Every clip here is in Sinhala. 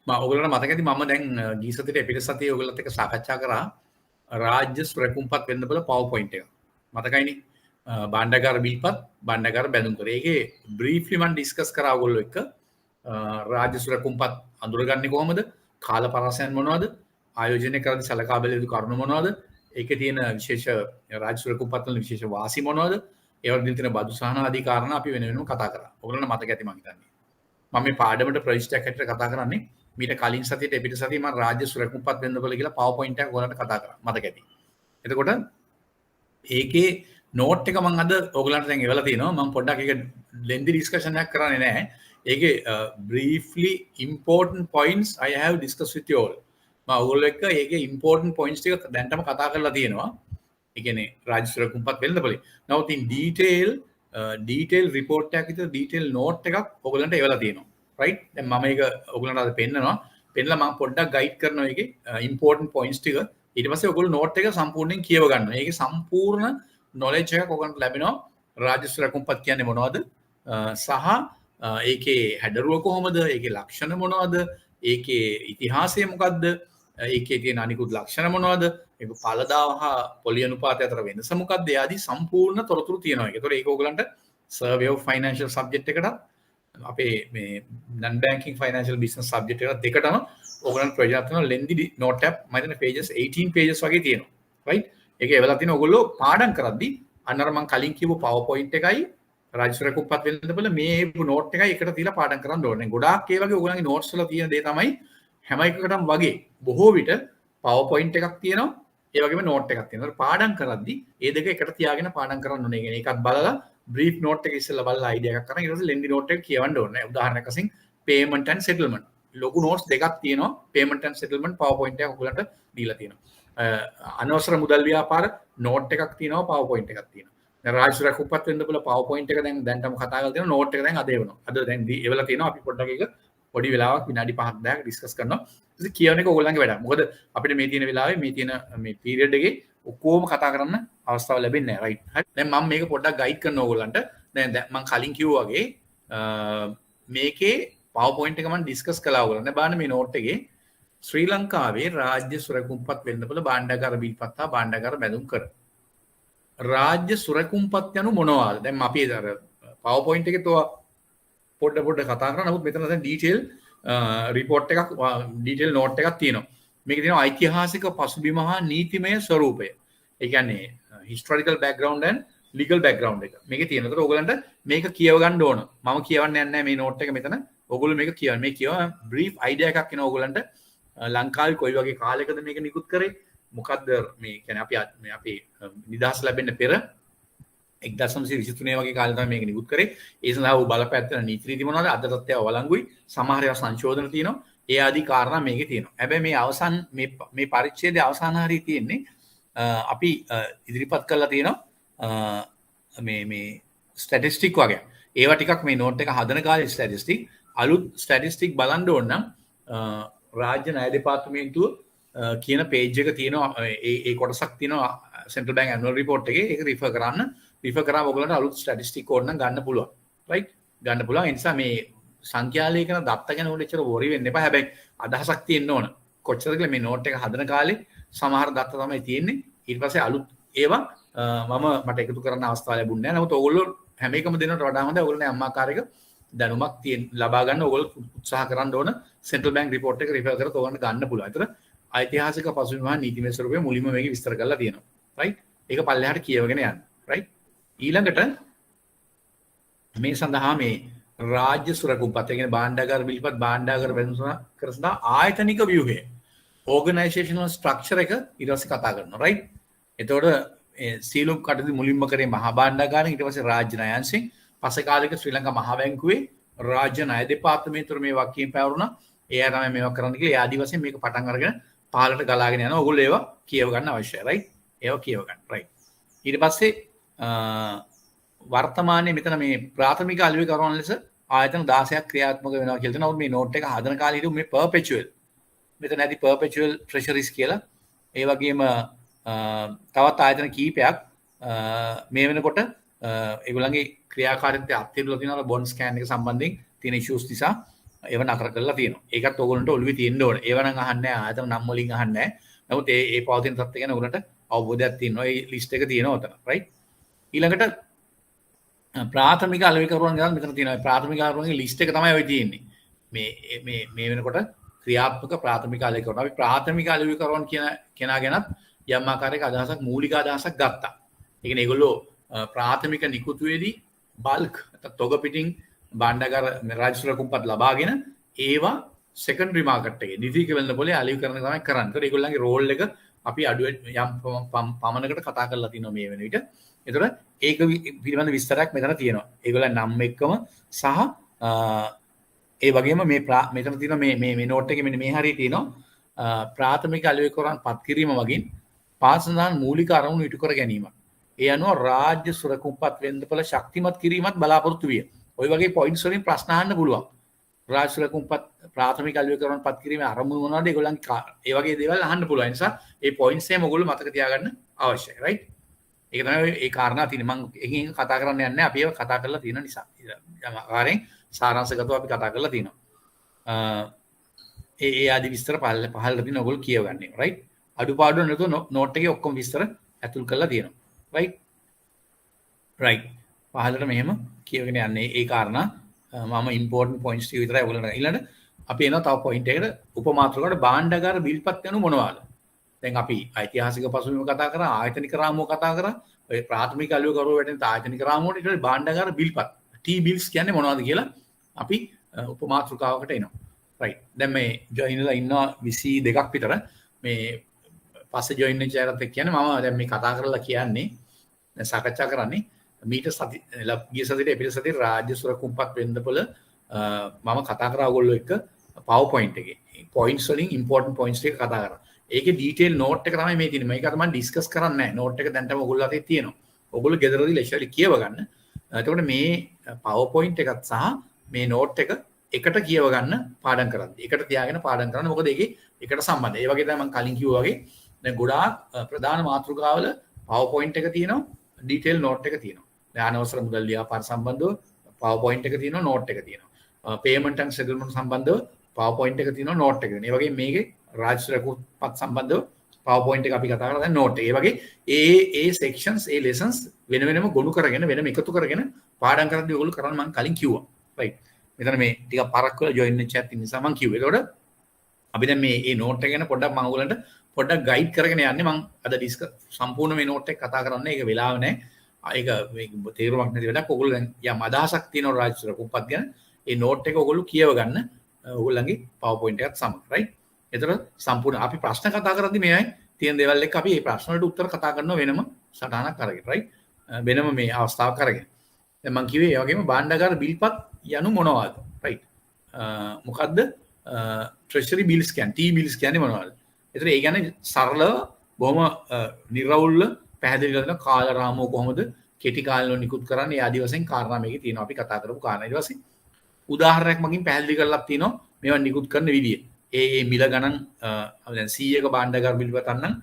ඔයගොල්ලන්ට මතක ඇති මම දැන් ගිය සතියේ එපිට සතියේ ඔයගොල්ලොත් එක්ක සාකච්ඡා කරා රාජ්‍ය සුරකුම්පත් වෙන්න බල PowerPoint එක. මතකයිනේ? භාණ්ඩාගාර බිල්පත් භාණ්ඩාගාර බැඳුම් කර. ඒකේ බ්‍රීෆ්ලි මම ඩිස්කස් කරා ඔයගොල්ලෝ එක්ක රාජ්‍ය සුරකුම්පත් අඳුරගන්නේ කොහොමද? කාල පරාසයන් මොනවද? ආයෝජනය කරද්දී සලකා බැලිය යුතු කරුණු මොනවද? ඒකේ තියෙන විශේෂ රාජ්‍ය සුරකුම්පත් වල විශේෂ වාසි මොනවද? ඒ වගේ තියෙන බදු සහන ආදී කාරණා අපි වෙන වෙනම කතා කරා. ඔයගොල්ලන්ට මතක ඇති මම හිතන්නේ. මම මේ පාඩමට ප්‍රවිෂ්ටයක් හැටියට කතා කරන්නේ මීට කලින් සතියට එපිට සතියේ මම රාජ්‍ය සුරකුම්පත් වෙන්න බල කියලා PowerPoint එකක් ඔයගොල්ලන්ට කතා කරා. මතක ඇති. එතකොට ඒකේ නෝට් එක මම අද ඔයගොල්ලන්ට දැන් එවලා තියෙනවා. මම පොඩ්ඩක් ඒක ලෙන්දි ඩිස්කෂන් එකක් කරන්නේ නැහැ. ඒකේ briefly important points I have discussed with you all. මම ඔයගොල්ලෝ එක්ක ඒකේ important points ටික දැන්ටම කතා කරලා තියෙනවා. ඒ කියන්නේ රාජ්‍ය සුරකුම්පත් වෙන්න බලයි. නමුත් in detail report එකක් විතර detail note එකක් ඔයගොල්ලන්ට එවලා තියෙනවා. right? දැන් මම ඒක ඔයගොල්ලන්ට අද පෙන්නනවා. පෙන්නලා මම පොඩ්ඩක් ගයිඩ් කරනවා ඒකේ important points ටික. ඊට පස්සේ ඔයගොල්ලෝ note එක සම්පූර්ණයෙන් කියව ගන්නවා. ඒකේ සම්පූර්ණ knowledge එකක් ඔයගොල්ලන්ට ලැබෙනවා. රාජ්‍ය සුරකුම්පත් කියන්නේ මොනවද? සහ ඒකේ හැඩරුව කොහොමද? ඒකේ ලක්ෂණ මොනවද? ඒකේ ඉතිහාසය මොකද්ද? ඒකේ තියෙන අනිකුත් ලක්ෂණ මොනවද? ඒක පළදාව හා පොලි අනුපාතය අතර වෙනස මොකක්ද? ඒ ආදී සම්පූර්ණ තොරතුරු තියෙනවා. ඒතකොට ඒක ඔයගලන්ට survey of financial subject එකට අපේ මේ non banking financial business subject එකට දෙකටම ඔයගලන්ට ප්‍රයෝජනවත් වෙන lengthy note app මම හිතන්නේ pages 18 pages වගේ තියෙනවා. right? ඒක එවලා තියෙන ඔයගොල්ලෝ පාඩම් කරද්දී අන්නර මම කලින් කියපු PowerPoint එකයි රාජ්‍ය සුරකුම්පත් වෙන්න බල මේ note එකයි එකට තියලා පාඩම් කරන්න ඕනේ. ගොඩාක් ඒ වගේ ඔයගලන්ගේ notes වල තියෙන දේ තමයි හැම එකකටම වගේ බොහෝ විට PowerPoint එකක් තියෙනවා. ඒ වගේම note එකක් තියෙනවා. පාඩම් කරද්දී ඒ දෙක එකට තියාගෙන පාඩම් කරන්න ඕනේ. කියන්නේ ඒකත් බලලා brief note එක ඉස්සෙල්ලා බලලා idea එකක් කරන් ඊට පස්සේ lengthy note එක කියවන්න ඕනේ. උදාහරණයක් වශයෙන් payment and settlement. ලොකු notes දෙකක් තියෙනවා. payment and settlement PowerPoint එකක් ඔයගලන්ට දීලා තියෙනවා. අනවසර මුදල් ව්‍යාපාර note එකක් තියෙනවා PowerPoint එකක් තියෙනවා. දැන් රාජ්‍ය සුරකුම්පත් වෙන්න බල PowerPoint එක දැන්ටම කතා කරලා තියෙනවා. note එක දැන් අද එවනවා. අද දැන් එවලා තියෙනවා. අපි පොඩ්ඩක් ඒක පොඩි වෙලාවක් විනාඩි 5ක් 10ක් ඩිස්කස් කරනවා. ඊට කියවන එක ඔයගොල්ලන්ගේ වැඩක්. මොකද අපිට මේ තියෙන වෙලාවේ මේ තියෙන මේ පීරියඩ් එකේ ඔක්කොම කතා කරන්න අවස්ථාව ලැබෙන්නේ නැහැ. රයිට්. හරි. දැන් මම මේක පොඩ්ඩක් ගයිඩ් කරනවා ඔයගොල්ලන්ට. දැන් මම කලින් කිව්වා වගේ මේකේ PowerPoint එක මම ඩිස්කස් කළා ඔයගොල්ලන්ට. බලන්න මේ නෝට් එකේ ශ්‍රී ලංකාවේ රාජ්‍ය සුරකුම්පත් වෙන්න බල භාණ්ඩාගාර බිල්පත් හා භාණ්ඩාගාර බැඳුම් කර. රාජ්‍ය සුරකුම්පත් යනු මොනවාද? දැන් අපි අර PowerPoint එකේ තෝ පොඩ කතා කරා. නමුත් මෙතන දැන් ඩීටේල් රිපෝට් එකක් ඩීටේල් නෝට් එකක් තියෙනවා. මේකේ තියෙනවා ඓතිහාසික පසුබිම හා නීතිමය ස්වරූපය. ඒ කියන්නේ historical background and legal background එක. මේකේ තියෙනවා. ඒතර ඔයගලන්ට මේක කියව ගන්න ඕන. මම කියවන්න යන්නේ නැහැ මේ නෝට් එක මෙතන. ඔයගොල්ලෝ මේක කියවන්න. මේ කියව brief idea එකක් එනවා ඔයගලන්ට. ලංකාවේ කොයි වගේ කාලයකද මේක නිකුත් කරේ? මොකද්ද මේ කියන්නේ අපි නිදහස් ලැබෙන්න පෙර 1923 වගේ කාලේ තමයි මේක නිකුත් කරේ. ඒ සඳහා බලපෑත්තන නීති රීති මොනවද? අදටත් ඒවා වළංගුයි. සමහර ඒවා සංශෝධන තියෙනවා. ඒ ආදී කාරණා මේකේ තියෙනවා. හැබැයි මේ අවසන් මේ පරිච්ඡේදයේ අවසාන හරිය තියෙන්නේ අපි ඉදිරිපත් කරලා තියෙනවා මේ ස්ටැටිස්ටික් වගේ. ඒවා ටිකක් මේ නෝට් එක හදන කාලේ ස්ටැටිස්ටික් අලුත් ස්ටැටිස්ටික් බලන්න ඕන නම් රාජ්‍ය ණය දෙපාර්තමේන්තුව කියන පේජ් එක තියෙනවා. ඒ කොටසක් තියෙනවා සෙන්ට්‍රල් බැංක් ඇනුවල් රිපෝට් එකේ. ඒක රිෆර් කරාම ඔයගොල්ලන්ට අලුත් ස්ටැටිස්ටික් ඕන නම් ගන්න පුළුවන්. රයිට්? ගන්න පුළුවන්. ඒ නිසා මේ සංඛ්‍යාලේඛන දත්ත ගැන ඔයාලා එච්චර වොරි වෙන්න එපා. හැබැයි අදහසක් තියෙන්න ඕන. කොච්චරද කියලා මේ නෝට් එක හදන කාලේ සමහර දත්ත තමයි තියෙන්නේ. ඊට පස්සේ අලුත් ඒවා මට එකතු කරන්න අවස්ථාව ලැබුණේ නැහැ. නමුත් ඔයගොල්ලෝ හැම එකම දෙනවට වඩා හොඳයි ඔයගොල්ලෝ අම්මාකාරයක දැනුමක් ලබා ගන්න ඔයගොල්ලෝ උත්සාහ කරන්න ඕන. සෙන්ට්‍රල් බැංක් රිපෝට් එක රිෆර් කරලා ඔයගොල්ලන්ට ගන්න පුළුවන්. ඒතර ඓතිහාසික පසුබිම හා නීතිමය ස්වරූපය මුලින්ම මේක විස්තර කරලා තියෙනවා. රයිට්? ඒක පල්ලෙහාට කියවගෙන යන්න. රයිට්? ඊළඟට මේ සඳහා මේ රාජ්‍ය සුරකුම්පත් කියන භාණ්ඩාගාර බිල්පත් භාණ්ඩාගාර බැඳුම් කර සඳහා ආයතනික ව්‍යුහය ඕගනයිසේෂනල් ස්ට්‍රක්චර් එක ඊට පස්සේ කතා කරනවා. රයිට්? එතකොට සීලුම් කටයුතු මුලින්ම කරේ මහා භාණ්ඩාගාරයෙන් ඊට පස්සේ රාජ්‍ය ණය අංශයෙන් පස්සේ කාලෙක ශ්‍රී ලංකා මහා බැංකුවේ රාජ්‍ය ණය දෙපාර්තමේන්තුවේ මේ වකීම් පැවරුණා. ඒ අය තමයි මේවා කරන්න කියලා. ඒ ආදි වශයෙන් මේක පටන් අරගෙන පහලට ගලාගෙන යනවා. ඔයගොල්ලෝ ඒවා කියව ගන්න අවශ්‍යයි. රයිට්? ඒවා කියව ගන්න. රයිට්. ඊට පස්සේ වර්තමානයේ මෙතන මේ ප්‍රාථමික අලුවේ කරන ලෙස ආයතන 16ක් ක්‍රියාත්මක වෙනවා කියලා තියෙනවා. මේ නෝට් එක හදන කාලේ හිටු මේ perpetual මෙතන ඇති perpetual treasuries කියලා. ඒ වගේම තවත් ආයතන කීපයක් මේ වෙනකොට ඒගොල්ලන්ගේ ක්‍රියාකාරීත්වය අත්හිටුලා තියෙනවා බොන්ඩ් ස්කෑන් එක සම්බන්ධයෙන් තියෙන issues නිසා. ඒව නතර කරලා තියෙනවා. ඒකත් ඕගොල්ලන්ට ඔළුවේ තියෙන්න ඕනේ. ඒව නම් අහන්නේ නැහැ. ආයතන නම් වලින් අහන්නේ නැහැ. නමුත් ඒ පවතින තත්ත්වය ගැන ඔයගොල්ලන්ට අවබෝධයක් තියෙනවා. ඒ ලිස්ට් එක තියෙනවා උතන. රයිට්. ඊළඟට ප්‍රාථමික අලෙවිකරුවන් ගැන මෙතන තියෙනවා. ප්‍රාථමික අලෙවිකරුවන්ගේ ලිස්ට් එක තමයි ඔය තියෙන්නේ. මේ වෙනකොට ක්‍රියාත්මක ප්‍රාථමික අලෙවිකරුවන්. අපි ප්‍රාථමික අලෙවිකරුවන් කියන කෙනා ගැනත් යම් ආකාරයක අදහසක් මූලික අදහසක් ගත්තා. ඒ කියන්නේ ඒගොල්ලෝ ප්‍රාථමික නිකුතුවේදී බල්ක් තොග පිටින් බාණ්ඩාගාර රාජ්‍ය කුම්පත් ලබාගෙන ඒවා සෙකන්ඩරි මාකට් එකේ නිතික වෙළඳ පොලේ අලෙවිකරණ තමයි කරන්නේ. ඒතකොට ඒගොල්ලන්ගේ රෝල් එක අපි අඩුවෙන් යම් පමණකට කතා කරලා තිනවා මේ වෙන විට. ඒතකොට ඒක පිළිබඳ විස්තරයක් මෙතන තියෙනවා. ඒගොල්ලන් නම් එක්කම සහ ඒ වගේම මෙතන තියෙන මේ නෝට් එකේ මෙන්න මේ හරිය තියෙනවා ප්‍රාථමික අලෙවිකරුවන් පත් කිරීම වගින් පාසඳාන මූලික අරමුණු ඉටු කර ගැනීමක්. ඒ අනුව රාජ්‍ය සුරකුම්පත් වෙළඳපොළ ශක්තිමත් කිරීමත් බලාපොරොත්තු විය. ওই වගේ පොයින්ට්ස් වලින් ප්‍රශ්න අහන්න පුළුවන්. රාජ්‍ය සුරකුම්පත් ප්‍රාථමික අලෙවිකරුවන් පත් කිරීමේ අරමුණු මොනවද? ඒගොල්ලන්ගේ ඒ වගේ දේවල් අහන්න පුළුවන්. ඒ නිසා මේ පොයින්ට්ස් එහෙම ඔයගොල්ලෝ මතක තියාගන්න අවශ්‍යයි. රයිට්? ඒක තමයි ඒ කාරණා තියෙන්නේ. මම එකකින් කතා කරන්න යන්නේ නැහැ. අපි ඒක කතා කරලා තියෙන නිසා. යම් ආකාරයෙන් සාරාංශගතව අපි කතා කරලා තියෙනවා. ඒ ආදි විස්තර පහළට තියෙන ඔයගොල්ලෝ කියවගන්නේ. රයිට්? අඩුපාඩු නැතුව නෝට් එකේ ඔක්කොම විස්තර ඇතුල් කරලා තියෙනවා. රයිට්? රයිට්. පහළට මෙහෙම කියවගෙන යන්නේ ඒ කාරණා මම ඉම්පෝර්ටන්ට් පොයින්ට්ස් ටික විතරයි ඔයගොල්ලන්ට. ඊළඟට අපි එනවා තව පොයින්ට් එකකට උපමාත්‍රකකට භාණ්ඩාගාර බිල්පත් යනු මොනවාද? දැන් අපි ඓතිහාසික පසුබිම කතා කරා, ආයතනික රාමුව කතා කරා. ඔය ප්‍රාථමික අලෙවිකරුවෝ වැටෙන ආයතනික රාමුවට ඊට භාණ්ඩාගාර බිල්පත් T bills කියන්නේ මොනවද කියලා අපි උපමාත්‍රකාවකට එනවා. රයිට්. දැන් මේ ජොයින්ලා ඉන්නවා 22ක් විතර. මේ පස්සේ ජොයින් වෙච්ච අයත් එක්ක කියන්නේ මම දැන් මේ කතා කරලා කියන්නේ දැන් සාකච්ඡා කරන්නේ මීට සති ගිය සතියේ එපිසෝඩේ රාජ්‍ය සුරකුම්පත් වෙළඳපොළ මම කතා කරා ඔයගොල්ලෝ එක්ක PowerPoint එකේ. පොයින්ට්ස් වලින් ඉම්පෝර්ටන්ට් පොයින්ට්ස් ටික කතා කරා. ඒකේ ඩීටේල් නෝට් එක තමයි මේ තියෙන්නේ. මේක අද මම ඩිස්කස් කරන්නේ නැහැ. නෝට් එක දැන් තමයි ඔයගොල්ලෝ අතේ තියෙනවා. ඔයගොල්ලෝ ගෙදරදී ලෙෂරලි කියව ගන්න. එතකොට මේ PowerPoint එකත් සහ මේ නෝට් එක එකට කියව ගන්න පාඩම් කරද්දී. එකට තියාගෙන පාඩම් කරන්න. මොකද ඒකේ එකට සම්බන්ධයි. ඒ වගේ තමයි මම කලින් කිව්වා වගේ දැන් ගොඩාක් ප්‍රධාන මාතෘකාවල PowerPoint එක තියෙනවා, ඩීටේල් නෝට් එක තියෙනවා. දැන් අනවසර මුදල් ව්‍යාපාර සම්බන්ධව PowerPoint එක තියෙනවා, නෝට් එක තියෙනවා. payment and settlement සම්බන්ධව PowerPoint එක තියෙනවා, නෝට් එක තියෙනවා. ඒ වගේ මේකේ රාජ්‍ය සුරකුම්පත් සම්බන්ධව PowerPoint එක අපි කතා කරලා දැන් නෝට් එක. ඒ වගේ ඒ sections, ඒ lessons වෙන වෙනම ගොනු කරගෙන වෙනම එකතු කරගෙන පාඩම් කරද්දී ඔයගොල්ලෝ කරන්න මම කලින් කිව්වා. right. මෙතන මේ ටිකක් පරක් වෙලා join වෙච්ච chat නිසා මම කිව්වා. ඒතකොට අපි දැන් මේ නෝට් එක ගැන පොඩ්ඩක් මම ඔයගොල්ලන්ට පොඩ්ඩක් ගයිඩ් කරගෙන යන්නේ. මම අද සම්පූර්ණ මේ නෝට් එක කතා කරන්නේ. ඒක වෙලාව නැහැ. ඒක මේ තේරුමක් නැති වැඩක්. ඔයගොල්ලෝ දැන් යම් අදහසක් තියෙනවා රාජ්‍ය සුරකුම්පත් ගැන. ඒ නෝට් එක ඔයගොල්ලෝ කියව ගන්න. ඔයගොල්ලන්ගේ PowerPoint එකත් සමග. right. ඒතර සම්පූර්ණ අපි ප්‍රශ්න කතා කරද්දී මේ අය තියෙන දේවල් එක්ක අපි මේ ප්‍රශ්න වලට උත්තර කතා කරනවා වෙනම සටහනක් අරගෙන. right. වෙනම මේ අවස්ථාවක් අරගෙන. දැන් මම කිව්වේ ඒ වගේම භාණ්ඩාගාර බිල්පත් යනු මොනවද? right. මොකද්ද treasury bills කියන්නේ? T bills කියන්නේ මොනවද? ඒතර ඒ කියන්නේ සරලව බොහොම නිර්වුල්ව පැහැදිලි කරන කාල රාමුව කොහොමද කෙටි කාලෙ නිකුත් කරන්නේ? ආදි වශයෙන් කාරණා මේකේ තියෙනවා. අපි කතා කරපු කාරණා. ඊට පස්සේ උදාහරණයක් මගින් පැහැදිලි කරලා තියෙනවා මේවා නිකුත් කරන විදිය. ඒ මිල ගණන් දැන් 100ක භාණ්ඩාගාර බිල්පතක් නම්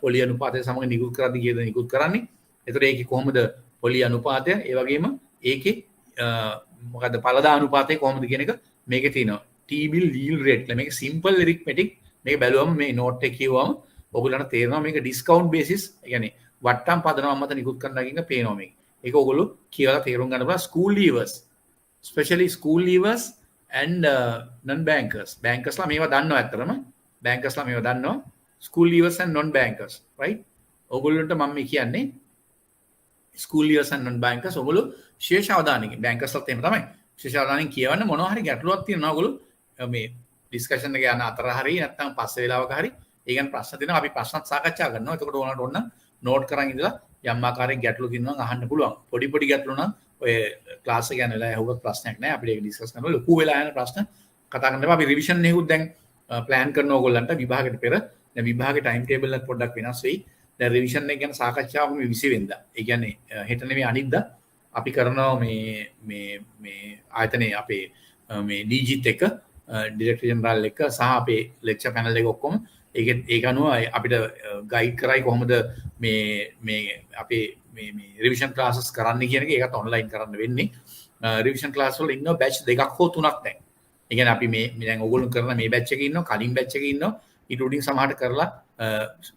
පොලි අනුපාතය සමග නිකුත් කරද්දී කීයද නිකුත් කරන්නේ? ඒතර ඒකේ කොහොමද පොලි අනුපාතය? ඒ වගේම ඒකේ මොකද්ද පළදා අනුපාතය කොහොමද කියන එක මේකේ තියෙනවා. T-bill yield rate. මේක simple arithmetic. මේක බැලුවම මේ නෝට් එක කියවම ඔයගොල්ලන්ට තේරෙනවා මේක discount basis. ඒ කියන්නේ වට්ටම් පදනම මත නිකුත් කරනවා කියන එක පේනවා මේක. ඒක ඔයගොල්ලෝ කියලා තේරුම් ගන්න පුළුවන්. school leavers, especially school leavers and non bankers. Bankersලා මේවා දන්නවා ඇත්තටම. bankersලා මේවා දන්නවා. school leavers and non bankers, right? ඔයගොල්ලන්ට මම මේ කියන්නේ school leavers and non bankers ඔයගොල්ලෝ විශේෂ අවධානයකින් bankersලාත් එහෙම තමයි. විශේෂ අවධානයෙන් කියවන්න මොනවා හරි ගැටලුවක් තියෙනවා ඔයගොල්ලෝ මේ ඩිස්කෂන් එක යන අතර හරි නැත්නම් පස්සේ වෙලාවක හරි ඒ ගැන ප්‍රශ්න තියෙනවා අපි ප්‍රශ්නත් සාකච්ඡා කරනවා. එතකොට ඕනට ඕන නෝට් කරන් ඉඳලා යම් ආකාරයක ගැටලු තියෙනවා නම් අහන්න පුළුවන්. පොඩි ගැටලු නම් ඔය ක්ලාස් එක යන වෙලාවේ අහුවත් ප්‍රශ්නයක් නැහැ. අපිට ඒක ඩිස්කස් කරනවා. ලොකු වෙලා යන ප්‍රශ්න කතා කරන්න එපා. අපි රිවිෂන් එකකුත් දැන් ප්ලෑන් කරනවා ඕගොල්ලන්ට විභාගෙට පෙර. දැන් විභාගේ ටයිම් ටේබල් එක පොඩ්ඩක් වෙනස් වෙයි. දැන් රිවිෂන් එක ගැන සාකච්ඡාව මේ 20 වෙනිදා. ඒ කියන්නේ හෙට නෙමෙයි අනිද්දා අපි කරනවා මේ ආයතනයේ අපේ මේ DGත් එක ඩිරෙක්ටර් ජෙනරල් එක සහ අපේ ලෙක්චර් පැනල් එක ඔක්කොම ඒක අනුව අපිට ගයිඩ් කරයි කොහොමද මේ අපේ මේ රිවිෂන් ක්ලාසස් කරන්න කියන එක. ඒකත් ඔන්ලයින් කරන්න වෙන්නේ. රිවිෂන් ක්ලාස් වල ඉන්නවා බැච් දෙකක් හෝ තුනක් දැන්. ඒ කියන්නේ අපි මේ දැන් ඕගොල්ලෝ කරන මේ බැච් එකේ ඉන්නවා කලින් බැච් එකේ ඉන්නවා ඊට උඩින් සමහරට කරලා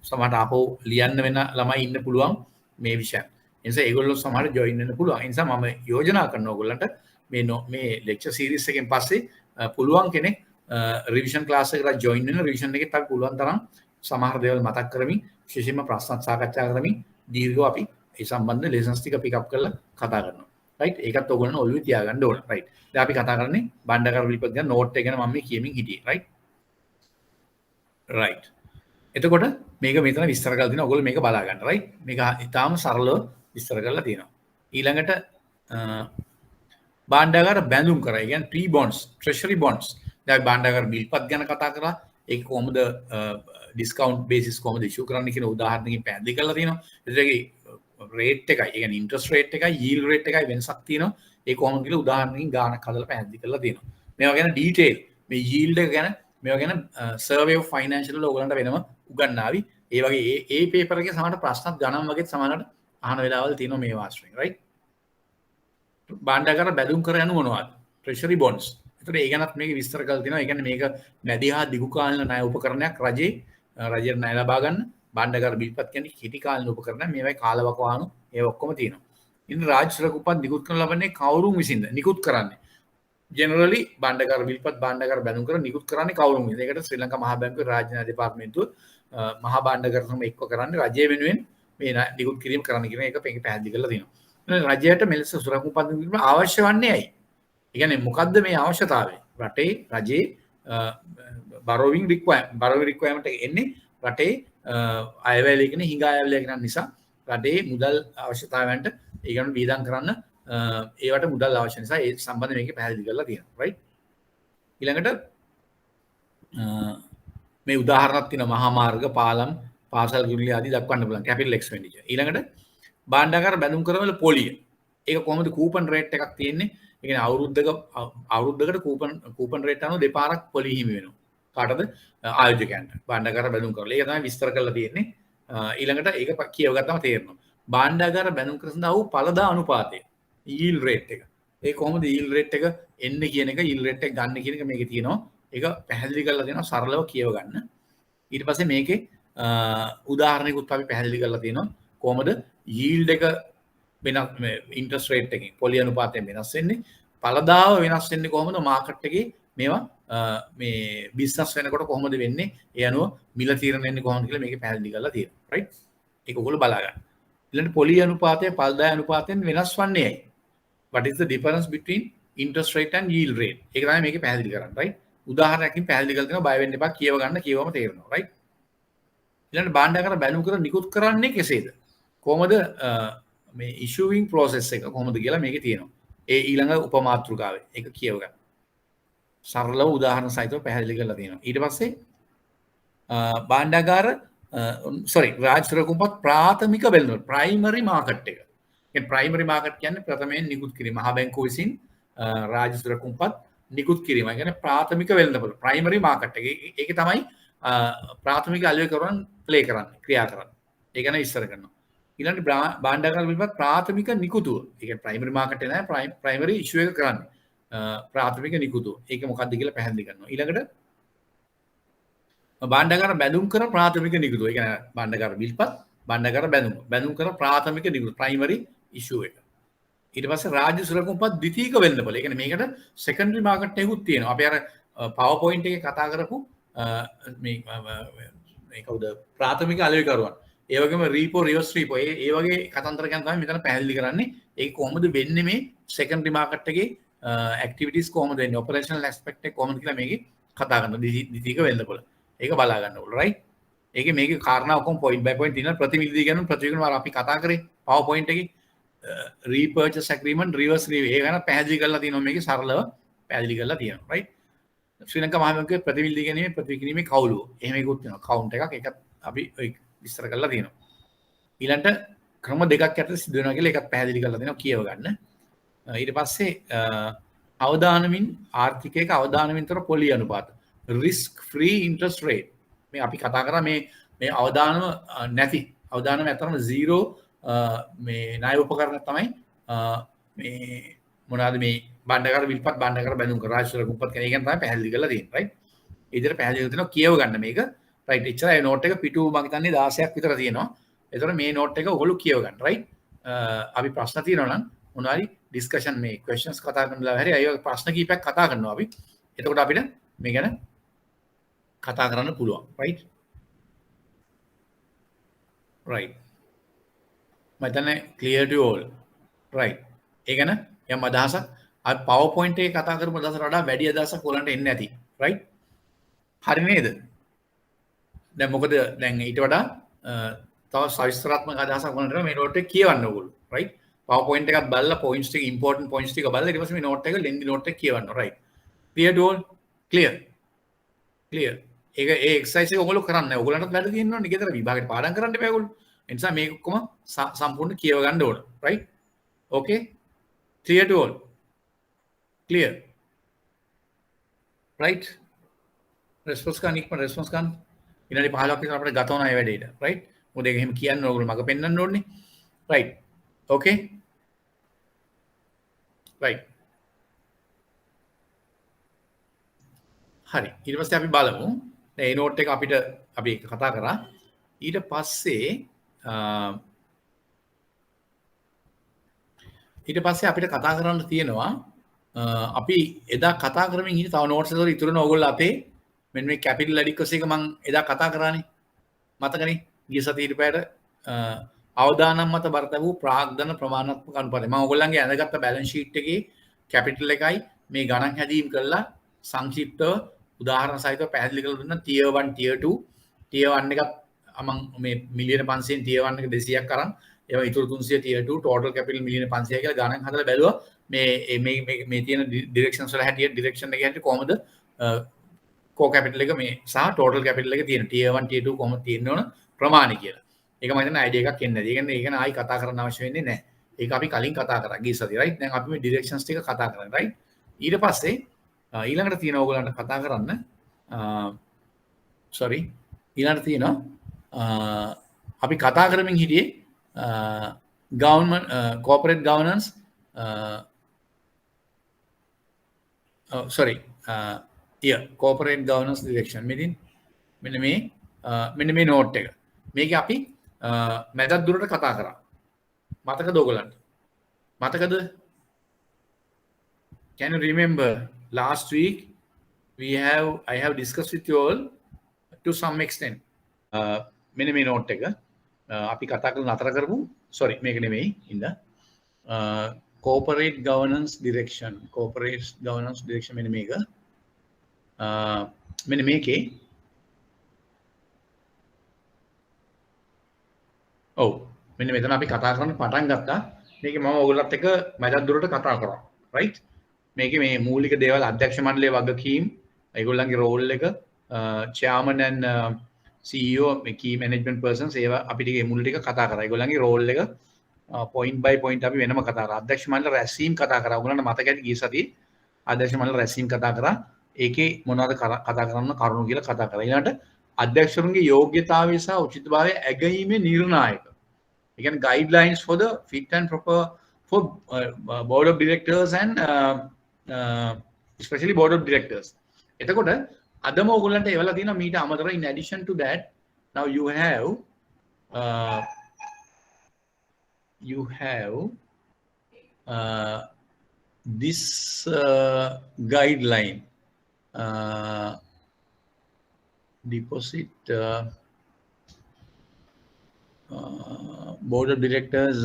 සමහරට ආපහු ලියන්න වෙන ළමයි ඉන්න පුළුවන් මේ විෂයන්. ඒ නිසා ඒගොල්ලෝ සමහරට ජොයින් වෙන්න පුළුවන්. ඒ නිසා මම යෝජනා කරනවා ඕගොල්ලන්ට මේ ලෙක්චර් සීරීස් එකෙන් පස්සේ පුළුවන් කෙනෙක් රිවිෂන් ක්ලාස් එකට ජොයින් වෙන රිවිෂන් එකෙත් අපි පුළුවන් තරම් සමහර දේවල් මතක් කරමින් විශේෂයෙන්ම ප්‍රශ්න සාකච්ඡා කරමින් දීර්ඝව අපි ඒ සම්බන්ධ ලෙසන්ස් ටික පික් අප් කරලා කතා කරනවා. රයිට් ඒකත් ඔයගොල්ලෝ ඔළුවේ තියාගන්න ඕන. රයිට්. දැන් අපි කතා කරන්නේ බණ්ඩාකාර විල්පත් ගැන නෝට් එක ගැන මම මේ කියමින් හිටියේ. රයිට්. රයිට්. එතකොට මේක මෙතන විස්තර කරලා තියෙනවා. ඔයගොල්ලෝ මේක බලා ගන්න. රයිට්. මේක ඉතාම සරලව විස්තර කරලා තියෙනවා. ඊළඟට බණ්ඩාකාර බැඳුම් කරා. ඒ කියන්නේ ට්‍රී බොන්ඩ්ස්, ට්‍රෙෂරි බොන්ඩ්ස්. දැන් බණ්ඩාකාර විල්පත් ගැන කතා කරා. ඒක කොහොමද ඩිස්කවුන්ට් බේසිස් කොහොමද ඉෂුව කරන්න කියන උදාහරණකින් පැහැදිලි කරලා තියෙනවා. ඒකේ රේට් එකයි, ඒ කියන්නේ ඉන්ට්‍රස්ට් රේට් එකයි, යීල්ඩ් රේට් එකයි වෙනසක් තියෙනවා. ඒ කොහොමද කියලා උදාහරණකින් ගානක් හදලා පැහැදිලි කරලා තියෙනවා. මේවා ගැන ඩීටේල් මේ යීල්ඩ් එක ගැන මේවා ගැන සර්වේ ඔෆ් ෆයිනෑන්ෂියල් වල ඔයගලන්ට වෙනම උගන්වාවි. ඒ වගේ ඒ පේපර් එකේ සමහරට ප්‍රශ්නත් ගණන් වගේ සමහරට අහන වෙලාවල් තියෙනවා මේ වාස්ට්‍රින් රයිට්. බණ්ඩාකාර බැඳුම් කර යනු මොනවද? Treasury bonds. ඒතර ඒ ගැනත් මේක විස්තර කරලා තියෙනවා. ඒ කියන්නේ මේක මැදි හා දිගු කාලීන ණය උපකරණයක් රජයේ ණය ලබා ගන්න බණ්ඩාකාර බිල්පත් කියන්නේ කෙටි කාලීන උපකරණ. මේවයි කාලවකවානු ඒ ඔක්කොම තියෙනවා. ඉතින් රාජ්‍ය සුරකුපත් නිකුත් කරන ලබන්නේ කවුරුන් විසින්ද? නිකුත් කරන්නේ. ජෙනරලි බණ්ඩාකාර බිල්පත් බණ්ඩාකාර බැඳුම් කර නිකුත් කරන්නේ කවුරුන් විසින්ද? ඒකට ශ්‍රී ලංකා මහා බැංකුවේ රාජ්‍ය න්‍යාය දෙපාර්තමේන්තුව මහා බණ්ඩාකාරකම එක්ව කරන්නේ රජය වෙනුවෙන් මේ නිකුත් කිරීම කරන්න කියන එක මේක පැහැදිලි කරලා තියෙනවා. රජයට මෙලෙස සුරකුපත් නිකුත් අවශ්‍ය වන්නේ ඇයි? ඒ කියන්නේ මොකද්ද මේ අවශ්‍යතාවය? රටේ රජයේ බරෝවිං රික්වයර්මන්ට් එක එන්නේ රටේ අයවැය කියන හිඟ අයවැය කියන නිසා රටේ මුදල් අවශ්‍යතාවයන්ට ඒගොල්ලෝ වියදම් කරන්න ඒවට මුදල් අවශ්‍ය නිසා ඒ සම්බන්ධයෙන් මේක පැහැදිලි කරලා තියෙනවා රයිට්. ඊළඟට මේ උදාහරණයක් තියෙනවා මහා මාර්ග පාලම් පාසල් ගිවිලි ආදී දක්වන්න පුළුවන් කැපිටල් එක්ස්පෙන්ඩිචර්. ඊළඟට බණ්ඩාකාර බැඳුම් කරවල පොලිය. ඒක කොහොමද කූපන් රේට් එකක් තියෙන්නේ? ඒ කියන්නේ අවුරුද්දකට කූපන් රේට් අනුව දෙපාරක් පොලි හිමි වෙනවා. කාටද? ආයෝජකයන්ට. බණ්ඩාකාර බැඳුම් කරලා. ඒක තමයි විස්තර කරලා තියෙන්නේ. ඊළඟට ඒක කියව ගත්තම තේරෙනවා. බණ්ඩාකාර බැඳුම් කර සඳහා වූ පළදා අනුපාතය. yield rate එක. ඒ කොහොමද yield rate එක එන්නේ කියන එක yield rate එක ගන්න කියන එක මේකේ තියෙනවා. ඒක පැහැදිලි කරලා දෙනවා සරලව කියව ගන්න. ඊට පස්සේ මේකේ උදාහරණයකුත් අපි පැහැදිලි කරලා තියෙනවා. කොහොමද yield එක වෙනස් ඉන්ට්‍රස්ට් රේට් එකකින් පොලි අනුපාතයෙන් වෙනස් වෙන්නේ. පළදාව වෙනස් වෙන්නේ කොහොමද මාකට් එකේ මේවා මේ බිස්නස් වෙනකොට කොහොමද වෙන්නේ? ඒ අනුව මිල තීරණය වෙන්නේ කොහොමද කියලා මේකේ පැහැදිලි කරලා තියෙනවා. රයිට්? ඒක ඔයගොල්ලෝ බලා ගන්න. ඊළඟට පොලි අනුපාතය පළදාය අනුපාතයෙන් වෙනස් වන්නේ ඇයි? What is the difference between interest rate and yield rate? ඒක තමයි මේකේ පැහැදිලි කරන්නේ. රයිට්? උදාහරණයකින් පැහැදිලි කරලා තියෙනවා. බය වෙන්න එපා. කියව ගන්න කියවම තේරෙනවා. රයිට්? ඊළඟට බණ්ඩාකාර බැලුම් කර නිකුත් කරන්නේ කෙසේද? කොහොමද මේ issuing process එක කොහොමද කියලා මේකේ තියෙනවා. ඒ ඊළඟ උපමාතෘකාවේ ඒක කියව ගන්න. සරලව උදාහරණ සහිතව පැහැදිලි කරලා තියෙනවා. ඊට පස්සේ බණ්ඩාකාර රාජ්‍යකුම්පත් ප්‍රාථමික වෙළඳපොළ ප්‍රයිමරි මාකට් එක. කියන්නේ ප්‍රයිමරි මාකට් කියන්නේ ප්‍රථමයෙන් නිකුත් කිරීම. මහා බැංකුව විසින් රාජ්‍යකුම්පත් නිකුත් කිරීම. ඒ කියන්නේ ප්‍රාථමික වෙළඳපොළ ප්‍රයිමරි මාකට් එක. ඒකේ තමයි ප්‍රාථමික අලෙවිකරණ ප්ලේ කරන්නේ, ක්‍රියා කරන්නේ. ඒ ගැන විස්තර කරනවා. ඊළඟට බණ්ඩාකාර පිළිබඳ ප්‍රාථමික නිකුතුව. ඒ කියන්නේ ප්‍රයිමරි මාකට් එක නෑ ප්‍රයිමරි ඉෂුව එක කරන්නේ. ප්‍රාථමික නිකුතුව. ඒක මොකක්ද කියලා පැහැදිලි කරනවා. ඊළඟට බණ්ඩාකාර බැඳුම් කර ප්‍රාථමික නිකුතුව. ඒ කියන්නේ බණ්ඩාකාර බිල්පත්, බණ්ඩාකාර බැඳුම් කර ප්‍රාථමික නිකුතුව ප්‍රයිමරි ඉෂුව එක. ඊට පස්සේ රාජ්‍ය සුරකුම්පත් ද්විතීයික වෙළඳපොළ. ඒ කියන්නේ මේකට සෙකන්ඩරි මාකට් එකකුත් තියෙනවා. අපි අර PowerPoint එකේ කතා කරපු මේ කවුද ප්‍රාථමික අලෙවිකරුවන්. ඒ වගේම රීපෝ රිවර්ස් රීපෝ ඒ වගේ කතන්දර ගැන තමයි මෙතන පැහැදිලි කරන්නේ. ඒක කොහොමද වෙන්නේ මේ සෙකන්ඩරි මාකට් එකේ ඇක්ටිවිටීස් කොහොමද වෙන්නේ ඔපරේෂනල් ඇස්පෙක්ට් එක කොහොමද කියලා මේකේ කතා කරනවා. ද්විතීයික වෙළඳපොළ. ඒක බලා ගන්න ඕන රයිට්. ඒකේ මේකේ කාරණා ඔක්කොම පොයින්ට් බයි පොයින්ට් තියෙනවා. ප්‍රතිවිරුද්ධ ගැන ප්‍රතිවිරුද්ධ අපි කතා කරේ PowerPoint එකේ repurchase agreement reverse review ඒ ගැන පැහැදිලි කරලා තියෙනවා. මේකේ සරලව පැහැදිලි කරලා තියෙනවා රයිට්. ශ්‍රී ලංකා මහා බැංකුවේ ප්‍රතිවිරුද්ධ ගැනීමේ ප්‍රතික්‍රියාවේ කවුළුව. එහෙම එකකුත් තියෙනවා. කවුන්ට් එකක්. ඒකත් අපි විස්තර කරලා තියෙනවා. ඊළඟට ක්‍රම දෙකක් යටතේ සිදු වෙනවා කියලා ඒකත් පැහැදිලි කරලා දෙනවා කියව ගන්න. ඊට පස්සේ අවදානමින් ආර්ථිකයක අවදානමින්තර පොලි අනුපාත risk free interest rate මේ අපි කතා කරා මේ අවදානම නැති අවදානම අතරම 0 මේ ණය උපකරණ තමයි මේ මොනවාද මේ බණ්ඩාගාර විල්පත් බණ්ඩාගාර බැඳුම් කර රාජ්‍ය රැකුම්පත් කියන එක තමයි පැහැදිලි කරලා තියෙන්නේ right ඒ විදිහට පැහැදිලි කරනවා කියව ගන්න මේක right එච්චරයි නෝට් එක පිටු මම හිතන්නේ 16ක් විතර තියෙනවා ඒතර මේ නෝට් එක ඔයගොල්ලෝ කියව ගන්න right අපි ප්‍රශ්න තියෙනවා නම් මොනවාරි ඩිස්කෂන් මේ questions කතා කරනවා හැරි අය ප්‍රශ්න කීපයක් කතා කරනවා අපි එතකොට අපිට මේ ගැන කතා කරන්න පුළුවන් right right මම හිතන්නේ clear to all right ඒ ගැන යම් අදහසක් අර PowerPoint එකේ කතා කරපු අදහසට වඩා වැඩි අදහසක් ඔයගලන්ට එන්නේ නැති right හරි නේද දැන් මොකද දැන් ඊට වඩා තව සවිස්තරාත්මක අදහසක් වුණාට මේ නෝට් එක කියවන්න ඕගොල්ලෝ right PowerPoint එකක් බලලා points ටික important points ටික බලලා ඊට පස්සේ මේ නෝට් එක lengthy note එක කියවන්න right clear to all clear ඒක ඒ එක්සර්සයිස් එක ඔයගොල්ලෝ කරන්න ඕනේ ඔයගොල්ලන්ට වැඩ තියෙනවනේ ගෙදර විභාගෙට පාඩම් කරන්න එපා ඔයගොල්ලෝ ඒ නිසා මේක ඔක්කොම සම්පූර්ණ කියව ගන්න ඕන right okay clear to all clear right response ගන්න ඉක්මන response ගන්න විනාඩි 15ක් විතර අපිට ගත වුණා ඒ වැඩේට right මොකද ඒක එහෙම කියන්න ඕගොල්ලෝ මග පෙන්වන්න ඕනේ right okay right හරි ඊට පස්සේ අපි බලමු දැන් මේ නෝට් එක අපිට අපි කතා කරා ඊට පස්සේ අපිට කතා කරන්න තියෙනවා අපි එදා කතා කරමින් ඉන්නේ තව නෝට්ස් වල ඉතුරු වෙන ඕගොල්ලෝ අපේ මෙන්න මේ කැපිටල් ඇඩික්වසි එක මම එදා කතා කරානේ මතකනේ ගිය සතියේ ඊට අවදානම් මත බරත වූ ප්‍රාග්ධන ප්‍රමාණාත්මක අනුපාතය මම ඕගොල්ලන්ගේ ඇඳගත්ත බැලන්ස් ෂීට් එකේ කැපිටල් එකයි මේ ගණන් හැදීම් කරලා සංක්ෂිප්තව උදාහරණ සහිතව පැහැදිලි කරලා දුන්නා tier 1 tier 2 tier 1 එකත් මම මේ මිලියන 500න් tier 1 එක 200ක් අරන් ඒවා ඉතුරු 300 tier 2 total capital මිලියන 500 කියලා ගණන් හදලා බැලුවා මේ තියෙන directions වල හැටියට direction එක හැටියට කොහොමද core capital එක මේ සහ total capital එක තියෙන tier 1 tier 2 කොහොමද තියෙන්න ඕන ප්‍රමාණය කියලා. ඒක මම හිතන්නේ idea එකක් එන්නේ නැති. ඒ කියන්නේ ඒක න ආයි කතා කරන්න අවශ්‍ය වෙන්නේ නැහැ. ඒක අපි කලින් කතා කරා ගිය සතියේ right. දැන් අපි මේ directions ටික කතා කරන්නේ right. ඊට පස්සේ ඊළඟට තියෙන ඕගොල්ලන්ට කතා කරන්න sorry ඊළඟට තියෙනවා අපි කතා කරමින් හිටියේ government corporate governance sorry corporate governance direction මෙන්න මේ note එක මේක අපි මැදක් දුරට කතා කරා මතකද ඔයගලන්ට මතකද can you remember last week I have discussed with you all to some extent මෙන්න මේ note එක අපි කතා කරලා නතර කරමු sorry මේක නෙමෙයි ඉඳ corporate governance direction මෙන්න මේක මෙන්න මේකේ ඔව් මෙන්න මෙතන අපි කතා කරන්න පටන් ගත්තා මේකේ මම ඔයගොල්ලොත් එක්ක මැදක් දුරට කතා කරා right මේකේ මේ මූලික දේවල් අධ්‍යක්ෂ මණ්ඩලයේ වගකීම් ඒගොල්ලන්ගේ රෝල් එක chairman and CEO key management persons ඒවා අපි ටික මුල් ටික කතා කරා ඒගොල්ලන්ගේ රෝල් එක point by point අපි වෙනම කතා කරා අධ්‍යක්ෂ මණ්ඩල රැස්වීම කතා කරා ඔයගොල්ලන්ට මතක ඇති ගිය සතියේ අධ්‍යක්ෂ මණ්ඩල රැස්වීම කතා කරා ඒකේ මොනවද කතා කරන්න කරුණු කියලා කතා කරා ඊළඟට අධ්‍යක්ෂරුන්ගේ යෝග්‍යතාවය සහ උචිතභාවය ඇගීමේ නිර්ණායක ඒ කියන්නේ guidelines for the fit and proper for board of directors and especially board of directors එතකොට අදම ඔයගොල්ලන්ට එවලා තියෙනවා මීට අමතරව in addition to that now you have this guideline deposit board of directors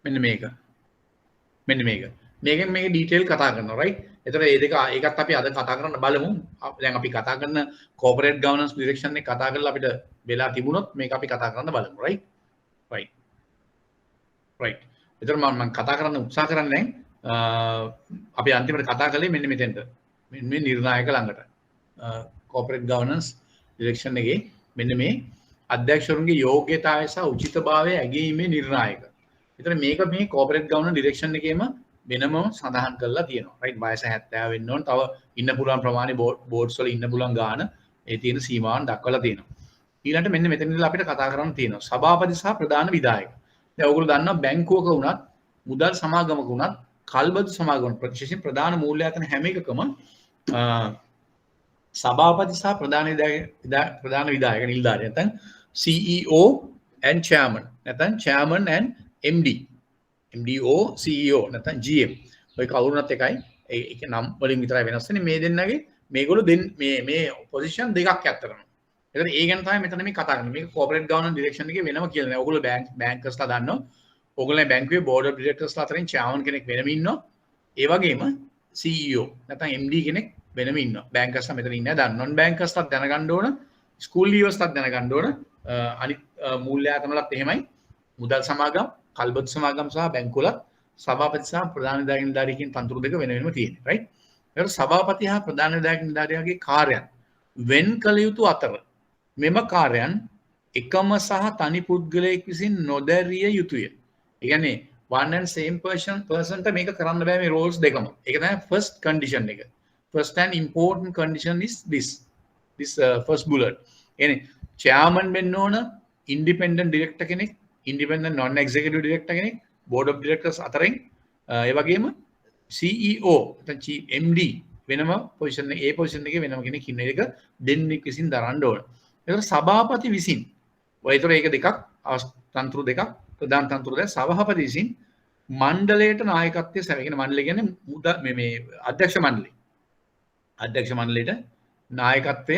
මෙන්න මේකෙන් මේක ඩීටේල් කතා කරනවා right එතකොට මේ දෙක ඒකත් අපි අද කතා කරන්න බලමු දැන් අපි කතා කරන corporate governance direction එක කතා කරලා අපිට වෙලා තිබුණොත් මේක අපි කතා කරන්න බලමු right එතකොට මම කතා කරන්න උත්සාහ කරන්නේ දැන් අපි අන්තිමට කතා කළේ මෙන්න මෙතෙන්ට මේ නිර්ණායක ළඟට corporate governance direction එකේ මෙන්න මේ අධ්‍යක්ෂරුන්ගේ යෝග්‍යතාවය සහ උචිතභාවය ඇගීමේ නිර්ණායක. ඒතර මේක මේ corporate governance direction එකේම වෙනම සඳහන් කරලා තියෙනවා. right වයස 70 වෙන්න ඕන. තව ඉන්න පුළුවන් ප්‍රමාණය boards වල ඉන්න පුළුවන් ගාන ඒ තියෙන සීමාවන් දක්වලා තියෙනවා. ඊළඟට මෙන්න මෙතන ඉඳලා අපිට කතා කරන්න තියෙනවා සභාපති සහ ප්‍රධාන විධායක. දැන් ඔයගොල්ලෝ දන්නවා බැංකුවක වුණත් මුදල් සමාගමක වුණත් කල්බදු සමාගම ප්‍රතිශේෂයෙන් ප්‍රධාන මූල්‍ය ආයතන හැම එකකම සභාපති සහ ප්‍රධාන විධායක නිලධාරියා නැත්නම් CEO and chairman නැත්නම් chairman and MD MDO CEO නැත්නම් GM ඔය කවුරුනත් එකයි ඒක නම් වලින් විතරයි වෙනස් වෙන්නේ මේ දෙන්නගේ මේගොල්ලෝ මේ පොසිෂන් දෙකක් ඇත්තරම. ඒතර ඒ ගැන තමයි මෙතන මේ කතා කරන්නේ. මේක කෝපරේට් ගවර්නන්ස් ඩිරෙක්ෂන් එකේ වෙනම කියලා නෑ. ඔයගොල්ලෝ බැංකර්ස්ලා දන්නවා. ඔයගොල්ලෝ බැංකුවේ බෝඩ් ඔෆ් ඩිරෙක්ටර්ස්ලා අතරින් chairman කෙනෙක් වෙනම ඉන්නවා. ඒ වගේම CEO නැත්නම් MD කෙනෙක් වෙනම ඉන්නවා. බැංකර්ස්ලා මෙතන ඉන්නේ නැහැ. නොන් බැංකර්ස්ලාත් දැනගන්න ඕන. ස්කූල් ලීවර්ස්ලාත් දැනගන්න ඕන. අනිත් මූල්‍ය ආයතන වලත් එහෙමයි. මුදල් සමාගම්, කල්බදු සමාගම් සහ බැංකුවලත් සභාපති සහ ප්‍රධාන විධායක නිලධාරියකින් තනතුරු දෙක වෙන වෙනම තියෙනවා. රයිට්? ඒකට සභාපති හා ප්‍රධාන විධායක නිලධාරියාගේ කාර්යයන් වෙන් කළ යුතු අතර මෙම කාර්යයන් එකම සහ තනි පුද්ගලයෙක් විසින් නොදැරිය යුතුය. ඒ කියන්නේ one and same personට මේක කරන්න බෑ මේ roles දෙකම. ඒක තමයි first condition එක. First and important condition is this first bullet. يعني chairman වෙන්න ඕන, independent director කෙනෙක්, independent non executive director කෙනෙක්, board of directors අතරින් ඒ වගේම CEO නැත්නම් chief MD වෙනම position එකේ ඒ position එකේ වෙනම කෙනෙක් ඉන්න එක දෙන්නෙක් විසින් දරන්න ඕන. ඒකට සභාපති විසින් ඔයතර ඒක දෙකක් තන්ත්‍ර දෙකක් ප්‍රධාන තන්ත්‍ර දෙක සභාපති විසින් මණ්ඩලයට නායකත්වයේ සැලකෙන මණ්ඩලය කියන්නේ මේ අධ්‍යක්ෂ මණ්ඩලය. අධ්‍යක්ෂ මණ්ඩලයට නායකත්වය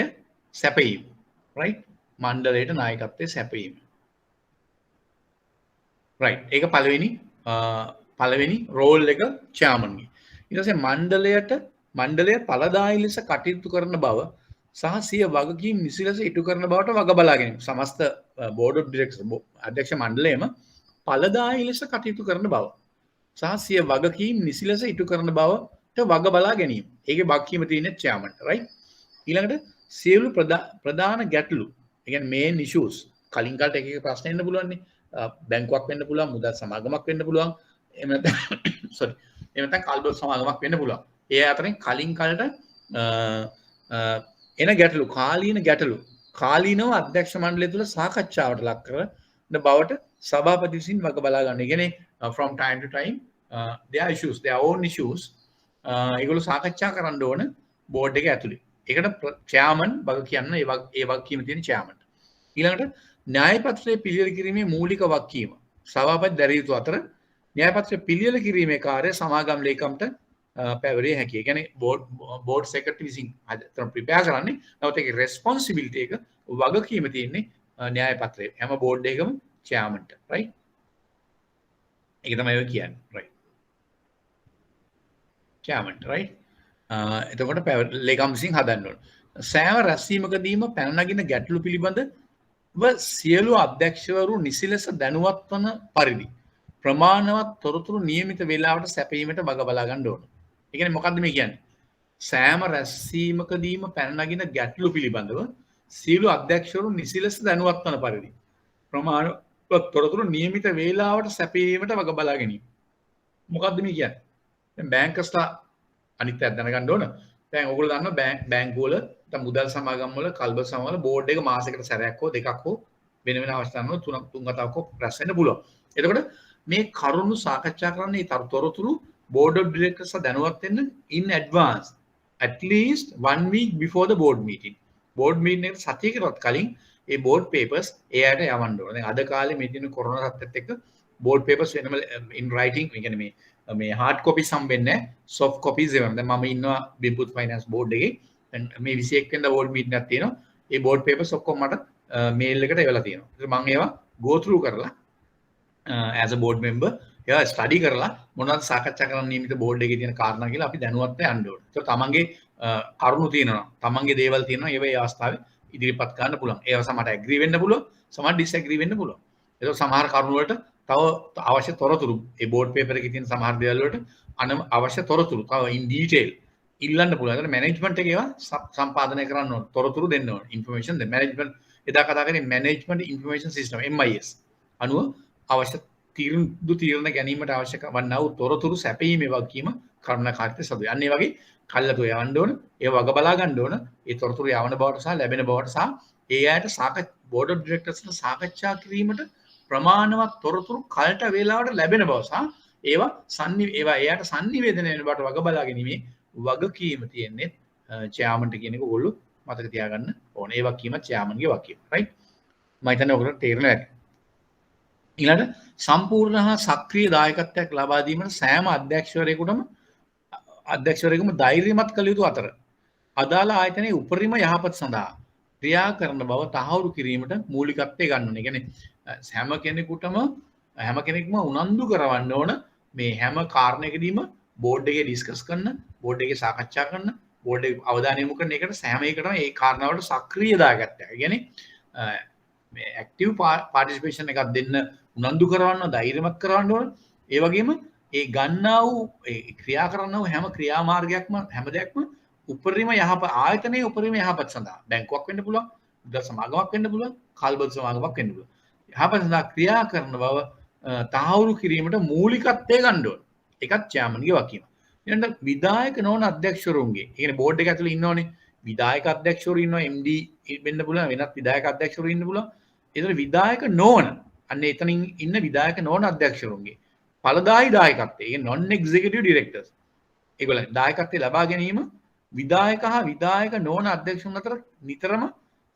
සැපයීම. right? මණ්ඩලයට නායකත්වයේ සැපයීම. right. ඒක පළවෙනි රෝල් එක chairman ගේ. ඊට පස්සේ මණ්ඩලය ඵලදායී ලෙස කටයුතු කරන බව සහ සිය වගකීම් නිසි ලෙස ඉටු කරන බවට වග බලා ගැනීම. සමස්ත බෝඩ් ඔෆ් ඩිරෙක්ටර්ස් අධ්‍යක්ෂ මණ්ඩලයම ඵලදායී ලෙස කටයුතු කරන බව සහ සිය වගකීම් නිසි ලෙස ඉටු කරන බවට වග බලා ගැනීම. ඒකේ වගකීම තියෙන්නේ chairman, right? ඊළඟට සියලු ප්‍රධාන ගැටලු, ඒ කියන්නේ main issues කලින් කාලට එක එක ප්‍රශ්න එන්න පුළුවන් නේ. බැංකුවක් වෙන්න පුළුවන්, මුදල් සමාගමක් වෙන්න පුළුවන්. එහෙම නැත්නම් කල්බදු සමාගමක් වෙන්න පුළුවන්. ඒ අතරින් කලින් කාලට එන ගැටලු කාලීනව අධ්‍යක්ෂ මණ්ඩලය තුළ සාකච්ඡාවට ලක් කරන බවට සභාපති විසින් වග බලා ගන්න. ඒ කියන්නේ from time to time their issues, their own issues ඒගොල්ලෝ සාකච්ඡා කරන්න ඕන බෝඩ් එක ඇතුලේ. ඒකට chairman වග කියන්න ඒ වගකීම තියෙන chairman. ඊළඟට න්‍යාය පත්‍රයේ පිළියෙල කිරීමේ මූලික වගකීම සභාපති දැරිය යුතු අතර න්‍යාය පත්‍රය පිළියෙල කිරීමේ කාර්යය සමාගම් ලේකම්ට පැවරිය හැකියි. ඒ කියන්නේ බෝඩ් සෙක්‍රටරි විසින් අතන ප්‍රිපෙයාර් කරන්නේ. නමුත් ඒකේ රෙස්පොන්සිබිලිටි එක වගකීම තියෙන්නේ න්‍යාය පත්‍රයේ හැම බෝඩ් එකකම chairmanට. right? ඒක තමයි ඔය කියන්නේ. right? chairman, right? එතකොට ලේකම් විසින් හදන්න ඕන. සෑම රැස්වීමකදීම පැන නගින ගැටලු පිළිබඳව සියලු අධ්‍යක්ෂවරු නිසි ලෙස දැනුවත් වන පරිදි ප්‍රමාණවත් තොරතුරු නියමිත වේලාවට සැපයීමට වග බලා ගන්න ඕන. ඒ කියන්නේ මොකද්ද මේ කියන්නේ? සෑම රැස්වීමකදීම පැන නගින ගැටලු පිළිබඳව සියලු අධ්‍යක්ෂවරු නිසි ලෙස දැනුවත් වන පරිදි ප්‍රමාණවත් තොරතුරු නියමිත වේලාවට සැපයීමට වග බලා ගැනීම. මොකද්ද මේ කියන්නේ? දැන් බැංකර්ස්ලා අනිත් පැත්ත දැනගන්න ඕන. දැන් ඔයගොල්ලෝ දන්නවා බැංකු වල නැත්නම් මුදල් සමාගම් වල කල්බදු සමාගම් වල බෝඩ් එක මාසෙකට සැරයක් හෝ දෙකක් හෝ වෙන වෙන අවස්ථාන් වල තුන් වතාවක් හෝ රැස් වෙන්න පුළුවන්. එතකොට මේ කරුණු සාකච්ඡා කරන්න මේ තොරතුරු බෝඩ් ඔෆ් ඩිරෙක්ටර්ස්ලා දැනුවත් වෙන්න in advance at least 1 week before the board meeting. board meeting එකට සතියකටවත් කලින් ඒ board papers එයාට යවන්න ඕන. දැන් අද කාලේ මේ දින කොරෝනා තත්ත්වෙත් එක්ක board papers වෙනම in writing ඒ කියන්නේ මේ hard copies හම්බෙන්නේ නැහැ, soft copies එවන. දැන් මම ඉන්නවා බිම්පුත් finance board එකේ. දැන් මේ 21 වෙනිදා board meeting එකක් තියෙනවා. ඒ board papers ඔක්කොම මට mail එකට එවලා තියෙනවා. ඒත් මම ඒවා go through කරලා as a board member ඒවා study කරලා මොනවද සාකච්ඡා කරන්න නියමිත board එකේ තියෙන කාරණා කියලා අපි දැනුවත් වෙන්න ඕනේ. ඒක තමන්ගේ කරුණු තියෙනවා, තමන්ගේ දේවල් තියෙනවා. ඒවා ඒ අවස්ථාවේ ඉදිරිපත් කරන්න පුළුවන්. ඒවා සමහරට agree වෙන්න පුළුවන්, සමහරට disagree වෙන්න පුළුවන්. ඒක සමහර කරුණු වලට තව අවශ්‍ය තොරතුරු ඒ බෝඩ් පේපර් එකේ තියෙන සමහර දේවල් වලට අවශ්‍ය තොරතුරු තව in detail ඉල්ලන්න පුළුවන්. ඒකට මැනේජ්මන්ට් එකේ ඒවා සම්පාදනය කරන්න ඕන. තොරතුරු දෙන්න ඕන. information දෙන්න. මැනේජ්මන්ට් එදා කතා කරේ management information system MIS. අනුව අවශ්‍ය තීරණ ගැනීමට අවශ්‍ය වන්නා වූ තොරතුරු සැපයීමේ වගකීම කරුණාකාරීත්වය සදුවේ. අන්න ඒ වගේ කල්ලාතු යවන්න ඕන. ඒ වග බලා ගන්න ඕන. ඒ තොරතුරු යවන බවට සහ ලැබෙන බවට සහ ඒ අයට බෝඩ් ඔෆ් ඩිරෙක්ටර්ස්ලා සාකච්ඡා කිරීමට ප්‍රමාණවත් තොරතුරු කලට වේලාවට ලැබෙන බව සහ ඒවා එයාට sannivedana වෙන බට වග බලා ගැනීමේ වගකීම තියෙන්නේ චෙයාමන්ට කියන එක ඔයගොල්ලෝ මතක තියාගන්න ඕනේ. ඒ වගකීම චෙයාමන්ගේ වගකීම. රයිට්? මම හිතන්නේ ඔයගොල්ලන්ට තේරෙනවා ඇති. ඊළඟ සම්පූර්ණ හා සක්‍රීය දායකත්වයක් ලබා දීමට සෑම අධ්‍යක්ෂවරයෙකුම ධෛර්යමත් කළ යුතු අතර අදාළ ආයතනයේ උපරිම යහපත් සඳහා ක්‍රියා කරන බව තහවුරු කිරීමට මූලිකත්වය ගන්න ඕනේ. කියන්නේ හැම කෙනෙක්ම උනන්දු කරවන්න ඕන මේ හැම කාරණයකදීම බෝඩ් එකේ ඩිස්කස් කරන, බෝඩ් එකේ සාකච්ඡා කරන, බෝඩ් එක අවධානය යොමු කරන එකට සෑම එකටම ඒ කාරණාවට සක්‍රීය දායකත්වයක්. කියන්නේ මේ ඇක්ටිව් පාර්ටිසිපේෂන් එකක් දෙන්න උනන්දු කරවන්න, ධෛර්යමත් කරවන්න ඕන. ඒ වගේම ඒ ගන්නා වූ ඒ ක්‍රියා කරන වූ හැම ක්‍රියාමාර්ගයක්ම හැම දෙයක්ම උපරිම ආයතනයේ උපරිම යහපත් සඳහා බැංකුවක් වෙන්න පුළුවන්, මුදල් සමාගමක් වෙන්න පුළුවන්, කාල්බදු සමාගමක් වෙන්න පුළුවන්. යහපත් සඳහා ක්‍රියා කරන බව තහවුරු කිරීමට මූලිකත්වය ගන්න ඕන. ඒකත් චෙයාමන්ගේ වගකීම. ඊළඟට විධායක නොවන අධ්‍යක්ෂවරුන්ගේ, ඒ කියන්නේ බෝඩ් එක ඇතුලේ ඉන්නෝනේ විධායක අධ්‍යක්ෂවරු ඉන්නවා, MD වෙන්න පුළුවන්, වෙනත් විධායක අධ්‍යක්ෂවරු ඉන්න පුළුවන්. ඒතර විධායක නොවන අන්න එතනින් ඉන්න විධායක නොවන අධ්‍යක්ෂවරුන්ගේ ඵලදායී දායකත්වය, ඒ non executive directors ඒගොල්ලන් දායකත්වය ලබා ගැනීම විධායක හා විධායක නොවන අධ්‍යක්ෂුන් අතර නිතරම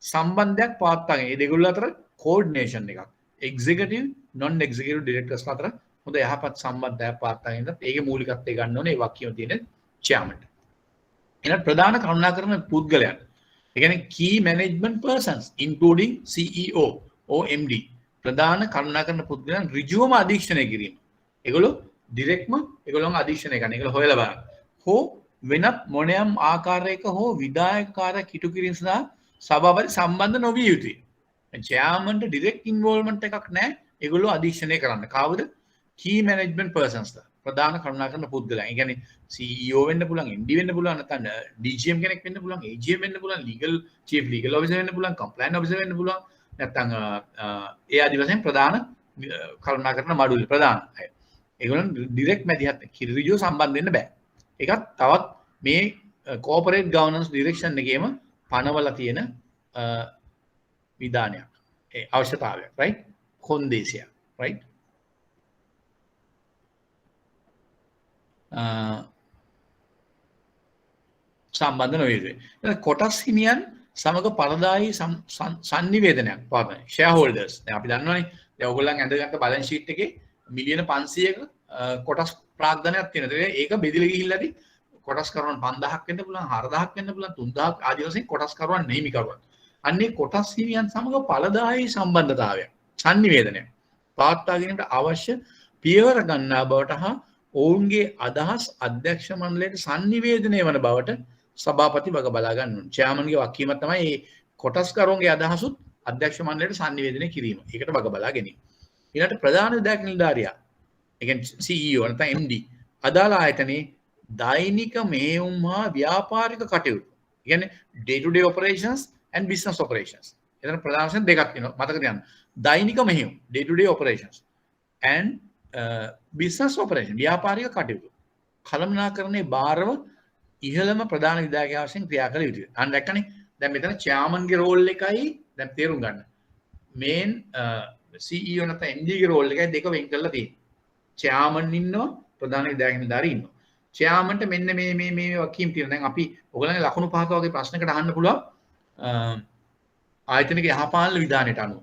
සම්බන්ධයක් පවත්වාගෙන ඒ දෙගොල්ලෝ අතර කෝඩිනේෂන් එකක් එක්සිකියුටිව් non executive directors අතර හොඳ යහපත් සම්බන්ධයක් පවත්වාගෙන ඒකේ මූලිකත්වය ගන්න ඕනේ. ඒ වගකීම තියෙන chairman. එහෙනම් ප්‍රධාන කරුණාකරන පුද්ගලයන්, ඒ කියන්නේ key management persons including CEO or MD, ප්‍රධාන කරුණාකරන පුද්ගලයන් ඍජුවම අධීක්ෂණය කිරීම. ඒගොල්ලෝ ඩිරෙක්ට්ම ඒගොල්ලෝම අධීක්ෂණය කරන. ඒගොල්ලෝ හොයලා බලන්න. හෝ වෙනත් මොනියම් ආකාරයක හෝ විධායක කාර්ය කිටු කිරීම සඳහා සභාපති සම්බන්ධ නොවිය යුතුයි. චෙයාමන්ට ඩිරෙක්ට් ඉන්වෝල්ව්මන්ට් එකක් නැහැ. ඒගොල්ලෝ අධීක්ෂණය කරන්න. කවුද? key management persons ලා. ප්‍රධාන කරුණාකරන පුද්ගලයන්. ඒ කියන්නේ CEO වෙන්න පුළුවන්, MD වෙන්න පුළුවන්, නැත්නම් DGM කෙනෙක් වෙන්න පුළුවන්, AGM වෙන්න පුළුවන්, chief legal officer වෙන්න පුළුවන්, compliance officer වෙන්න පුළුවන්, නැත්නම් ඒ ආදි වශයෙන් ප්‍රධාන කරුණාකරන මඩුල්ල ප්‍රධාන අය. ඒගොල්ලන් ඩිරෙක්ට් මැදිහත් ඍජුව සම්බන්ධ වෙන්න බෑ. ඒකත් තවත් මේ corporate governance direction එකේම පනවලා තියෙන විධානයක්. ඒ අවශ්‍යතාවයක්, right? කොන්දේසියක්, right? සම්බන්ධ නොවේ. කොටස් හිමියන් සමග පළදායී sannivedanayak පවත්වන shareholders. දැන් අපි දන්නවනේ දැන් ඔයගොල්ලන් ඇඳගත්ත balance sheet එකේ මිලියන 500ක කොටස් ප්‍රාග්ධනයක් තියෙනවා. ඒක බෙදලා ගිහිල්ලාදී කොටස් කරුවන් 5000ක් වෙන්න පුළුවන්, 4000ක් වෙන්න පුළුවන්, 3000ක් ආදී වශයෙන් කොටස් කරුවන් නෙහිමි කරුවන්. අන්නේ කොටස් හිමියන් සමග පළදායී සම්බන්ධතාවයක්, sannivedanayak පවත්වා ගැනීමට අවශ්‍ය පියවර ගන්නා බවට හා ඔවුන්ගේ අදහස් අධ්‍යක්ෂ මණ්ඩලයට sannivedanaya වන බවට සභාපති වග බලා ගන්න ඕනේ. චෙයාමන්ගේ වගකීම තමයි මේ කොටස්කරුන්ගේ අදහසුත් අධ්‍යක්ෂ මණ්ඩලයට sannivedanaya කිරීම. ඒකට වග බලා ගැනීම. ඊළඟට ප්‍රධාන විධායක නිලධාරියා, ඒ කියන්නේ CEO නැත්නම් MD අදාළ ආයතනයේ දෛනික මෙහෙයුම් හා ව්‍යාපාරික කටයුතු. ඒ කියන්නේ day to day operations and business operations. එතන ප්‍රධාන වශයෙන් දෙකක් තියෙනවා. මතක තියාගන්න. දෛනික මෙහෙයුම් day to day operations and business operation ව්‍යාපාරික කටයුතු කළමනාකරණයේ භාරව ඉහළම ප්‍රධාන විධායකයා වශයෙන් ක්‍රියා කළ යුතුයි. අන්න දැක්කනේ. දැන් මෙතන chairmanගේ රෝල් එකයි දැන් තේරුම් ගන්න. මේන් CEO නැත්නම් MD ගේ රෝල් එකයි දෙක වෙන් කරලා තියෙනවා. chairman ඉන්නවා, ප්‍රධාන විධායක නිලධාරී ඉන්නවා. chairmanට මෙන්න මේ වගකීම් තියෙනවා. දැන් අපි ඔයගොල්ලන්ගේ ලකුණු පහක වගේ ප්‍රශ්නකට අහන්න පුළුවන් ආයතනික යහපාලන විධානයට අනුව.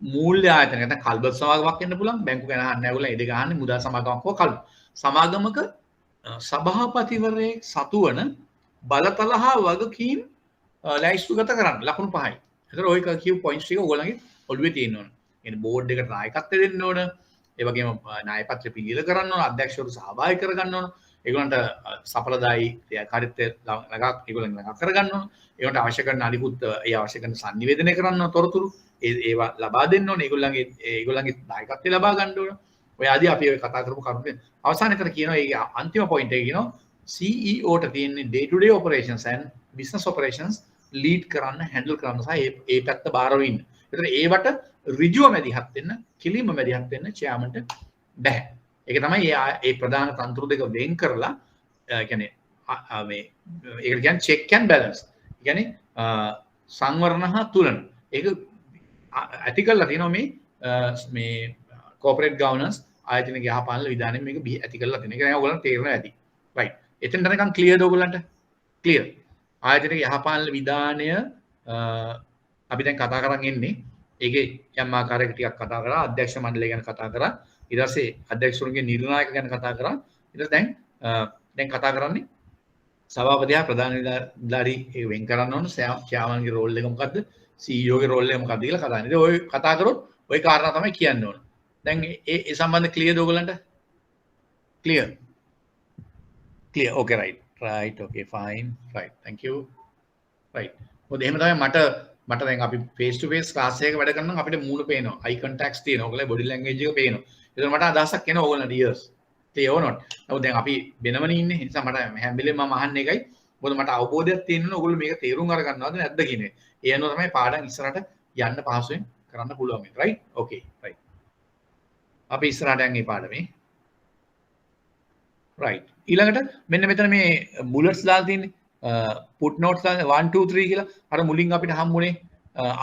මූල්‍ය ආයතන නැත්නම් කල්බත් සමාගමක් වෙන්න පුළුවන්, බැංකු ගැන අහන්න නැගුණා ඒ දෙක අහන්නේ මුදල් සමාගමක් හෝ කල්බ සමාගමක සභාපතිවරයෙක් සතුවන බලතල හා වගකීම් ලැයිස්තුගත කරන්න ලකුණු 5යි. ඒතර ඔය කියු පොයින්ට්ස් ටික ඔයගොල්ලන්ගේ ඔළුවේ තියෙන්න ඕන. يعني බෝඩ් එකට නායකත්වය දෙන්න ඕන. ඒ වගේම නාය පත්‍ර පිළිගල කරන්න ඕන, අධ්‍යක්ෂවරු සහභාගී කරගන්න ඕන. ඒගොල්ලන්ට සඵලදායී ක්‍රියාකාරීත්වය ඒගොල්ලන් ළඟා කරගන්න ඕන. ඒකට අවශ්‍ය කරන අනිකුත් ඒ අවශ්‍ය කරන sannivedanaya කරන්න තොරතුරු ඒවා ලබා දෙන්න ඕන. ඒගොල්ලන්ගේ දායකත්වය ලබා ගන්න ඕන. ඔය ආදී අපි ඔය කතා කරපු කරුණු අවසානයේතර කියනවා ඒ අන්තිම පොයින්ට් එක කියනවා CEO ට තියෙන day to day operations and business operations lead කරන්න, handle කරන්න සහ ඒ පැත්ත බාරව ඉන්න. ඒතර ඒවට ඍජුව මැදිහත් වෙන්න, කිලිම මැදිහත් වෙන්න chairmanට බෑ. ඒක තමයි ඒ ප්‍රධාන තන්ත්‍ර දෙක වෙන් කරලා කියන්නේ මේ ඒකට කියන්නේ check and balance. කියන්නේ සංවරණ හා තුලන. ඒක ඇති කරලා තියෙනවා මේ corporate governance ආයතන යහපාලන විධානයෙන් මේක ඇති කරලා තියෙන. ඒක දැන් ඔයගොල්ලන්ට තේරෙනවා ඇති. රයිට්. එතෙන් යනකම් ක්ලියර්ද ඔයගොල්ලන්ට? ක්ලියර්. ආයතන යහපාලන විධානය අපි දැන් කතා කරන් ඉන්නේ. ඒකේ යම් ආකාරයක ටිකක් කතා කරා අධ්‍යක්ෂ මණ්ඩලය ගැන කතා කරා. ඊට පස්සේ අධ්‍යක්ෂතුන්ගේ නිර්ණායක ගැන කතා කරා. ඊට දැන් කතා කරන්නේ සභාපතියා ප්‍රධාන නිලධාරී වෙන් කරන්න ඕන චෙයාමන්ගේ රෝල් එක මොකද්ද CEO ගේ රෝල් එක මොකද්ද කියලා කතා කරනවා. ඉතින් ඔය කතා කරොත් ඔය කාරණා තමයි කියන්න ඕන. දැන් ඒ සම්බන්ධ ක්ලියර්ද ඔයගලන්ට? Clear. Clear. Okay right. Okay fine. Right. Thank you. Right. මොකද එහෙම තමයි මට දැන් අපි face to face class එකක වැඩ කරනවා අපිට මූණ පේනවා. eye contacts තියෙනවා. ඔයගොල්ලෝ body language එක පේනවා. ඒක මට අදහසක් එනවා ඔයගොල්ලන්ට years. clear not. නමුත් දැන් අපි වෙනමනේ ඉන්නේ. ඒ නිසා මට හැම වෙලේම මම අහන්නේ එකයි. මොකද මට අවබෝධයක් තියෙනවා ඔයගොල්ලෝ මේක තේරුම් අරගන්නවද නැද්ද කියන එක. ඒ අනුව තමයි පාඩම් ඉස්සරහට යන්න පහසුවෙන් කරන්න පුළුවන් වෙන්නේ. right? Okay. right. අපි ඉස්සරහට යන්නේ පාඩමේ. right. ඊළඟට මෙන්න මෙතන මේ bullets දාලා තියෙන්නේ. put notes 1 2 3 කියලා අර මුලින් අපිට හම්බුනේ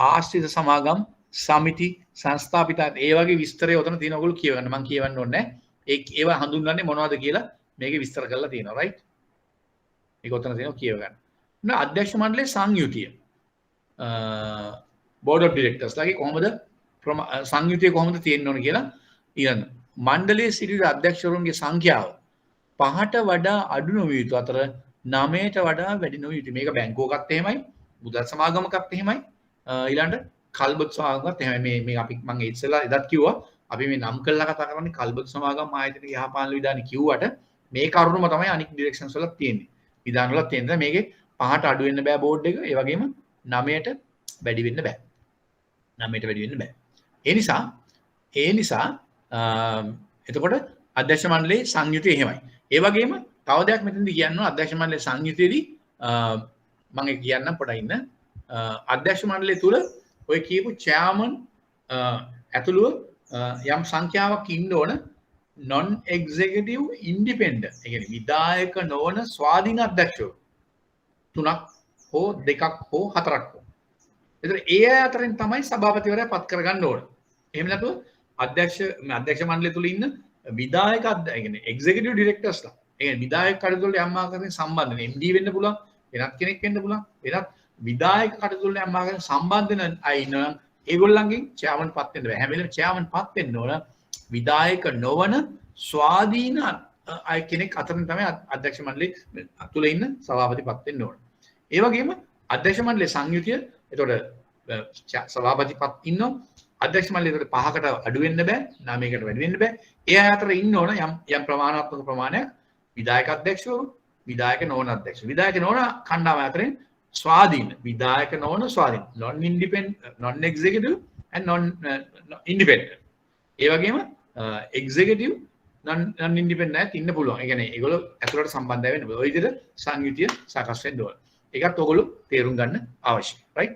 ආශ්‍රිත සමාගම් සමිති සංස්ථාපිත ඒ වගේ විස්තරය උතන තියෙන ඔයගොල්ලෝ කියවන්න මම කියවන්න ඕනේ නැහැ ඒවා හඳුන්වන්නේ මොනවද කියලා මේකේ විස්තර කරලා තියෙනවා right මේක උතන තියෙනවා කියව ගන්න නේ අධ්‍යක්ෂ මණ්ඩලයේ සංයුතිය board of directors ලාගේ කොහොමද සංයුතිය කොහොමද තියෙන්න ඕන කියලා ඊළඟ මණ්ඩලයේ සිටින අධ්‍යක්ෂවරුන්ගේ සංඛ්‍යාව 5ට වඩා අඩු නොවිය යුතු අතර 9ට වඩා වැඩි නොවිය යුතුයි. මේක බැංකුවකත් එහෙමයි, මුදල් සමාගමකත් එහෙමයි. ඊළඟට කල්බත් සමාගමකත් එහෙමයි. මේ අපි මම ඉස්සෙල්ලා එදත් කිව්වා අපි මේ නම් කරලා කතා කරන්නේ කල්බත් සමාගම ආයතන යහපාලන විධාන කිව්වට මේ කරුණම තමයි අනික් ඩිරෙක්ෂන්ස් වල තියෙන්නේ. විධාන වල තියෙනවා මේකේ 5ට අඩු වෙන්න බෑ බෝඩ් එක. ඒ වගේම 9ට වැඩි වෙන්න බෑ. 9ට වැඩි වෙන්න බෑ. ඒ නිසා එතකොට අධ්‍යක්ෂ මණ්ඩලයේ සංයුතිය එහෙමයි. ඒ වගේම තව දෙයක් මෙතනදී කියනවා අධ්‍යක්ෂ මණ්ඩලයේ සංයුතියේදී මම කියන්නම් පොඩ්ඩක් ඉන්න අධ්‍යක්ෂ මණ්ඩලය තුල ඔය කියපු චෙයාමන් ඇතුළුව යම් සංඛ්‍යාවක් ඉන්න ඕන non executive independent ඒ කියන්නේ විධායක නොවන ස්වාධීන අධ්‍යක්ෂවරු තුනක් හෝ දෙකක් හෝ හතරක් හෝ එතන ඒ අතරින් තමයි සභාපතිවරයා පත් කරගන්න ඕන. එහෙම නැතුව අධ්‍යක්ෂ මණ්ඩලය තුල ඉන්න විධායක ඒ කියන්නේ executive directors ලා ඒ කියන්නේ විධායක කටයුතු වලට යම් ආකාරයෙන් සම්බන්ධ වෙන MD වෙන්න පුළුවන් වෙනත් කෙනෙක් වෙන්න පුළුවන් වෙනත් විධායක කටයුතු වලට යම් ආකාරයෙන් සම්බන්ධ වෙන අය ඉන්නවා ඒගොල්ලන්ගෙන් චෙයාමන් පත් වෙන්න බෑ හැම වෙලේම චෙයාමන් පත් වෙන්න ඕන විධායක නොවන ස්වාධීන අය කෙනෙක් අතරින් තමයි අධ්‍යක්ෂ මණ්ඩලය තුල ඉන්න සභාපති පත් වෙන්න ඕන. ඒ වගේම අධ්‍යක්ෂ මණ්ඩලයේ සංයුතිය එතකොට සභාපති පත් ඉන්නවා අධ්‍යක්ෂ මණ්ඩලයට 5කට අඩු වෙන්න බෑ 9කට වැඩි වෙන්න බෑ. ඒ අය අතර ඉන්න ඕන යම් ප්‍රමාණාත්මක ප්‍රමාණයක් විධායක අධ්‍යක්ෂවරු විධායක නොවන අධ්‍යක්ෂ විධායක නොවන කණ්ඩායම අතරින් ස්වාධීන විධායක නොවන ස්වාධීන non independent non executive and non independent ඒ වගේම executive non independent නැත් ඉන්න පුළුවන්. ඒ කියන්නේ ඒගොල්ලෝ ඇතුළට සම්බන්ධ වෙන්න පුළුවන්. ඔය විදිහට සංයුතිය සකස් වෙන්න ඕන. ඒකත් ඔයගොල්ලෝ තේරුම් ගන්න අවශ්‍යයි. right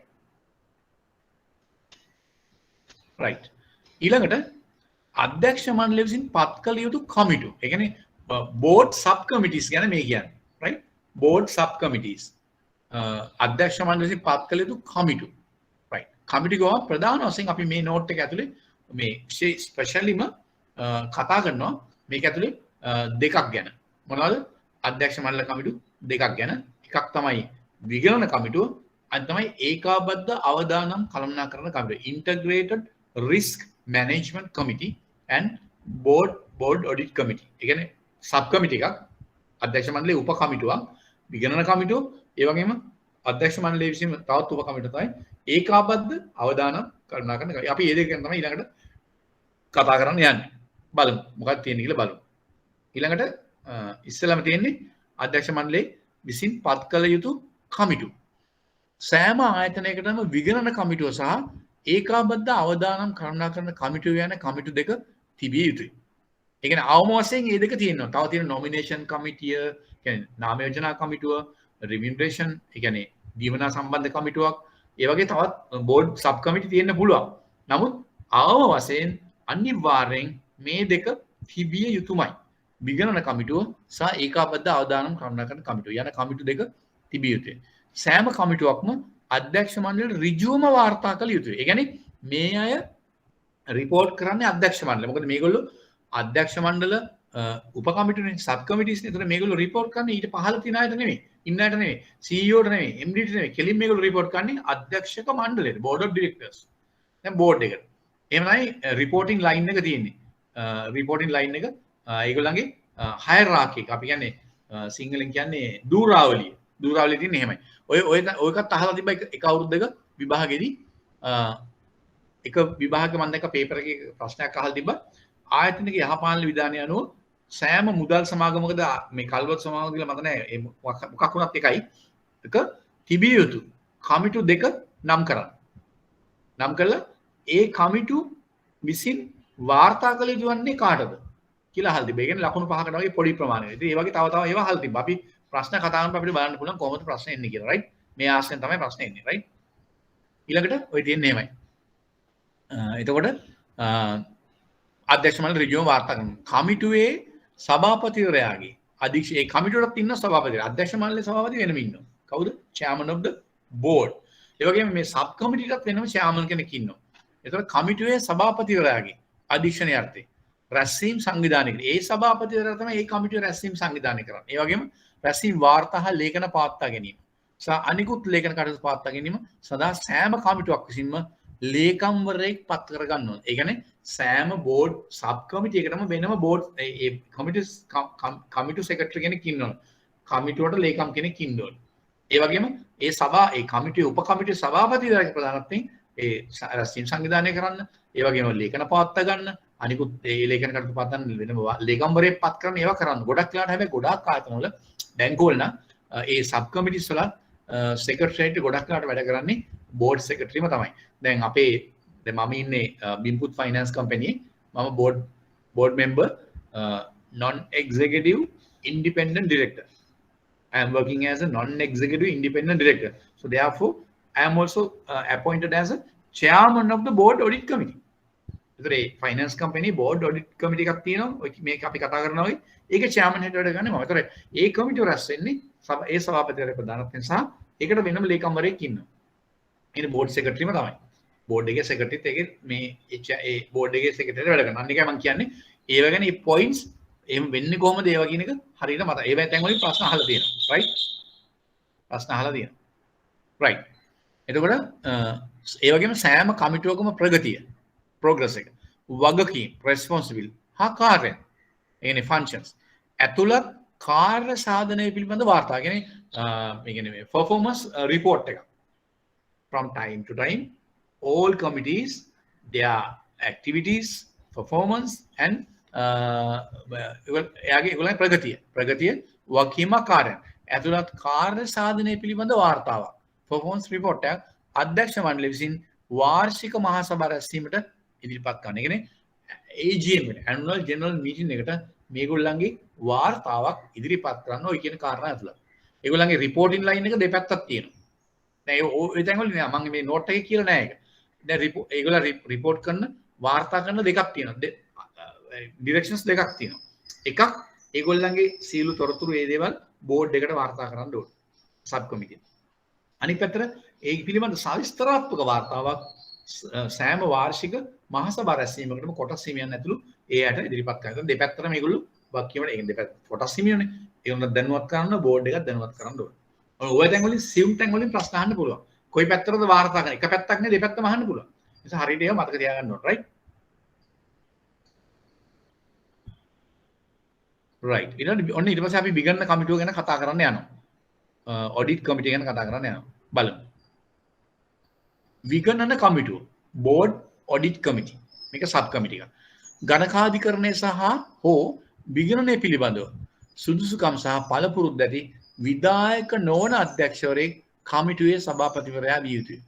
right ඊළඟට අධ්‍යක්ෂ මණ්ඩලය විසින් පත් කළ යුතු කමිටු ඒ කියන්නේ board sub committees ගැන මේ කියන්නේ right board sub committees අධ්‍යක්ෂ මණ්ඩලය විසින් පත් කළ යුතු කමිටු right කමිටු ගාව ප්‍රධාන වශයෙන් අපි මේ නෝට් එක ඇතුලේ මේ ස්පෙෂලිම කතා කරනවා මේක ඇතුලේ දෙකක් ගැන මොනවද අධ්‍යක්ෂ මණ්ඩල කමිටු දෙකක් ගැන එකක් තමයි විගණන කමිටුව අනිත් තමයි ඒකාබද්ධ අවදානම් කළමනාකරණ කමිටුව integrated risk management committee and board audit committee ඒ කියන්නේ සබ් කමිටි එකක් අධ්‍යක්ෂ මණ්ඩලයේ උප කමිටුවක් විගණන කමිටුව ඒ වගේම අධ්‍යක්ෂ මණ්ඩලයේ විසින් තවත් උප කමිටුව තමයි ඒකාබද්ධ අවදානම් කළමනාකරණ කමිටුව. අපි මේ දෙක ගැන තමයි ඊළඟට කතා කරන්න යන්නේ. බලමු මොකක්ද තියෙන්නේ කියලා බලමු. ඊළඟට ඉස්සෙල්ලාම තියෙන්නේ අධ්‍යක්ෂ මණ්ඩලයේ විසින් පත් කළ යුතු කමිටුව. සෑම ආයතනයකටම විගණන කමිටුව සහ ඒකාබද්ධ අවදානම් කළමනාකරණ කමිටුව යන කමිටු දෙක තිබිය යුතුයි. ඒ කියන්නේ අවම වශයෙන් මේ දෙක තියෙනවා. තව තියෙන නොමිනේෂන් කමිටිය, කියන්නේ නාම යෝජනා කමිටුව, රිමිනරේෂන්, ඒ කියන්නේ දීවනා සම්බන්ධ කමිටුවක්, ඒ වගේ තවත් බෝඩ් සබ් කමිටි තියෙන්න පුළුවන්. නමුත් අවම වශයෙන් අනිවාර්යෙන් මේ දෙක තිබිය යුතුමයි. විගණන කමිටුව සහ ඒකාබද්ධ අවදානම් කළමනාකරණ කමිටුව යන කමිටු දෙක තිබිය යුතුයි. සෑම කමිටුවක්ම අධ්‍යක්ෂ මණ්ඩලයට ඍජුවම වාර්තා කළ යුතුයි. ඒ කියන්නේ මේ අය රිපෝට් කරන්නේ අධ්‍යක්ෂ මණ්ඩලය. මොකද මේගොල්ලෝ අධ්‍යක්ෂ මණ්ඩල උපකමිටුනේ සබ් කමිටිස් නේ. එතකොට මේගොල්ලෝ රිපෝට් කරන්නේ ඊට පහළ තියෙන අයට නෙමෙයි. ඉන්න අයට නෙමෙයි. CEO ට නෙමෙයි, MD ට නෙමෙයි. කෙලින් මේගොල්ලෝ රිපෝට් කරන්නේ අධ්‍යක්ෂක මණ්ඩලයට, board of directors. දැන් board එකට. එහෙම තමයි රිපෝටින් ලයින් එක තියෙන්නේ. රිපෝටින් ලයින් එක ඒගොල්ලන්ගේ හයරාකි එක. අපි කියන්නේ සිංහලෙන් කියන්නේ දූරාවලිය. දූරාවලිය තියෙන්නේ එහෙමයි. ඔයකත් අහලා තිබ්බා එක අවුරුද්දක විභාගෙදී එක විභාග මම දැක්ක පේපර් එකේ ප්‍රශ්නයක් අහලා තිබ්බා. ආයතනික යහපාලන විධානය අනුව සෑම මුදල් සමාගමකද මේ කල්වත් සමාගම කියලා මත නැහැ මොකක් වුණත් එකයි එක තිබිය යුතු කමිටු දෙක නම් කරන්න. නම් කළා ඒ කමිටු විසින් වාර්තා කළ යුතු වන්නේ කාටද කියලා අහලා තිබ්බා. ඒ කියන්නේ ලකුණු 5කට වගේ පොඩි ප්‍රමාණයක්. ඉතින් ඒ වගේ තව ඒවා අහලා තිබ්බා. අපි ප්‍රශ්න කතා කරනකොට අපිට බලන්න පුළුවන් කොහොමද ප්‍රශ්න එන්නේ කියලා, රයිට්? මේ ආශ්‍රයෙන් තමයි ප්‍රශ්න එන්නේ, රයිට්? ඊළඟට ඔය තියෙන්නේ එහෙමයි. එතකොට අධ්‍යක්ෂ මණ්ඩල ඍජුවම වාර්තා කරනවා. කමිටුවේ සභාපතිවරයාගේ අධීක්ෂ ඒ කමිටුවටත් ඉන්න සභාපතිවරයා. අධ්‍යක්ෂ මණ්ඩලයේ සභාපති වෙනම ඉන්නවා. කවුද? chairman of the board. ඒ වගේම මේ සබ් කමිටියටත් වෙනම chairman කෙනෙක් ඉන්නවා. එතකොට කමිටුවේ සභාපතිවරයාගේ අධීක්ෂණයාර්ථේ රැස්වීම් සංවිධානය කරනවා. ඒ සභාපතිවරයා තමයි ඒ කමිටුවේ රැස්වීම් සංවිධානය කරන්නේ. ඒ වගේම රැස්වීම් වාර්තා හා ලේඛන පවත්වා ගැනීම සහ අනිකුත් ලේඛන කටයුතු පවත්වා ගැනීම සදා සෑම කමිටුවක් විසින්ම ලේකම්වරයෙක් පත් කරගන්න ඕනේ. ඒ කියන්නේ සෑම බෝඩ් සබ් කමිටි එකටම වෙනම බෝඩ් ඒ කමිටු සෙක්‍රටරි කෙනෙක් ඉන්නවා. කමිටුවට ලේකම් කෙනෙක් ඉන්න ඕනේ. ඒ වගේම ඒ සභා ඒ කමිටුවේ උප කමිටුවේ සභාපතිවරයාගේ ප්‍රධානත්වයෙන් ඒ රැස්වීම් සංවිධානය කරන්න, ඒ වගේම ලේඛන පවත්වා ගන්න, අනිකුත් ඒ ලේඛන කටයුතු පවත්වන්න වෙනම ලේකම්වරයෙක් පත් කරන්න ඒවා කරන්න. ගොඩක් වෙලාවට හැබැයි ගොඩාක් ආයතනවල බැංකුවල නම් ඒ සබ් කමිටිස් වල සෙක්‍රටරියට් ගොඩක් වෙලාවට වැඩ කරන්නේ බෝඩ් සෙක්‍රටරිම තමයි. දැන් අපේ දැන් මම ඉන්නේ බිම්පුත් ෆයිනෑන්ස් කම්පැනියේ මම board member non executive independent director. I am working as a non executive independent director. So therefore I am also appointed as a chairman of the board audit committee. ඒතර ඒ ෆයිනෑන්ස් කම්පැනි බෝඩ් ඔඩිට් කමිටි එකක් තියෙනවා. ඔය මේක අපි කතා කරනවා වගේ ඒකේ chairman head වැඩ ගන්න මම. ඒතර ඒ කමිටුව රැස් වෙන්නේ ඒ සභාපතිවරයා ප්‍රධානත්වයෙන් සහ ඒකට වෙනම ලේකම්වරයෙක් ඉන්නවා. ඉතින් බෝඩ් සෙක්‍රටරිම තමයි. බෝඩ් එකේ සෙක්‍රටරිත් එකේ මේ ඒ බෝඩ් එකේ සෙක්‍රටරිය වැඩ කරනවා. අන්න එකයි මම කියන්නේ. ඒව ගැන මේ පොයින්ට්ස් එහෙම වෙන්නේ කොහොමද ඒවා කියන එක හරියට මතක. ඒ වගේ තැන් වලින් ප්‍රශ්න අහලා තියෙනවා. රයිට්? ප්‍රශ්න අහලා තියෙනවා. රයිට්. එතකොට ඒ වගේම සෑම කමිටුවකම ප්‍රගතිය progress එක වගකීම් responsible හා කාර්ය එන්නේ functions ඇතුළත් කාර්ය සාධනය පිළිබඳ වාර්තා කියන්නේ මේ කියන්නේ මේ performance report එක from time to time all committees their activities performance and එයාගේ ඒගොල්ලන්ගේ ප්‍රගතිය වගකීම කාර්ය ඇතුළත් කාර්ය සාධනය පිළිබඳ වාර්තාවක් performance report එක අධ්‍යක්ෂ මණ්ඩලය විසින් වාර්ෂික මහා සභාව රැස්වීමට ඉදිරිපත් කරන. ඒ කියන්නේ AGM එක annual general meeting එකට මේගොල්ලන්ගේ වාර්තාවක් ඉදිරිපත් කරන්න ඔය කියන කාරණා ඇතුළත්. ඒගොල්ලන්ගේ reporting line එක දෙපැත්තක් තියෙනවා. දැන් ඒ තැන් වල නෑ මම මේ note එකේ කියලා නෑ ඒක. දැන් ඒගොල්ලෝ report කරන වාර්තා කරන දෙකක් තියෙනවා. directions දෙකක් තියෙනවා. එකක් ඒගොල්ලන්ගේ සීළු තොරතුරු ඒ දේවල් board එකට වාර්තා කරන්න ඕනේ. sub committee. අනිත් පැත්තට ඒ පිළිබඳ සවිස්තරාත්මක වාර්තාවක් සෑම වාර්ෂික මහසභා රැස්වීමකටම කොටස් හිමියන් ඇතුළු ඒ අයට ඉදිරිපත් කරනවා. දෙපැත්තටම මේගොල්ලෝ වක්කියමට ඒ දෙපැත්ත කොටස් හිමියනේ. ඒගොල්ලෝ දැනුවත් කරන්න බෝඩ් එකක් දැනුවත් කරන්න ඕනේ. ඔය තැන් වලින් සිවුම් තැන් වලින් ප්‍රශ්න අහන්න පුළුවන්. කොයි පැත්තටද වාර්තා කරන්නේ? එක පැත්තක් නේ දෙපැත්තම අහන්න පුළුවන්. ඒ නිසා හරියට ඒවා මතක තියාගන්න ඕනේ, රයිට්? රයිට්. ඊට පස්සේ අපි විගණන කමිටුව ගැන කතා කරන්න යනවා. ඔඩිට් කමිටුව ගැන කතා කරන්න යනවා. බලමු. විගණන කමිටුව බෝඩ් ඔඩිට් කමිටි මේක සබ් කමිටි එකක්. ගණකාධිකරණය සහ හෝ විගණනය පිළිබඳව සුදුසුකම් සහ පළපුරුද්ද ඇති විධායක නොවන අධ්‍යක්ෂවරයෙක් කමිටුවේ සභාපතිවරයා විය යුතුයි.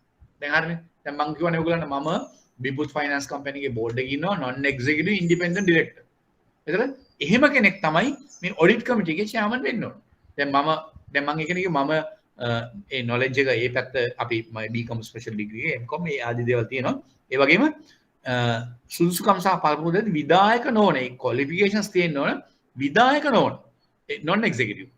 දැන් හරිනේ. දැන් මම කියවනේ ඔයගොල්ලන්ට මම බිබුත් ෆයිනෑන්ස් කම්පැනිගේ බෝඩ් එකේ ඉන්නවා non executive independent director. එතන එහෙම කෙනෙක් තමයි මේ ඔඩිට් කමිටි එකේ chairman වෙන්න ඕන. දැන් මම ඒ කියන්නේ මම ඒ නොලෙජ් එක ඒ පැත්ත අපි BCom ස්පෙෂල් ඩිග්‍රී එක MCom මේ ආදී දේවල් තියෙනවා. ඒ වගේම සුදුසුකම් සහ පළපුරුද්ද විධායක නොවන ඒ ක්වොලිෆිකේෂන්ස් තියෙන්න ඕන විධායක නොවන non executive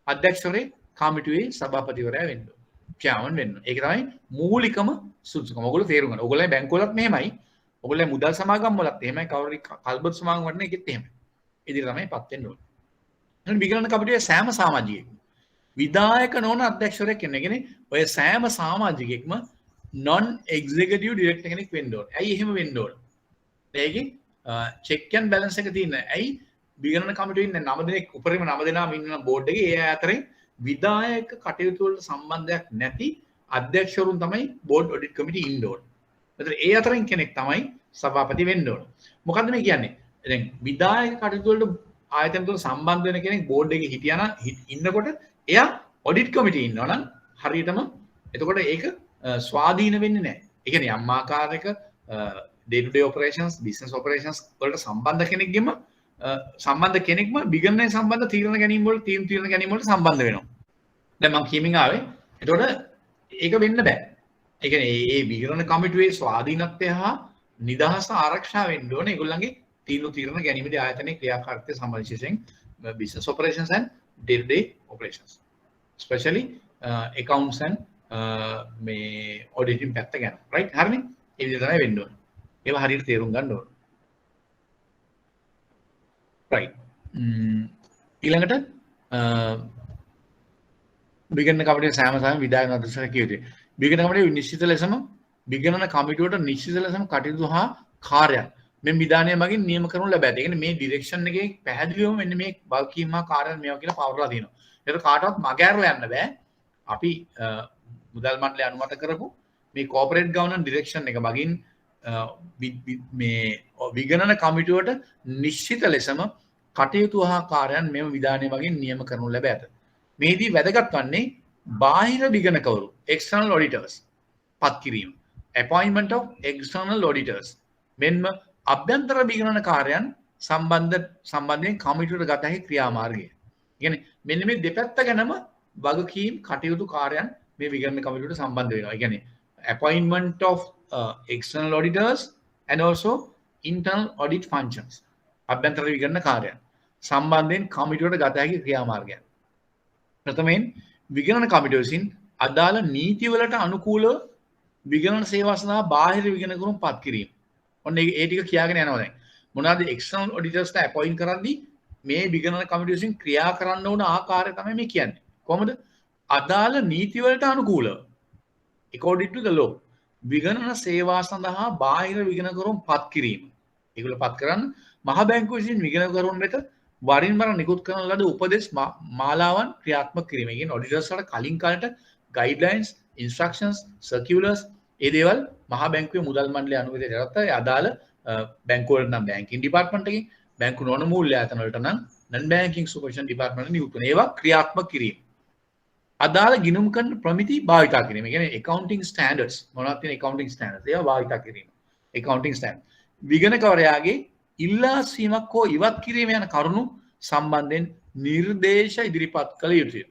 අධ්‍යක්ෂවරේ කමිටුවේ සභාපතිවරයා වෙන්න ඕන. chairman වෙන්න ඕන. ඒක තමයි මූලිකම සුදුසුකම. ඔයගොල්ලෝ තේරුම් ගන්න. ඔයගොල්ලෝ බැංකුවලත් මෙහෙමයි. ඔයගොල්ලෝ මුදල් සමාගම් වලත් එහෙමයි කවුරු කල්බත් සමාගම් වටන එකෙත් එහෙමයි. ඉතින් තමයි පත් වෙන්න ඕනේ. එහෙනම් විගණන කමිටුවේ සෑම සමාජිකයෙක්ම විධායක නොවන අධ්‍යක්ෂවරයෙක් කෙනෙක්. කියන්නේ ඔය සෑම සමාජිකයෙක්ම non executive director කෙනෙක් වෙන්න ඕනේ. ඇයි එහෙම වෙන්න ඕනේ? ඒකේ check and balance එක තියෙන. ඇයි විගණන කමිටුවේ ඉන්න 9 දෙනෙක් උපරිම 9 දෙනාම ඉන්න බෝඩ් එකේ ඒ අතරින් විධායක කටයුතු වලට සම්බන්ධයක් නැති අධ්‍යක්ෂවරුන් තමයි බෝඩ් ඔඩිට් කමිටුවේ ඉන්න ඕනේ. එතන ඒ අතරින් කෙනෙක් තමයි සභාපති වෙන්න ඕනේ. මොකද්ද මේ කියන්නේ? දැන් විධායක කටයුතු වලට ආයතන වල සම්බන්ධ වෙන කෙනෙක් බෝඩ් එකේ හිටියානම් ඉන්නකොට එයා ඔඩිට් කමිටුවේ ඉන්නවා නම් හරියටම එතකොට ඒක ස්වාධීන වෙන්නේ නැහැ. ඒ කියන්නේ යම් ආකාරයක day to day operations business operations වලට සම්බන්ධ කෙනෙක්ගෙම සම්බන්ධ කෙනෙක්ම විගණනය සම්බන්ධ තීරණ ගැනීම වලට තීරණ ගැනීම වලට සම්බන්ධ වෙනවා. දැන් මම කියමින් ආවේ එතකොට ඒක වෙන්න බෑ. ඒ කියන්නේ මේ විගණන කමිටුවේ ස්වාධීනත්වය හා නිදහස ආරක්ෂා වෙන්න ඕනේ ඒගොල්ලන්ගේ තීරණ ගැනීමේදී ආයතනයේ ක්‍රියාකාරීත්වය සම්බන්ධ විශේෂයෙන් business operations and day to day operations especially accounts and මේ auditing පැත්ත ගැන right හරිනේ ඒ විදිහට තමයි වෙන්න ඕනේ. ඒවා හරියට තේරුම් ගන්න ඕනේ. right ඊළඟට විගණන කමිටුවේ සෑම විධායක අධ්‍යක්ෂක කියුවේ. විගණන කමිටුවේ නිශ්චිත ලෙසම විගණන කමිටුවට නිශ්චිත ලෙසම කටයුතු හා කාර්යයන් මේ විධානය මගින් නියම කරනු ලැබ ඇත. ඒ කියන්නේ මේ ඩිරෙක්ෂන් එකේ පැහැදිලිවම මෙන්න මේ වගකීම් හා කාර්යයන් මේවා කියලා පවරලා තියෙනවා. ඒක කාටවත් මගහැරලා යන්න බෑ. අපි මුදල් මණ්ඩලය අනුමත කරපු මේ කෝපරේට් ගවර්නන්ස් ඩිරෙක්ෂන් එක මගින් මේ විගණන කමිටුවට නිශ්චිත ලෙසම කටයුතු හා කාර්යයන් මෙම විධානය මගින් නියම කරනු ලැබ ඇත. මේදී වැදගත් වන්නේ බාහිර විගණකවරු external auditors පත් කිරීම appointment of external auditors මෙන්ම අභ්‍යන්තර විගණන කාර්යයන් සම්බන්ධයෙන් කමිටුවට ගත හැකි ක්‍රියාමාර්ගය. කියන්නේ මෙන්න මේ දෙපැත්ත ගැනම වගකීම් කටයුතු කාර්යයන් මේ විගණන කමිටුවට සම්බන්ධ වෙනවා. ඒ කියන්නේ appointment of external auditors and also internal audit functions අභ්‍යන්තර විගණන කාර්යයන් සම්බන්ධයෙන් කමිටුවට ගත හැකි ක්‍රියාමාර්ගයන්. ප්‍රථමයෙන් විගණන කමිටුව විසින් අදාළ නීතිවලට අනුකූලව විගණන සේවා සඳහා බාහිර විගණකරුන් පත් කිරීම. ඔන්න ඒ ටික කියාගෙන යනවා දැන්. මොනවාද external auditors ට appoint කරද්දී මේ විගණන කමිටුව විසින් ක්‍රියා කරන්න ඕන ආකාරය තමයි මේ කියන්නේ. කොහොමද? අදාළ නීතිවලට අනුකූලව according to the law විගණන සේවා සඳහා බාහිර විගණකරුන් පත් කිරීම. ඒගොල්ලෝ පත් කරන්න මහ බැංකුව විසින් විගණකරුන් වෙත වරින් වර නිකුත් කරන ලද උපදෙස් මාලාවන් ක්‍රියාත්මක කිරීම. ඒ කියන්නේ ඔඩිටර්ස් වලට කලින් කාලට ගයිඩ්ලයින්ස්, ඉන්ස්ට්‍රක්ෂන්ස්, සර්කියුලර්ස් ඒ දේවල් මහ බැංකුවේ මුදල් මණ්ඩලය අනුමැතිය කරත් අදාළ බැංකුව වලට නම් බැංකින් ඩිපාර්ට්මන්ට් එකකින් බැංකු නොවන මූල්‍ය ආයතන වලට නම් නන් බැංකින් සුපර්විෂන් ඩිපාර්ට්මන්ට් එකේ නියුත් වෙන ඒවා ක්‍රියාත්මක කිරීම. අදාළ ගිණුම් කරන ප්‍රමිති භාවිතා කිරීම. ඒ කියන්නේ accounting standards මොනවද තියෙන accounting standards ඒවා භාවිතා කිරීම. accounting standard විගණකවරයාගේ ඉල්ලාසීමක් හෝ ඉවත් කිරීම යන කරුණු සම්බන්ධයෙන් නිර්දේශ ඉදිරිපත් කළ යුතුය.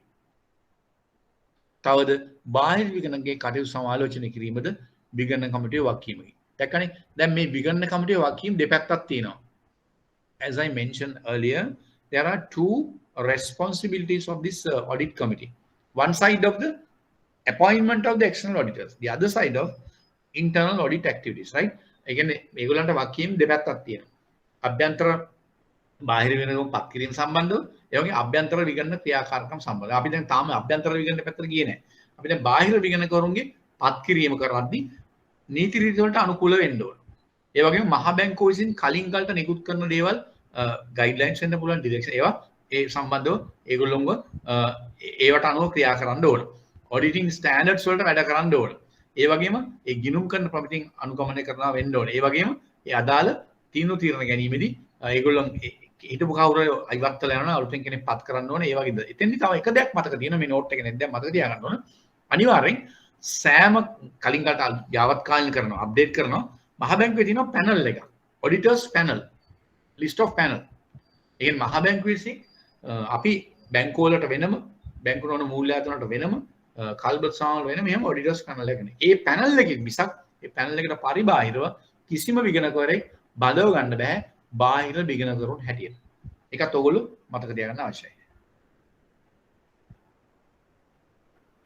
තවද බාහිර විගණකගේ කටයුතු සමාලෝචනය කිරීමද විගණන කමිටුවේ වගකීමකි. දැක්කනේ දැන් මේ විගණන කමිටුවේ වගකීම් දෙපැත්තක් තියෙනවා. As I mentioned earlier, there are two responsibilities of this audit committee. One side of the appointment of the external auditors, the other side of internal audit activities, right? ඒ කියන්නේ මේගොල්ලන්ට වගකීම් දෙපැත්තක් තියෙනවා. අභ්‍යන්තර බාහිර විගණකම් පත් කිරීම සම්බන්ධව ඒ වගේ අභ්‍යන්තර විගණන ක්‍රියාකාරකම් සම්බන්ධව. අපි දැන් තාම අභ්‍යන්තර විගණන පැත්තට ගියේ නැහැ. අපි දැන් බාහිර විගණකවරුන්ගේ පත් කිරීම කරද්දී නීති රීති වලට අනුකූල වෙන්න ඕන. ඒ වගේම මහ බැංකුව විසින් කලින් කලට නිකුත් කරන දේවල් ගයිඩ්ලයින්ස් වෙන්න පුළුවන් ඩිරෙක්ෂන් ඒවා ඒ සම්බන්ධව ඒගොල්ලොන්ව ඒවට අනුව ක්‍රියා කරන්න ඕන. ඔඩිටින් ස්ටෑන්ඩඩ්ස් වලට වැඩ කරන්න ඕන. ඒ වගේම ඒ ගිණුම් කරන ප්‍රමිතින් අනුගමනය කරනවා වෙන්න ඕන. ඒ වගේම ඒ අදාළ තීරණ ගැනීමේදී ඒගොල්ලොන් හිටපු කවුරු ඉවත්ලා යනවා අලුතෙන් කෙනෙක් පත් කරන්න ඕනේ. ඒ වගේද එතෙන්දි තව එක දෙයක් මතක තියෙනවා මේ නෝට් එකේ නැද්ද මතක තියාගන්න ඕන. අනිවාර්යෙන් සෑම කලින් කලට යාවත් කාලින කරනවා අප්ඩේට් කරනවා මහ බැංකුවේ තියෙනවා පැනල් එකක්. ඔඩිටර්ස් පැනල් list of panel. ඒ කියන්නේ මහ බැංකුවේ විසින් අපි බැංකුව වලට වෙනම බැංකු නොවන මූල්‍ය ආයතන වලට වෙනම කල්බත් සාමවල වෙනම එහෙම ඔඩිටර්ස් පැනල් එකනේ. ඒ පැනල් එකෙන් මිසක් ඒ පැනල් එකට පරිබාහිරව කිසිම විගණකවරයෙක් බදව ගන්න බෑ බාහිර විගණකවරුන් හැටියට. ඒකත් ඔයගොල්ලෝ මතක තියාගන්න අවශ්‍යයි.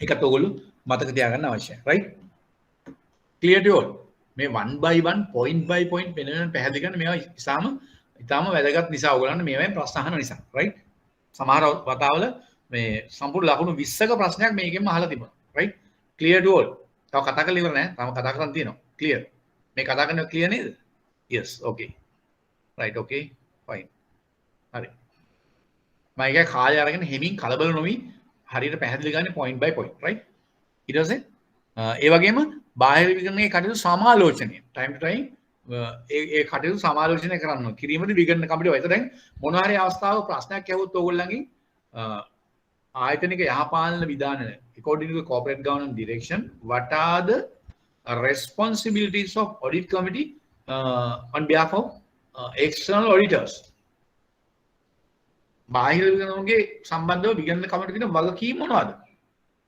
ඒකත් ඔයගොල්ලෝ මතක තියාගන්න අවශ්‍යයි. right? clear to all? මේ 1 by 1 point by point වෙන පැහැදිලි කරන්න මේවා ඉතාම වැදගත් නිසා ඔයගොල්ලන්ට මේවෙන් ප්‍රශ්න අහන නිසා right සමහර වතාවල මේ සම්පූර්ණ ලකුණු 20ක ප්‍රශ්නයක් මේකෙන්ම අහලා තිබුණා right clear to all තව කතා කරලා ඉවර නෑ තව කතා කරන්න තියෙනවා clear මේ කතා කරන්නේ clear නේද yes okay right okay fine හරි මම ඒක කාලය අරගෙන හිමින් කලබල නොවි හරියට පැහැදිලි ගන්න point by point right ඊට පස්සේ ඒ වගේම බාහිර විගණනයේ කටයුතු සමාලෝචනය time to time ඒ කටයුතු සමාලෝචනය කරන්න කිරීමේදී විගණන කමිටුව එතන දැන් මොන හරි අවස්ථාවක ප්‍රශ්නයක් ඇහුවොත් ඕගොල්ලන්ගෙන් ආයතනික යහපාලන විධාන according to the corporate governance direction what are the responsibilities of audit committee on behalf of external auditors බාහිර විගණනගේ සම්බන්ධව විගණන කමිටුවේ තියෙන වගකීම් මොනවද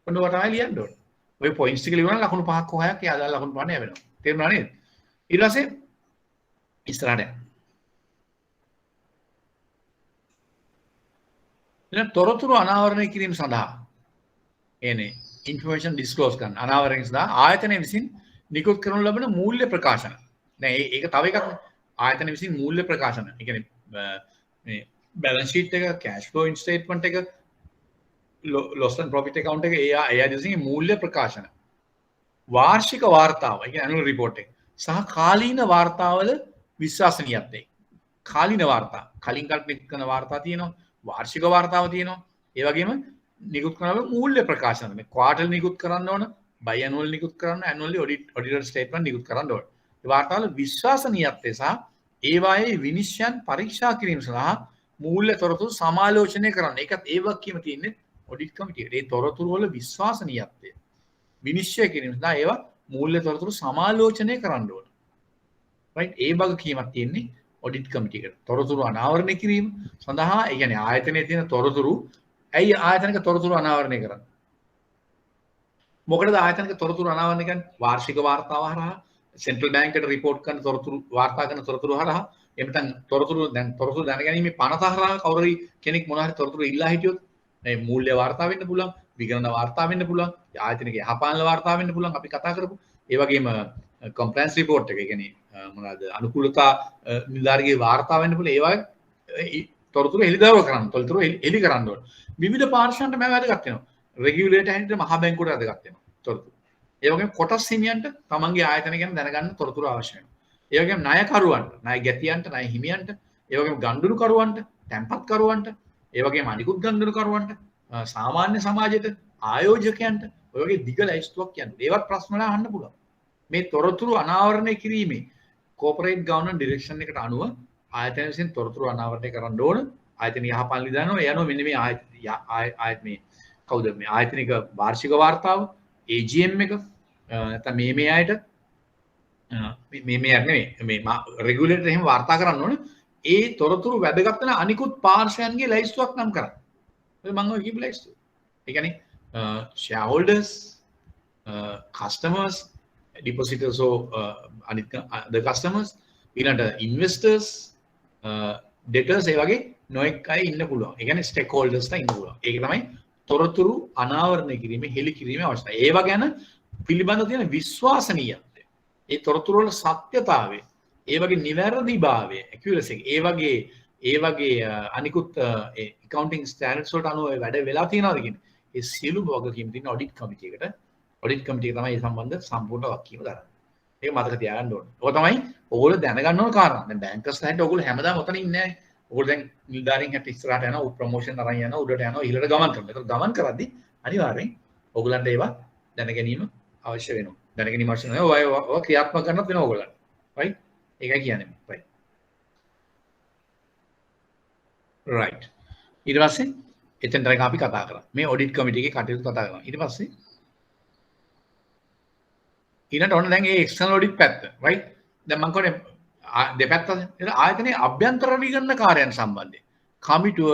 ඔන්න ඔය තමයි ලියන්න ඕනේ ඔය පොයින්ට්ස් ටික ලියුවා නම් ලකුණු 5ක් 6ක් ඒ අදාළ ලකුණු 5 යවෙනවා තේරුණා නේද ඊට පස්සේ ඉස්සරහට දැන් තොරතුරු අනාවරණය කිරීම සඳහා එනේ ඉන්ෆර්මේෂන් ඩිස්ක්ලෝස් කරන අනාවරණය සඳහා ආයතනය විසින් නිකුත් කරනු ලබන මූල්‍ය ප්‍රකාශන දැන් ඒක තව එකක් ආයතන විසින් මූල්‍ය ප්‍රකාශන ඒ කියන්නේ මේ බැලන්ස් ෂීට් එක කැෂ් ෆ්ලෝ ස්ටේට්මන්ට් එක loss and profit account එක ඒ විසින් මූල්‍ය ප්‍රකාශන වාර්ෂික වාර්තාව ඒ කියන්නේ annual report එක සහ කාලීන වාර්තාවල විශ්වාසනීයත්වය කාලීන වාර්තා කලින් කල්පිත කරන වාර්තා තියෙනවා වාර්ෂික වාර්තාව තියෙනවා ඒ වගේම නිකුත් කරන මූල්‍ය ප්‍රකාශන මේ ක්වාටර් නිකුත් කරන්න ඕන බයි ඇනුවල් නිකුත් කරන්න ඇනුවලි ඔඩිටර් ස්ටේට්මන්ට් නිකුත් කරන්න ඕන ඒ වාර්තාවල විශ්වාසනීයත්වය සහ ඒවායේ විනිශ්චයන් පරීක්ෂා කිරීම සඳහා මූල්‍ය තොරතුරු සමාලෝචනය කරන්න ඒකත් ඒ වගකීම තියෙන්නේ ඔඩිට් කමිටියට ඒ තොරතුරු වල විශ්වාසනීයත්වය විනිශ්චය කිරීම සඳහා ඒවා මූල්‍ය තොරතුරු සමාලෝචනය කරන්න ඕන right ඒ වගකීමක් තියෙන්නේ ඔඩිට් කමිටියකට තොරතුරු අනාවරණය කිරීම සඳහා ඒ කියන්නේ ආයතනයේ තියෙන තොරතුරු ඇයි ආයතනික තොරතුරු අනාවරණය කරන්නේ මොකටද ආයතනික තොරතුරු අනාවරණය කරන්නේ වාර්ෂික වාර්තාව හරහා සෙන්ට්‍රල් බැංක් එකට රිපෝට් කරන තොරතුරු වාර්තා කරන තොරතුරු හරහා එහෙම නැත්නම් තොරතුරු දැනගැනීමේ පනත හරහා කවුරු කෙනෙක් මොන හරි තොරතුරු ඉල්ලා හිටියොත් මේ මූල්‍ය වාර්තා වෙන්න පුළුවන් විගණන වාර්තා වෙන්න පුළුවන් ආයතනික යහපාලන වාර්තා වෙන්න පුළුවන් අපි කතා කරපු ඒ වගේම කම්ප්ලයන්ස් රිපෝට් එක කියන්නේ මොනවාද අනුකූලතා නිලධාරිගේ වාර්තා වෙන්න පුළුවන් ඒ වගේ තොරතුරු එළිදරව් කරන්න තොරතුරු එළි කරන්න ඕන විවිධ පාර්ශ්වයන්ට මේවා වැදගත් වෙනවා රෙගියුලේටර් හැටියට මහ බැංකුවට වැදගත් වෙනවා තොරතුරු ඒ වගේම කොටස් හිමියන්ට තමන්ගේ ආයතන ගැන දැනගන්න තොරතුරු අවශ්‍ය වෙනවා ඒ වගේම ණයකරුවන්ට ණය ගැතියන්ට ණය හිමියන්ට ඒ වගේම ගණ්ඩුරුකරුවන්ට තැන්පත්කරුවන්ට ඒ වගේම අනිකුත් ගණ්ඩුරුකරුවන්ට සාමාන්‍ය සමාජයට ආයෝජකයන්ට ඔය වගේ දිග ලයිස්තුවක් කියන්නේ ඒවත් ප්‍රශ්න වල අහන්න පුළුවන් මේ තොරතුරු අනාවරණය කිරීමේ කෝපරේට් ගවර්නන්ස් ඩිරෙක්ෂන් එකට අනුව ආයතන විසින් තොරතුරු අනාවරණය කරන්න ඕන ආයතන යහපාලන විධානව යනවා මෙන්න මේ ආයත මේ කවුද මේ ආයතනික වාර්ෂික වාර්තාව AGM එක නැත්නම් මේ අයට මේ නෙමෙයි මේ රෙගුලේටර් එහෙම වාර්තා කරන්න ඕන ඒ තොරතුරු වැදගත් වෙන අනිකුත් පාර්ශ්වයන්ගේ ලයිස්තුවක් නම් කරන්න මම ඔය කියපු ලයිස්තුව ඒ කියන්නේ shareholders customers depositors or the customers ඊළඟට investors debtors ඒ වගේ නොඑක් අය ඉන්න පුළුවන් ඒ කියන්නේ stakeholders ලා ඉන්න පුළුවන් ඒක තමයි තොරතුරු අනාවරණය කිරීමේ හෙළි කිරීමේ අවශ්‍යතාවය ඒව ගැන පිළිබඳ තියෙන විශ්වාසනීයත්වය ඒ තොරතුරු වල සත්‍යතාවය ඒ වගේ නිවැරදිභාවය accuracy ඒ වගේ අනිකුත් accounting standards වලට අනුව වැඩ වෙලා තියෙනවද කියන්නේ ඒ සියලු වගකීම් තියෙන ඔඩිට් කමිටියකට ඔඩිට් කමිටිය තමයි මේ සම්බන්ධ සම්පූර්ණ වගකීම දරන්නේ. ඒක මතක තියාගන්න ඕනේ. ඕක තමයි ඕගොල්ලෝ දැනගන්න ඕන කාරණා. දැන් බැංකර්ස් ලයින්ට ඕගොල්ලෝ හැමදාම ඔතන ඉන්නේ නැහැ. ඕගොල්ලෝ දැන් නිලධාරීන් හැට ඉස්සරහට යනවා, ප්‍රොමෝෂන් අරන් යනවා, උඩට යනවා, ඉහළට ගමන් කරනවා. ඒක ගමන් කරද්දී අනිවාර්යෙන් ඕගොල්ලන්ට ඒවා දැන ගැනීම අවශ්‍ය වෙනවා. දැන ගැනීම අවශ්‍ය නැහැ. ඔය ක්‍රියාත්මක කරනත් වෙනවා ඕගොල්ලන්ට. right? ඒකයි කියන්නේ. right. right. ඊට පස්සේ එතෙන්ට අපි කතා කරා. මේ ඔඩිට් කමිටියේ කටයුතු කතා කරනවා. ඊට පස්සේ ඊළඟට ඔන්න දැන් ඒ එක්ස්ටර්නල් ඔඩිට් පැත්ත right දැන් මම කියන්නේ දෙපැත්ත ආයතනයේ අභ්‍යන්තර විගණන කාර්යයන් සම්බන්ධයෙන් කමිටුව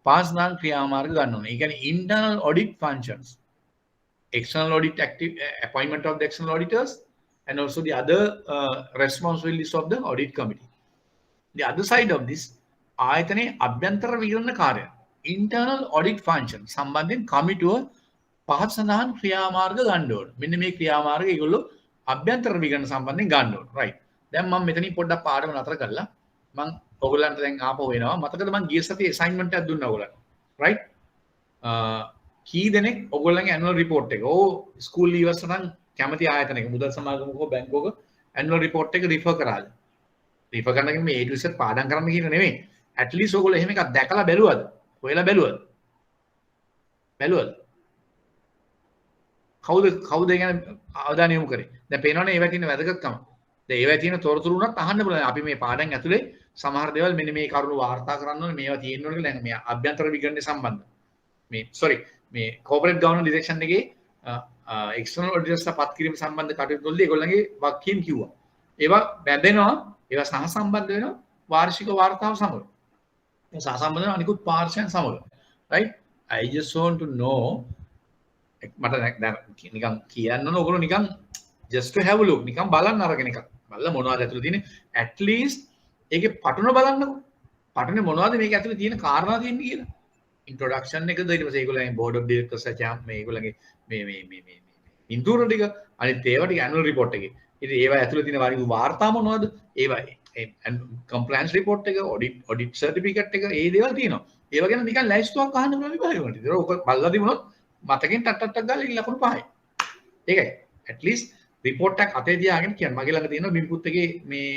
පාස්දාන ක්‍රියාමාර්ග ගන්න ඕනේ. ඒ කියන්නේ internal audit functions external audit active appointment of the external auditors and also the other responsibilities of the audit committee. The other side of this ආයතනයේ අභ්‍යන්තර විගණන කාර්යයන් internal audit function සම්බන්ධයෙන් කමිටුව පහත් සඳහන් ක්‍රියාමාර්ග ගන්න ඕන. මෙන්න මේ ක්‍රියාමාර්ග ඒගොල්ලෝ අභ්‍යන්තර විගණන සම්බන්ධයෙන් ගන්න ඕන. රයිට්. දැන් මම මෙතනින් පොඩ්ඩක් පාඩම නතර කරලා මම ඔයගොල්ලන්ට දැන් ආපහු එනවා. මතකද මම ගිය සතියේ අසයින්මන්ට් එකක් දුන්නා ඔයගොල්ලන්ට. රයිට්. කී දෙනෙක් ඔයගොල්ලන්ගේ ඇනුවල් රිපෝට් එක ඕ ස්කූල් ලීවර්ස් නම් කැමති ආයතනයක මුදල් සමාගමක හෝ බැංකුවක ඇනුවල් රිපෝට් එක රිෆර් කරාද? රිෆර් කරන එක මේ A to Z පාඩම් කරන්න කියන නෙමෙයි. at least ඔයගොල්ලෝ එහෙම එකක් දැකලා බැලුවද? හොයලා බැලුවද? බැලුවද? කවුද ඒ ගැන අවධානය යොමු කරේ? දැන් පේනවනේ ඒවා තියෙන වැදගත්කම. දැන් ඒවා තියෙන තොරතුරු උනත් අහන්න පුළුවන්. අපි මේ පාඩම් ඇතුලේ සමහර දේවල් මෙන්න මේ කරුණු වාර්තා කරන්න ඕනේ මේවා තියෙන්න ඕනේ කියලා මේ අභ්‍යන්තර විගණනය සම්බන්ධ. මේ sorry මේ corporate governance direction එකේ external auditors පත් කිරීම සම්බන්ධ කටයුතු වලදී ඒගොල්ලන්ගේ වක්කීම් කිව්වා. ඒවා බැඳෙනවා, ඒවා සහසම්බන්ධ වෙනවා වාර්ෂික වාර්තාව සමග. ඒ සහසම්බන්ධ වෙන අනිකුත් පාර්ශ්වයන් සමග. right? I just want to know මට දැන් නිකන් කියන්න ඕන ඔයගොල්ලෝ නිකන් just to have a look නිකන් බලන්න අරගෙන එකක්. බලලා මොනවද ඇතුලේ තියෙන්නේ at least ඒකේ පටුන බලන්නකෝ. පටුනේ මොනවද මේක ඇතුලේ තියෙන කාරණා තියෙන්නේ කියලා. ඉන්ට්‍රොඩක්ෂන් එකද ඊට පස්සේ ඒගොල්ලන්ගේ බෝඩ් ඔෆ් ඩිරෙක්ටර්ස් ඇචාම් මේ ඒගොල්ලන්ගේ මේ ඉන්ටුර ටික අනිත් ඒවා ටික ඇනුවල් රිපෝට් එකේ. ඉතින් ඒවා ඇතුලේ තියෙන වරින් වාර්තා මොනවද? ඒවා කම්ප්ලයන්ස් රිපෝට් එක, ඔඩිට් සර්ටිෆිකට් එක, ඒ දේවල් තියෙනවා. ඒවා ගැන නිකන් ලයිස්ට්ුවක් අහන්න පුළුවන් විභාගෙ. ඒක ඔක බලලා තිබුණොත් මතකෙන් ටක් ගාලා ලකුණු 5යි. ඒකයි. at least report එකක් අතේ තියාගෙන කියන්න. මගේ ළඟ තියෙනවා බිම්පුත් එකේ මේ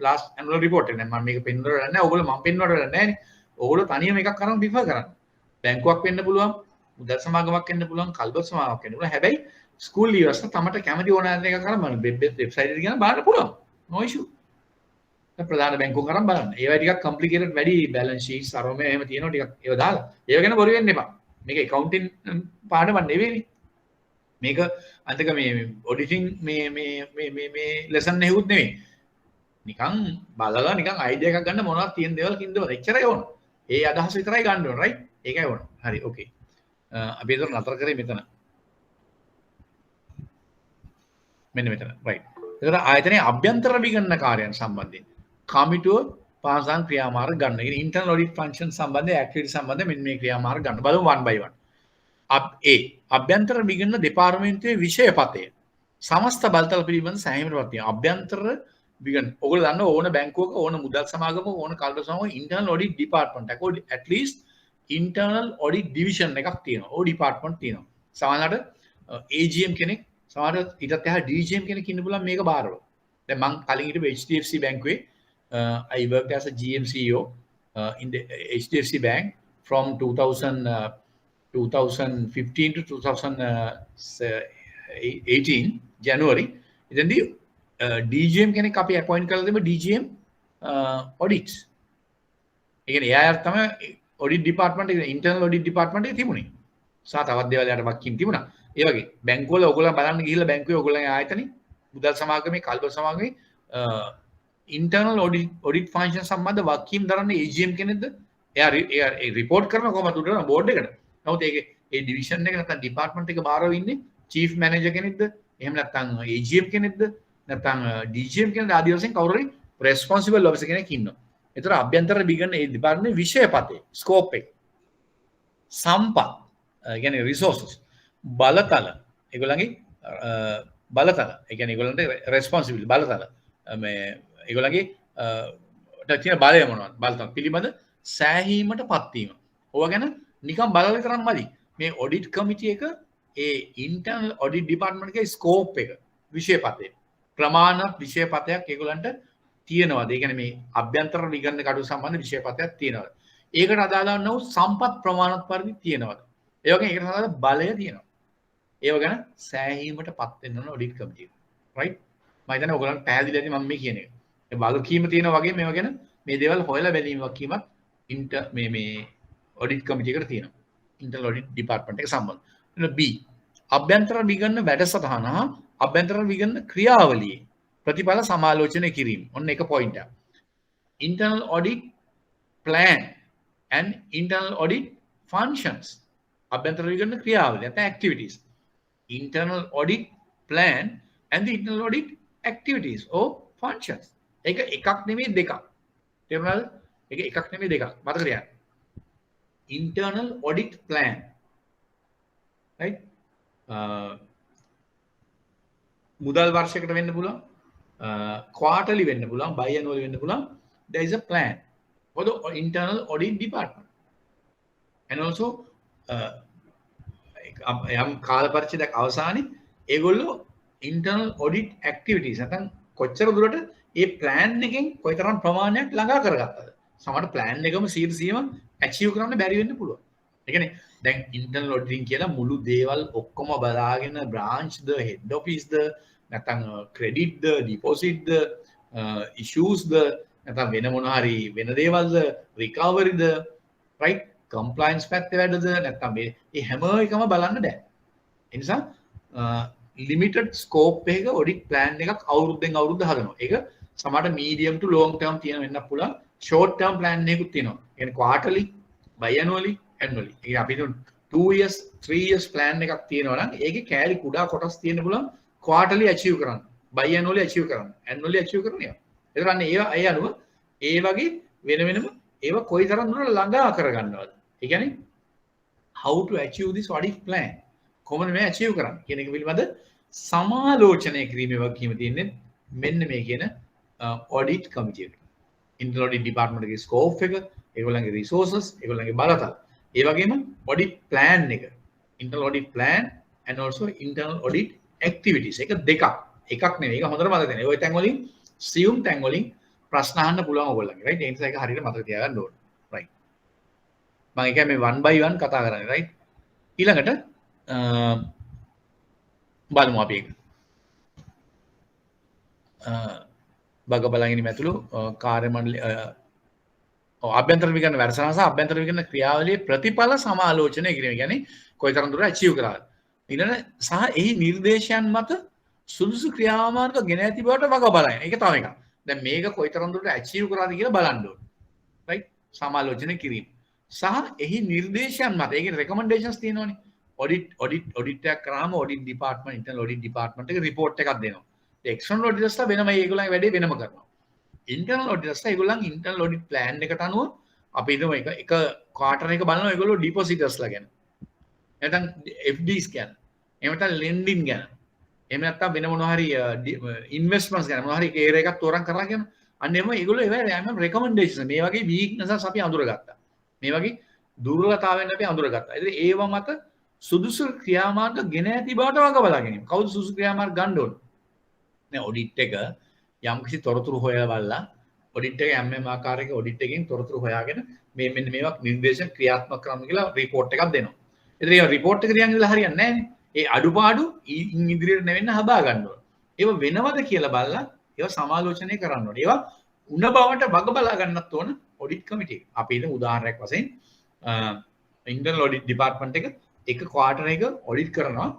last annual report එක. දැන් මම මේක පෙන්වන්න වැඩ නැහැ. ඔයගොල්ලෝ මම පෙන්වන්න වැඩ නැහැ නේ. ඔයගොල්ලෝ තනියම එකක් අරන් රිෆර් කරන්න. බැංකුවක් වෙන්න පුළුවන්, මුදල් සමාගමක් වෙන්න පුළුවන්, කල්බත් සමාගමක් වෙන්න පුළුවන්. හැබැයි ස්කූල් ලීවර්ස් තමට කැමති ඕන එකක් අරන් බලන්න. වෙබ්සයිට් එක ගිහලා බලන්න පුළුවන්. no issue. ප්‍රධාන බැංකුව කරන් බලන්න. ඒවා ටිකක් complicated වැඩි balance sheets අරම එහෙම තියෙනවා ටිකක් ඒවා දාලා. ඒව ගැන බොරු වෙන්න එපා. මේක accounting පාඩමක් නෙවෙයි. මේක අන්තික මේ auditing මේ lesson නෙහුත් නෙවෙයි. නිකන් බලලා නිකන් idea එකක් ගන්න මොනවද තියෙන දේවල් කින්දවල. එච්චරයි ඕන. ඒ අදහස විතරයි ගන්න ඕන right? ඒකයි ඕන. හරි okay. අපි ඒක නතර කරේ මෙතන. මෙන්න මෙතන right. ඒතර ආයතනයේ අභ්‍යන්තර විගණන කාර්යයන් සම්බන්ධයෙන් කමිටුව පාසන් ක්‍රියාමාර්ග ගන්න. ඒ කියන්නේ internal audit function සම්බන්ධ activity සම්බන්ධ මෙන්න මේ ක්‍රියාමාර්ග ගන්න. බලමු one by one. අභ්‍යන්තර විගණන දෙපාර්තමේන්තුවේ විෂය පතය සමස්ත බලතල පිළිබඳ සෑහීමකට පත් වෙනවා. අභ්‍යන්තර විගණන ඔයගොල්ලෝ දන්නවා ඕන බැංකුවක ඕන මුදල් සමාගමක ඕන කල්ප සමාගමක internal audit department එකක් at least internal audit division එකක් තියෙනවා. ඕ department තියෙනවා. සමහරවිට AGM කෙනෙක් සමහරවිට ඊටත් එහා DGM කෙනෙක් ඉන්න පුළුවන් මේක බාරව. දැන් මම කලින් හිටපු HDFC බැංකුවේ I worked as a GM CEO in the HDFC bank from 2015 to 2018 January. ඉතින්දී DGM කෙනෙක් අපි appoint කරලා තිබ්බ DGM audits. ඒ කියන්නේ එයා තමයි audit department එක internal audit department එකේ තිබුණේ. සහ තවත් දේවල් යට වක්කින් තිබුණා. ඒ වගේ බැංකුවල ඔයගොල්ලෝ බලන්න ගිහිල්ලා බැංකුවේ ඔයගොල්ලන්ගේ ආයතනේ මුදල් සමාගමේ කල්ප සමාගමේ internal audit function සම්බන්ධ වක්කීම් දරන්නේ AGM කෙනෙක්ද? එයා report කරන කොහමද උඩට බෝඩ් එකට. නමුත් ඒකේ ඒ division එක නැත්නම් department එක බාරව ඉන්නේ chief manager කෙනෙක්ද? එහෙම නැත්නම් AGM කෙනෙක්ද? නැත්නම් DGM කෙනෙක්ද? ආදී වශයෙන් කවුරු හරි responsible officer කෙනෙක් ඉන්නවා. ඒතර අභ්‍යන්තර විගණන ඒ department විෂය පතේ scope එක. සම්පත් කියන්නේ resources බලතල ඒගොල්ලන්ගේ බලතල ඒ කියන්නේ ඒගොල්ලන්ට responsibility බලතල මේ ඒගොල්ලන්ගේ තියෙන බලය මොනවද බලතල පිළිබඳ සෑහීමට පත්වීම. ඕවා ගැන නිකන් බලලා විතරක් මදි. මේ ඔඩිට් කමිටි එක ඒ ඉන්ටර්නල් ඔඩිට් ඩිපාර්ට්මන්ට් එකේ ස්කෝප් එක විෂය පතේ ප්‍රමාණවත් විෂය පතයක් ඒගොල්ලන්ට තියෙනවද? ඒ කියන්නේ මේ අභ්‍යන්තර විගණන කටයුතු සම්බන්ධ විෂය පතයක් තියෙනවද? ඒකට අදාළ වූ සම්පත් ප්‍රමාණවත් පරිදි තියෙනවද? ඒ වගේම ඒකට අදාළ බලය තියෙනවද? ඒව ගැන සෑහීමට පත් වෙන්න ඕන ඔඩිට් කමිටි එක. right? මම හිතන්නේ ඔයගොල්ලන්ට පැහැදිලි ඇති මම මේ කියන එක. ඒ වගකීම තියෙනවා වගේ මේවා ගැන මේ දේවල් හොයලා බැලීම වගකීමක් මේ ඔඩිට් කමිටි එකට තියෙනවා. ඉන්ටර්නල් ඔඩිට් ඩිපාර්ට්මන්ට් එක සම්බන්ධ. B අභ්‍යන්තර විගණන වැඩසටහන හා අභ්‍යන්තර විගණන ක්‍රියාවලියේ ප්‍රතිඵල සමාලෝචනය කිරීම. ඔන්න එක පොයින්ට් එක. internal audit plan and internal audit functions. අභ්‍යන්තර විගණන ක්‍රියාවලිය නැත්නම් activities. internal audit plan and the internal audit activities or functions. ඒක එකක් නෙමෙයි දෙකක්. තේරුණාද? ඒක එකක් නෙමෙයි දෙකක්. මතක තියාගන්න. internal audit plan. right? මුදල් වර්ෂයකට වෙන්න පුළුවන්, quarterly වෙන්න පුළුවන්, biannually වෙන්න පුළුවන්. There is a plan for the internal audit department. And also යම් කාල පරිච්ඡේදයක් අවසානයේ ඒගොල්ලෝ internal audit activities නැත්නම් කොච්චර දුරට ඒ plan එකෙන් කොයිතරම් ප්‍රමාණයක් ළඟා කරගත්තද. සමහරට plan එකම 100%ම achieve කරන්න බැරි වෙන්න පුළුවන්. ඒ කියන්නේ දැන් internal auditing කියලා මුළු දේවල් ඔක්කොම බලාගෙන branch ද head office ද නැත්නම් credit ද deposit ද issues ද නැත්නම් වෙන මොන හරි වෙන දේවල්ද recovery ද right compliance පැත්තේ වැඩද නැත්නම් මේ හැම එකම බලන්න බෑ. ඒ නිසා limited scope එකක audit plan එකක් අවුරුද්දෙන් අවුරුද්ද හදනවා. ඒක සමහරට medium to long term තියෙන වෙන්න පුළුවන්. short term plan එකකුත් තියෙනවා. ඒ කියන්නේ quarterly, biannually, annually. ඒ අපි 2 years, 3 years plan එකක් තියෙනවා නම් ඒකේ කෑලි කුඩා කොටස් තියෙන්න පුළුවන් quarterly achieve කරන්න, biannually achieve කරන්න, annually achieve කරන්න. ඒතර අන්න ඒ අනුව ඒ වගේ වෙන වෙනම ඒවා කොයිතරම් දුරට ළඟා කරගන්නවද? ඒ කියන්නේ how to achieve this audit plan කොහොමද මේ achieve කරන්නේ කියන එක පිළිබඳ සමාලෝචනය කිරීමේ වගකීම තියෙන්නේ මෙන්න මේ කියන audit committee එකට. internal audit department එකේ scope එක, ඒගොල්ලන්ගේ resources, ඒගොල්ලන්ගේ බලතල. ඒ වගේම audit plan එක. internal audit plan and also internal audit activities. ඒක දෙකක්. එකක් නෙවෙයි. ඒක හොඳට මතක තියාගන්න. ඔය තැන් වලින් සියුම් තැන් වලින් ප්‍රශ්න අහන්න පුළුවන් ඔයගොල්ලන්ගේ. right? ඒ නිසා ඒක හරියට මතක තියාගන්න ඕනේ. right? මම ඒක මේ one by one කතා කරන්නේ. right? ඊළඟට බලමු අපි ඒක. බග බලගෙන ඇතුළු කාර්ය මණ්ඩල අභ්‍යන්තර විගණන වැඩසටහන සහ අභ්‍යන්තර විගණන ක්‍රියාවලියේ ප්‍රතිඵල සමාලෝචනය කිරීම. කියන්නේ කොයිතරම් දුරට achieve කරාද. ඊළඟ සහ එහි නිර්දේශයන් මත සුදුසු ක්‍රියාමාර්ග ගෙන ඇති බවට වග බලන්න. ඒක තව එකක්. දැන් මේක කොයිතරම් දුරට achieve කරාද කියලා බලන්න ඕනේ. right? සමාලෝචනය කිරීම. සහ එහි නිර්දේශයන් මත ඒ කියන්නේ recommendations තියෙනවනේ. audit එකක් කරාම audit department, internal audit department එක report එකක් දෙනවා. external auditors ලා වෙනම ඒගොල්ලන්ගේ වැඩේ වෙනම කරනවා. internal auditors ලා ඒගොල්ලන් internal audit plan එකට අනුව අපි හිතමු එක quarter එක බලනවා ඒගොල්ලෝ depositors ලා ගැන. නැත්නම් FDs ගැන. එහෙම නැත්නම් lending ගැන. එහෙම නැත්නම් වෙන මොනවා හරි investments ගැන මොනවා හරි කේර එකක් තෝරන් කරලා කියන. අන්න එහෙම ඒගොල්ලෝ ඒවා recommendations මේ වගේ weaknesses අපි අඳුරගත්තා. මේ වගේ දුර්වලතාවයන් අපි අඳුරගත්තා. ඉතින් ඒව මත සුදුසු ක්‍රියාමාර්ග ගෙන ඇති බවට වග බලා ගැනීම. කවුද සුදුසු ක්‍රියාමාර්ග ගන්න ඕන? දැන් ඔඩිට් එක යම්කිසි තොරතුරු හොයලා බලලා ඔඩිට් එක යම් ආකාරයක ඔඩිට් එකෙන් තොරතුරු හොයාගෙන මේ මෙන්න මේවා නිර්දේශ ක්‍රියාත්මක කරන්න කියලා රිපෝට් එකක් දෙනවා. ඉතින් ඒ රිපෝට් එක තියන් ඉඳලා හරියන්නේ නැහැ නේ. ඒ අඩුපාඩු ඉදිරියට නෙවෙන්න හදා ගන්න ඕන. ඒව වෙනවද කියලා බලලා ඒව සමාලෝචනය කරන්න ඕනේ. ඒවා උණ බවට වග බලා ගන්නත් ඕන ඔඩිට් කමිටි එක. අපි ඉතින් උදාහරණයක් වශයෙන් ඉන්ටර්නල් ඔඩිට් ඩිපාර්ට්මන්ට් එක ක්වාර්ටර් එක ඔඩිට් කරනවා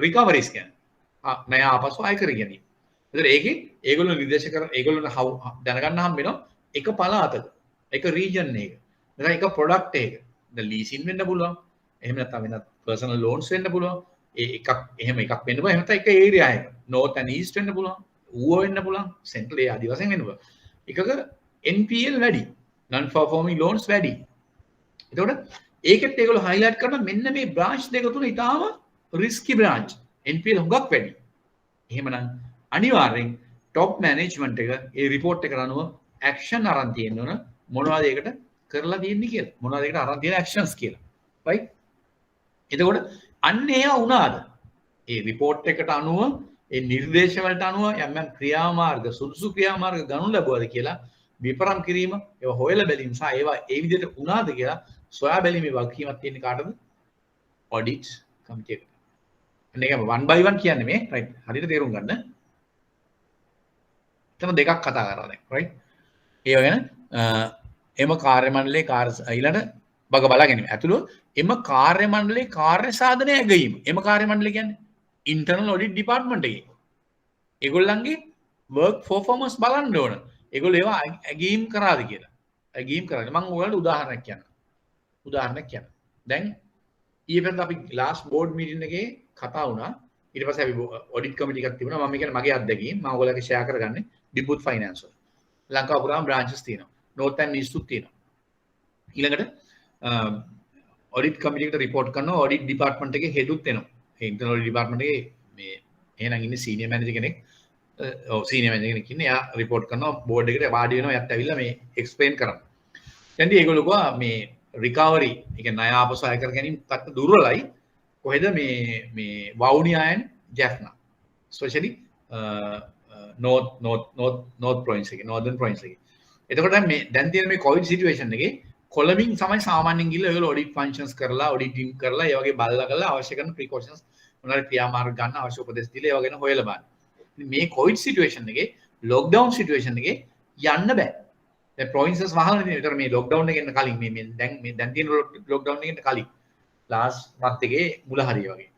රිකවරිස් කියන්නේ. ණය ආපසු අය කර ගැනීම. ඒතර ඒකේ ඒගොල්ලෝ නිර්දේශ කරන ඒගොල්ලෝ දැනගන්න හම්බ වෙනවා එක පළාතක, එක රීජන් එක, නැත්නම් එක ප්‍රොඩක්ට් එක. ද ලීසින් වෙන්න පුළුවන්. එහෙම නැත්නම් වෙනත් පර්සනල් ලෝන්ස් වෙන්න පුළුවන්. ඒ එකක් එහෙම එකක් වෙන්න පුළුවන්. එහෙම නැත්නම් එක ඒරියා එක. නෝර්ත් ඇන්ඩ් ඊස්ට් වෙන්න පුළුවන්. ඌව වෙන්න පුළුවන්. සෙන්ට්‍රල් ඒ ආදි වශයෙන් වෙන්න පුළුවන්. එකක NPL වැඩි. non performing loans වැඩි. එතකොට ඒකෙත් ඒගොල්ලෝ highlight කරන මෙන්න මේ branch දෙක තුන ඊටාම risky branch. NPL හුඟක් වැඩි. එහෙමනම් අනිවාර්යෙන් top management එක ඒ report එකට අනුව action අරන් තියෙන්න ඕන මොනවද ඒකට කරලා තියෙන්නේ කියලා. මොනවද ඒකට අරන් තියෙන actions කියලා. right? එතකොට අන්න ඒවා වුණාද? ඒ report එකට අනුව ඒ නිර්දේශ වලට අනුව යම් යම් ක්‍රියාමාර්ග සුදුසු ක්‍රියාමාර්ග ගනු ලැබුවද කියලා විපරම් කිරීම, ඒවා හොයලා බැලීම සහ ඒවා ඒ විදිහට වුණාද කියලා සොයා බැලීමේ වගකීමක් තියෙන කාටද? audit committee එකට. අන්න ඒක one by one කියන්නේ මේ right හරියට තේරුම් ගන්න. එතන දෙකක් කතා කරලා දැන් right. ඒ වගේන එම කාර්ය මණ්ඩලයේ ඊළඟ බග බලා ගැනීම. ඇතුළු එම කාර්ය මණ්ඩලයේ කාර්ය සාධනය ඇගීම. එම කාර්ය මණ්ඩලය කියන්නේ internal audit department එකේ. ඒගොල්ලන්ගේ work performance බලන්න ඕන. ඒගොල්ලෝ ඒවා ඇගීම් කරාද කියලා. ඇගීම් කරාද. මම ඔයාලට උදාහරණයක් කියන්නම්. දැන් ඊපෙන්ද අපි last board meeting එකේ කතා වුණා. ඊට පස්සේ අපි audit committee එකක් තිබුණා. මම කියන්නේ මගේ අත්දැකීම් මම ඔයාලට share කරගන්නේ Dibut Finance වල. ලංකාව පුරාම branches තියෙනවා. North and East උත් තියෙනවා. ඊළඟට audit committee එකට report කරනවා audit department එකේ head උත් එනවා. ඒ internal audit department එකේ මේ එහෙනම් ඉන්නේ සීනියර් මැනේජර් කෙනෙක්. ඔව් සීනියර් මැනේජර් කෙනෙක් ඉන්නේ. එයා report කරනවා බෝඩ් එකට වාඩි වෙනවා. එයාත් ඇවිල්ලා මේ explain කරනවා. දැන් ඒගොල්ලෝ ගා මේ recovery ඒ කියන්නේ ණය ආපසු අය කර ගැනීම කට දුර්වලයි. කොහෙද මේ වවුනියා and Jaffna. especially north province එකේ northern province එකේ. එතකොට දැන් තියෙන මේ covid situation එකේ කොළඹින් තමයි සාමාන්‍යයෙන් ගිහලා ඒගොල්ලෝ ඔඩිට් ෆන්ක්ෂන්ස් කරලා ඔඩිටින් කරලා ඒ වගේ බලලා කරලා අවශ්‍ය කරන ප්‍රිකෝෂන්ස් මොනවාරි ක්‍රියාමාර්ග ගන්න අවශ්‍ය උපදෙස් දීලා ඒ වගේ හොයලා බලන්න. මේ covid situation එකේ lockdown situation එකේ යන්න බෑ. දැන් provinces වහලා තියෙන විතර මේ lockdown එකෙන් කලින් මේ දැන් තියෙන lockdown එකෙන් කලින් last month එකේ මුල හරිය වගේ.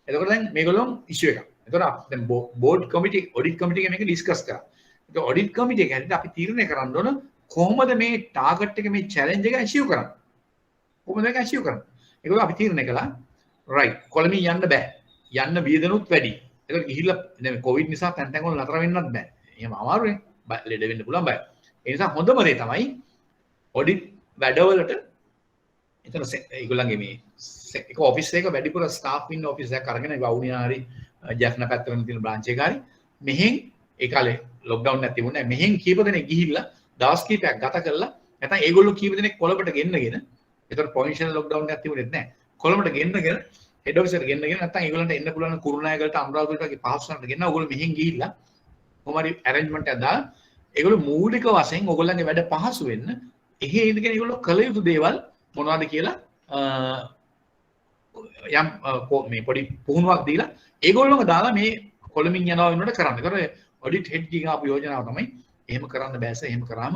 එතකොට දැන් මේගොල්ලෝ issue එකක්. එතකොට දැන් board committee audit committee එක මේක discuss කරා. ඒක audit committee එක හැටියට අපි තීරණය කරන්න ඕන කොහොමද මේ ටාගට් එක මේ චැලෙන්ජ් එක ඇචීව් කරන්නේ? කොහොමද ඒක ඇචීව් කරන්නේ? ඒක අපි තීරණය කළා. රයිට්. කොළඹින් යන්න බෑ. යන්න වියදනුත් වැඩි. ඒක ගිහිල්ලා දැන් කොවිඩ් නිසා තැන් තැන් වල නතර වෙන්නත් බෑ. එහෙම අමාරුනේ. ලෙඩ වෙන්න පුළුවන් බෑ. ඒ නිසා හොඳම දේ තමයි ඔඩිට් වැඩවලට එතන ඒගොල්ලන්ගේ මේ එක ඔෆිස් එක වැඩිපුර ස්ටාෆ් ඉන්න ඔෆිස් එකක් අරගෙන වවුනියා හරි ජැෆ්නා පැත්තට තියෙන බ්‍රාන්ච් එක හරි මෙහෙන් ඒ කාලේ ලොක්ඩවුන් නැති තිබුණේ නැහැ. මෙහෙන් කීප දෙනෙක් ගිහිල්ලා දවස් කීපයක් ගත කරලා නැත්නම් ඒගොල්ලෝ කීප දෙනෙක් කොළඹට ගෙන්නගෙන ඒතර ප්‍රොවින්ෂනල් ලොක්ඩවුන් එකක් තිබුණෙත් නැහැ. කොළඹට ගෙන්නගෙන හෙඩ් ඔෆිස් එකට ගෙන්නගෙන නැත්නම් ඒගොල්ලන්ට එන්න පුළුවන් කුරුණෑගලට අනුරාධපුරට වගේ පහසුකම්ට ගෙන්න ඕගොල්ලෝ මෙහෙන් ගිහිල්ලා කොහොමරි ඇරේන්ජ්මන්ට් එකක් දාලා ඒගොල්ලෝ මූලික වශයෙන් ඕගොල්ලන්ගේ වැඩ පහසු වෙන්න එහෙ ඉඳගෙන ඒගොල්ලෝ කළ යුතු දේවල් මොනවද කියලා යම් මේ පොඩි පුහුණුවක් දීලා ඒගොල්ලෝම දාලා මේ කොළඹින් යනවා වෙනකොට කරන්න. ඒතර ඔඩිට් හෙඩ් ටික ආපු යෝජනාව තමයි එහෙම කරන්න බෑස. එහෙම කරාම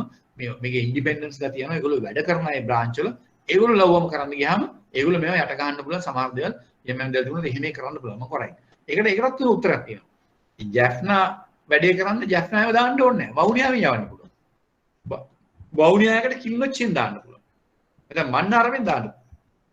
මේකේ ඉන්ඩිපෙන්ඩන්ස් ගතිය යනවා. ඒගොල්ලෝ වැඩ කරන අය බ්‍රාන්ච් වල ඒගොල්ලෝ ලව්වම කරන්න ගියාම ඒගොල්ලෝ මේවා යට ගන්න පුළුවන් සමහර දේවල් යම් දේවල් තිබුණාද එහෙම කරන්න පුළුවන්. මම කරයි. ඒකටත් උත්තරයක් තියෙනවා. ජැෆ්නා වැඩේ කරන්න ජැෆ්නාව දාන්න ඕනේ නැහැ. වවුනියාවෙන් යවන්න පුළුවන්. වවුනියාවකට කිල්ලොච්චෙන් දාන්න පුළුවන්. එතන මන්නාරමෙන් දාන්න.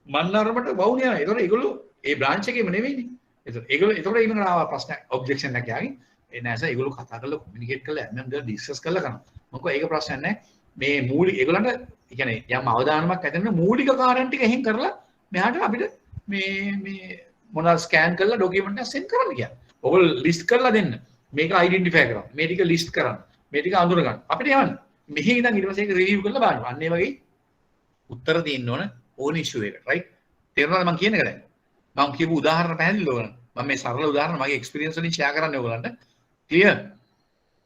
මන්නාරමට වවුනියාව. ඒතකොට ඒගොල්ලෝ ඒ බ්‍රාන්ච් එකේම නෙවෙයිනේ. ඒතකොට ඒගොල්ලෝ ආවා ප්‍රශ්න ඔබ්ජෙක්ෂන් එකක් යාගේ. ඒ නැස ඒගොල්ලෝ කතා කරලා කොමියුනිකේට් කරලා එම්එම් දෙක ඩිස්කස් කරලා කරනවා. මොකද ඒක ප්‍රශ්නයක් නැහැ. මේ මූලික ඒගොල්ලන්ට ඒ කියන්නේ යම් අවධානමක් ඇතිවෙන මූලික කාරණා ටික එහෙන් කරලා මෙහාට අපිට මේ මොනවා ස්කෑන් කරලා ඩොකියුමන්ට් එක සෙන්ඩ් කරන්න කියන්නේ. ඔයගොල්ලෝ ලිස්ට් කරලා දෙන්න. මේක අයිඩෙන්ටිෆයි කරන්න. මේ ටික ලිස්ට් කරන්න. මේ ටික අඳුර ගන්න. අපිට යවන්න. මෙහි ඉඳන් ඊට පස්සේ ඒක රිවිව් කරලා බලන්න. අන්න ඒ වගේ උත්තර දෙන්න ඕන ඉෂුව එකට. රයිට්? තේරුණාද මම කියන එක දැන්? මම කියපු උදාහරණ පැහැදිලිද ඔයගොල්ලන්ට? මම මේ සරල උදාහරණ මගේ එක්ස්පීරියන්ස් වලින් ෂෙයා කරන්නේ ඔයගොල්ලන්ට. ක්ලියර්?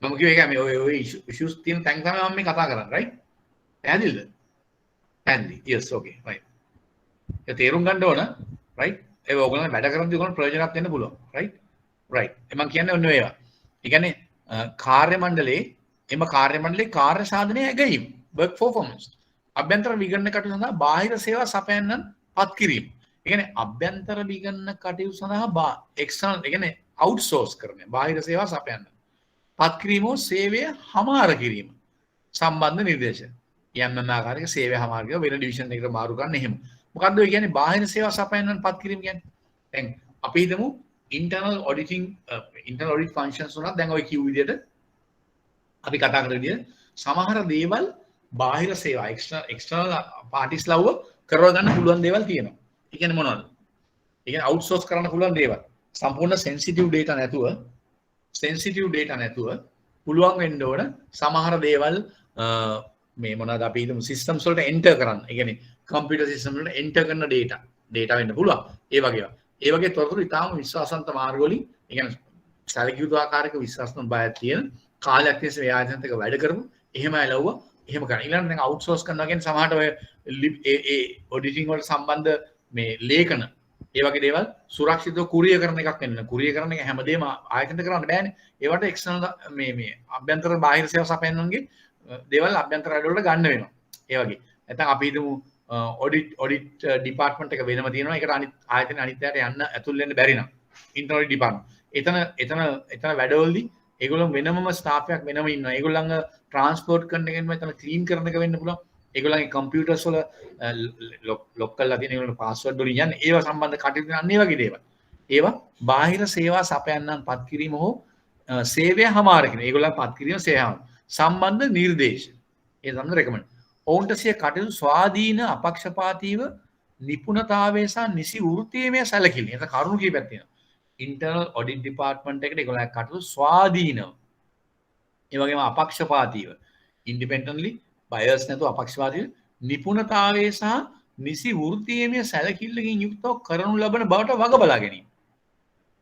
මම කිව්ව එක මේ ඔය ඉෂුස් තියෙන තැන් තමයි මම මේ කතා කරන්නේ. රයිට්? පැහැදිලිද? පැහැදිලි. yes okay right. ඒ තේරුම් ගන්න ඕන. රයිට්? ඒ ඔයගොල්ලන් වැඩ කරද්දී ඔයගොල්ලන් ප්‍රයෝජනක් දෙන්න පුළුවන්. රයිට්? රයිට්. මම කියන්නේ ඔන්න ඒවා. ඒ කියන්නේ කාර්ය මණ්ඩලයේ කාර්ය සාධනය ඇගයීම work performance අභ්‍යන්තර විගණන කටයුතු සඳහා බාහිර සේවා සපයන්නන් පත් කිරීම. ඒ කියන්නේ අභ්‍යන්තර විගණන කටයුතු සඳහා external ඒ කියන්නේ outsource කරන බාහිර සේවා සපයන්න පත් කිරීම සේවය හමාර කිරීම සම්බන්ධ නිර්දේශ. යම් ආකාරයක සේවය හමාර කරලා වෙන ඩිවිෂන් එකකට මාරු ගන්න එහෙම. මොකද්ද ඒ කියන්නේ බාහිර සේවා සපයන්නන් පත් කිරීම කියන්නේ? දැන් අපි හිතමු internal audit functions උනත් දැන් ඔය කිව් විදිහට අපි කතා කරන විදිහ සමහර දේවල් බාහිර සේවා external parties ලව්ව කරව ගන්න පුළුවන් දේවල් තියෙනවා. ඒ කියන්නේ මොනවද? ඒ කියන්නේ outsource කරන්න පුළුවන් දේවල්. සම්පූර්ණ sensitive data නැතුව පුළුවන් වෙන්න ඕන සමහර දේවල් මේ මොනවද අපි හිතමු systems වලට enter කරන්න. ඒ කියන්නේ computer system වලට enter කරන data වෙන්න පුළුවන්. ඒ වගේ තොරතුරු ඉතාම විශ්වාසන්ත මාර්ග වලින් ඒ කියන්නේ සැලකිය යුතු ආකාරයක විශ්වාසන්ත බයක් තියෙන කාලයක් තිස්සේ මේ ආයතනත් එක්ක වැඩ කරමු. එහෙමයි ලව්ව එහෙම කරන්න. ඊළඟට දැන් අවුට්සෝස් කරනවා කියන්නේ සමහරට ඔය ඒ ඔඩිටිං වලට සම්බන්ධ මේ ලේඛන ඒ වගේ දේවල් සුරක්ෂිතව කුරියර් කරන එකක් වෙන්න. කුරියර් කරන එක හැමදේම ආයතනට කරන්න බෑනේ. ඒවට එක්ස්ටර්නල් මේ අභ්‍යන්තර බාහිර සේවා සපයන්නන්ගේ දේවල් අභ්‍යන්තර වැඩවලට ගන්න වෙනවා. ඒ වගේ. නැත්නම් අපි හිතමු ඔඩිට් ඩිපාර්ට්මන්ට් එක වෙනම තියෙනවා. ඒකට අනිත් ආයතන අනිත්යට යන්න ඇතුල් වෙන්න බැරි නම් ඉන්ටර්නල් ඩිපාර්ට්මන්ට්. එතන වැඩවලදී ඒගොල්ලෝ වෙනමම ස්ටාෆ් එකක් වෙනම ඉන්නවා. ඒගොල්ලන්ව ට්‍රාන්ස්පෝර්ට් කරන එකෙන් මෙතන ක්ලීන් කරන එක වෙන්න පුළුවන්. ඒගොල්ලන්ගේ කම්පියුටර්ස් වල ලොක් කරලා තියෙන ඒගොල්ලෝ පාස්වර්ඩ් වලින් යන්නේ. ඒවා සම්බන්ධ කටයුතු කරන ඒ වගේ දේවල්. ඒවා බාහිර සේවා සපයන්නන් පත් කිරීම හෝ සේවය හමාර කිරීම. ඒගොල්ලන් පත් කිරීම සේවාව සම්බන්ධ නිර්දේශ. ඒ සම්බන්ධ රෙකමන්ඩ්. ඔවුන්ට සිය කටයුතු ස්වාධීන අපක්ෂපාතීව නිපුණතාවය සහ නිසි වෘත්තීයමය සැලකිලි. ඒක කරුණු කීපයක් තියෙනවා. ඉන්ටර්නල් ඔඩිට් ඩිපාර්ට්මන්ට් එකට ඒගොල්ලෝ කටයුතු ස්වාධීනව ඒ වගේම අපක්ෂපාතීව ඉන්ඩිපෙන්ඩන්ට්ලි බයස් නැතුව අපක්ෂපාතීව නිපුණතාවය සහ නිසි වෘත්තීයමය සැලකිල්ලකින් යුක්තව කරනු ලබන බවට වග බලා ගැනීම.